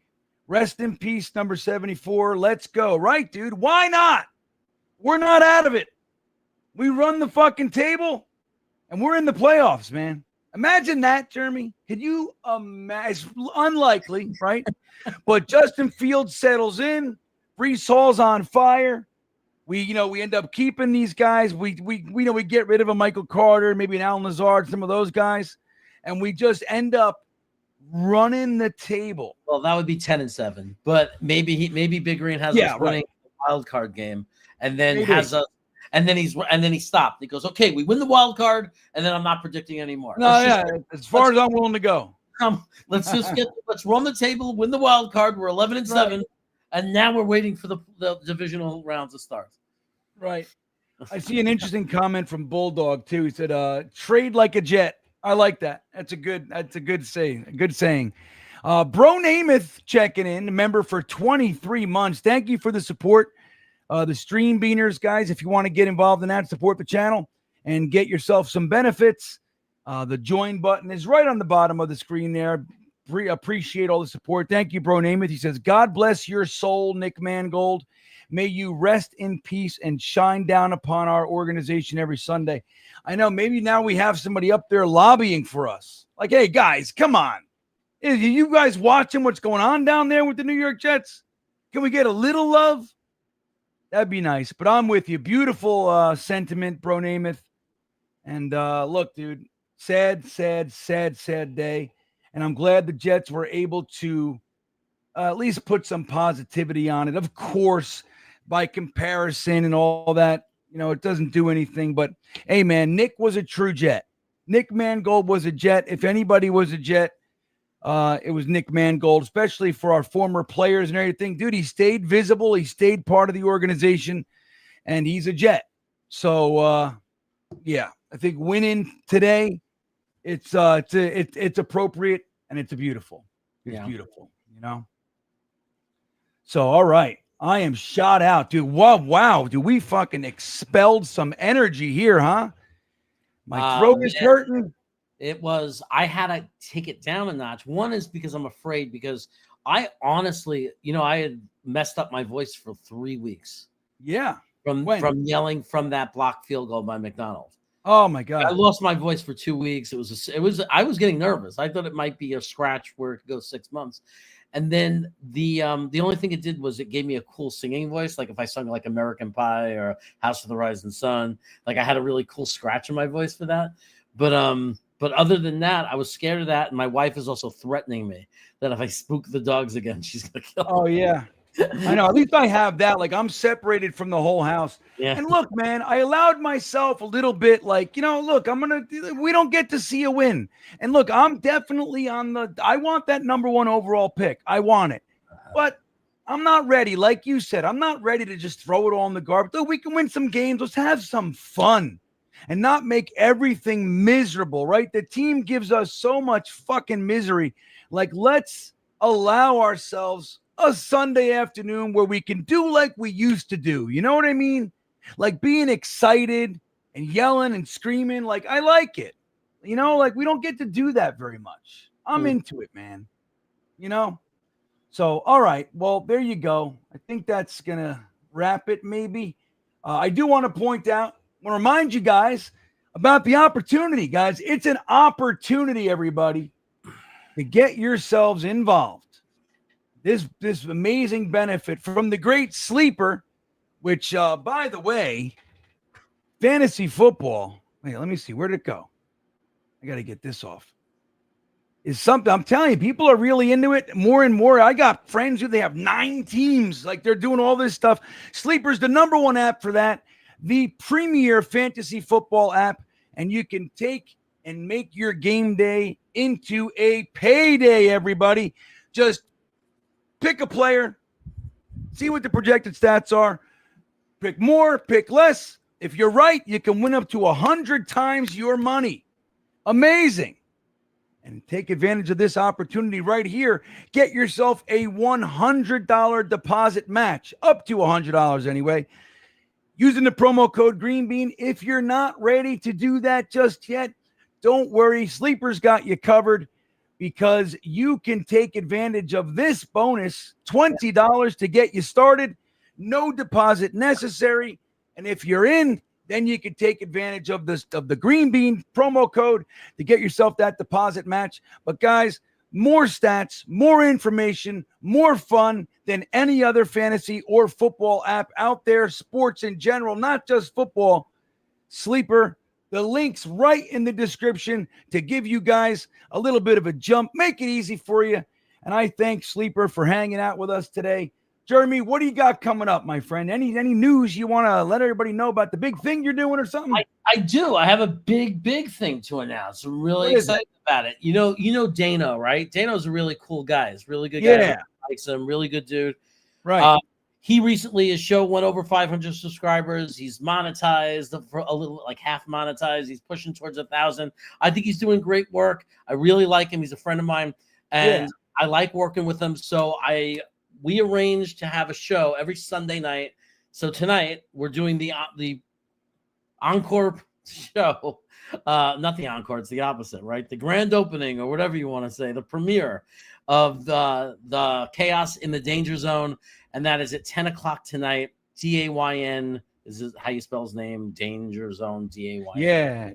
Rest in peace, number 74. Let's go. Right, dude? Why not? We're not out of it. We run the fucking table, and we're in the playoffs, man. Imagine that, Jeremy. Could you imagine? It's unlikely, right? But Justin Fields settles in. Breece Hall's on fire. We end up keeping these guys. We get rid of a Michael Carter, maybe an Alan Lazard, some of those guys, and we just end up running the table. Well, that would be 10-7, but maybe Big Green has us running a wild card game, and then and then he stopped. He goes, okay, we win the wild card, and then I'm not predicting anymore. As far as I'm willing to go. Let's run the table, win the wild card. We're 11-7, and now we're waiting for the divisional rounds to start. Right. I see an interesting comment from Bulldog too. He said, "Trade like a Jet." I like that. That's a good saying. A good saying. Bro Namath checking in, a member for 23 months. Thank you for the support. The stream beaners, guys, if you want to get involved in that, support the channel and get yourself some benefits. The join button is right on the bottom of the screen there. Appreciate all the support. Thank you, Bro Namath. He says, God bless your soul, Nick Mangold. May you rest in peace and shine down upon our organization every Sunday. I know maybe now we have somebody up there lobbying for us. Like, hey, guys, come on. Are you guys watching what's going on down there with the New York Jets? Can we get a little love? That'd be nice. But I'm with you. Beautiful sentiment, Bro Namath. And look, dude, sad day. And I'm glad the Jets were able to at least put some positivity on it. Of course, by comparison and all that, it doesn't do anything. But, hey, man, Nick was a true Jet. Nick Mangold was a Jet. If anybody was a Jet, it was Nick Mangold, especially for our former players and everything. Dude, he stayed visible. He stayed part of the organization, and he's a Jet. So, yeah, I think winning today, it's appropriate, and it's beautiful. It's beautiful, So, all right. I am shot out, dude. Wow. Dude, we fucking expelled some energy here, huh? My throat is hurting. It was, I had to take it down a notch. One is because I'm afraid, because I honestly, I had messed up my voice for 3 weeks. Yeah. From yelling from that blocked field goal by McDonald. Oh my God. I lost my voice for 2 weeks. I was getting nervous. I thought it might be a scratch where it could go 6 months. And then the only thing it did was it gave me a cool singing voice. Like if I sung like American Pie or House of the Rising Sun, like I had a really cool scratch in my voice for that. But other than that, I was scared of that. And my wife is also threatening me that if I spook the dogs again, she's gonna kill me. Oh yeah. I know. At least I have that. Like I'm separated from the whole house. Yeah. And look, man, I allowed myself a little bit. Like, look, we don't get to see a win. And look, I'm definitely I want that number 1 overall pick. I want it, but I'm not ready. Like you said, I'm not ready to just throw it all in the garbage. Look, we can win some games. Let's have some fun and not make everything miserable, right? The team gives us so much fucking misery. Like, let's allow ourselves a Sunday afternoon where we can do like we used to do. You know what I mean? Like being excited and yelling and screaming. Like, I like it. Like we don't get to do that very much. I'm into it, man. So, all right. Well, there you go. I think that's going to wrap it, maybe. I do want to point out, I want to remind you guys about the opportunity, guys. It's an opportunity, everybody, to get yourselves involved. This amazing benefit from the great sleeper, which, by the way, fantasy football. Wait, let me see. Where'd it go? I got to get this off. Is something I'm telling you, people are really into it more and more. I got friends who they have 9 teams, like they're doing all this stuff. Sleeper's the number 1 app for that, the premier fantasy football app, and you can take and make your game day into a payday. Everybody, just pick a player, see what the projected stats are, pick more, pick less. If you're right, you can win up to 100 times your money. Amazing. And take advantage of this opportunity right here. Get yourself a $100 deposit match, up to $100 anyway, using the promo code GreenBean. If you're not ready to do that just yet, don't worry. Sleeper's got you covered, because you can take advantage of this bonus, $20 to get you started. No deposit necessary. And if you're in, then you can take advantage of the Green Bean promo code to get yourself that deposit match. But guys, more stats, more information, more fun than any other fantasy or football app out there. Sports in general, not just football. Sleeper. The link's right in the description to give you guys a little bit of a jump, make it easy for you. And I thank Sleeper for hanging out with us today. Jeremy, what do you got coming up, my friend? Any news you want to let everybody know about the big thing you're doing or something? I do. I have a big thing to announce. I'm really excited about it. You know Dano, right? Dano's a really cool guy. He's a really good guy. Yeah. Likes him, really good dude. Right. He recently, his show went over 500 subscribers. He's monetized for a little, like half monetized. He's pushing towards 1,000. I think he's doing great work. I really like him. He's a friend of mine, and I like working with him. So we arranged to have a show every Sunday night. So tonight we're doing the encore show. Not the encore, it's the opposite, right? The grand opening, or whatever you want to say, the premiere of the Chaos in the Danger Zone. And that is at 10 o'clock tonight. DAYN is how you spell his name. Danger Zone, DAYN. Yeah,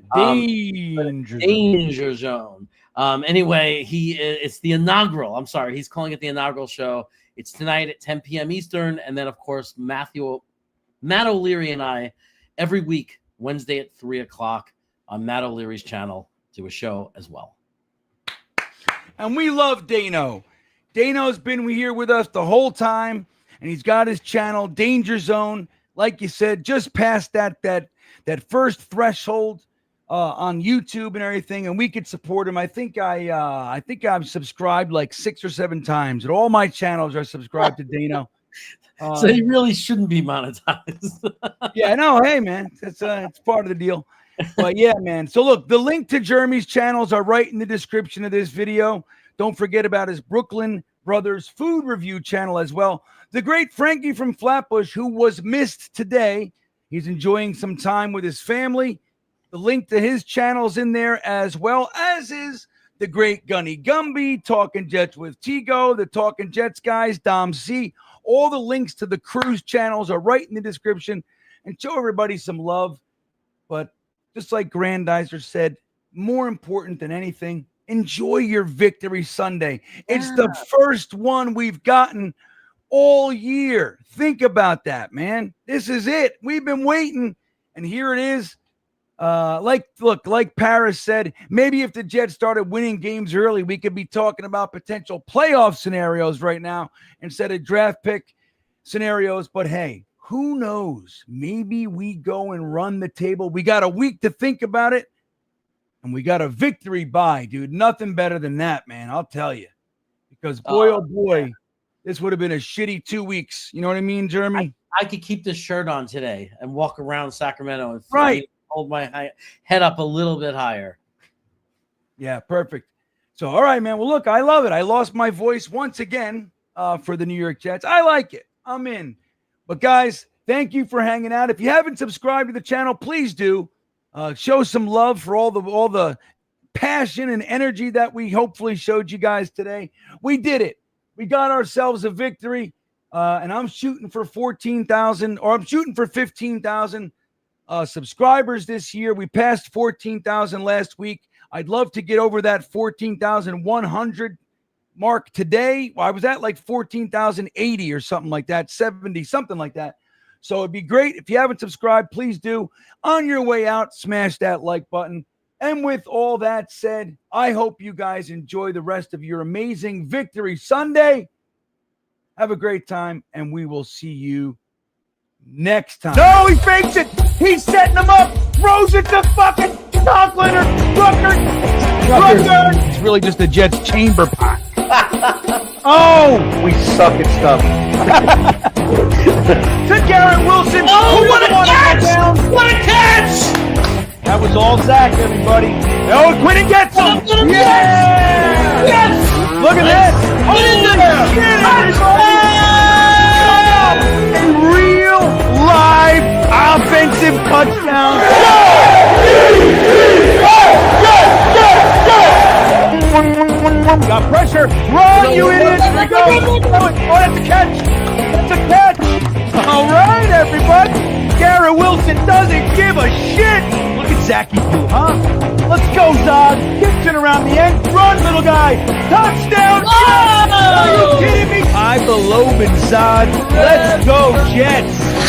Danger Zone. Anyway, it's the inaugural. I'm sorry, he's calling it the inaugural show. It's tonight at 10 p.m. Eastern. And then, of course, Matt O'Leary and I, every week, Wednesday at 3 o'clock on Matt O'Leary's channel, do a show as well. And we love Dano. Dano's been here with us the whole time. And he's got his channel, Danger Zone, like you said, just past that first threshold on YouTube and everything. And we could support him. I think I've subscribed like 6 or 7 times. And all my channels are subscribed to Dano. So he really shouldn't be monetized. Yeah, no, hey man, it's part of the deal. But yeah, man. So look, the link to Jeremy's channels are right in the description of this video. Don't forget about his Brooklyn Brothers food review channel as well. The great Frankie from Flatbush, who was missed today. He's enjoying some time with his family. The link to his channel's in there, as well as is the great Gunny Gumby, TalkinJets with Tigo, the TalkinJets guys, Dom C. All the links to the crew's channels are right in the description. And show everybody some love. But just like Grandizer said, more important than anything, enjoy your victory Sunday. It's the first one we've gotten all year. Think about that, man. This is it. We've been waiting, and here it is. Like Paris said, maybe if the Jets started winning games early, we could be talking about potential playoff scenarios right now instead of draft pick scenarios. But hey, who knows? Maybe we go and run the table. We got a week to think about it, and we got a victory bye, dude. Nothing better than that, man. I'll tell you. Because boy, oh boy, this would have been a shitty 2 weeks. You know what I mean, Jeremy? I could keep this shirt on today and walk around Sacramento and hold my head up a little bit higher. Yeah, perfect. So, all right, man. Well, look, I love it. I lost my voice once again for the New York Jets. I like it. I'm in. But guys, thank you for hanging out. If you haven't subscribed to the channel, please do. Show some love for all the passion and energy that we hopefully showed you guys today. We did it. We got ourselves a victory, and I'm shooting for 14,000, or I'm shooting for 15,000 subscribers this year. We passed 14,000 last week. I'd love to get over that 14,100 mark today. Well, I was at like 14,080 or something like that, 70, something like that. So it'd be great. If you haven't subscribed, please do. On your way out, smash that like button. And with all that said, I hope you guys enjoy the rest of your amazing Victory Sunday. Have a great time, and we will see you next time. No, he fakes it. He's setting him up. Throws it to fucking Conklin or Rucker. It's really just the Jets chamber pot. Oh, we suck at stuff. To Garrett Wilson. Oh, what a catch! What a catch! That was all Zach, everybody. Oh, Quinn gets him. Yeah! Yes! Look at that. Oh, a real live offensive touchdown. Got pressure. Run, you idiot. Here we go. Oh, that's a catch. That's a catch. All right, everybody. Garrett Wilson doesn't give a shit. Look at Zachy do, huh? Let's go, Zod. Gibson around the end. Run, little guy. Touchdown. Oh! Are you kidding me? I believe in Zod. Let's go, Jets.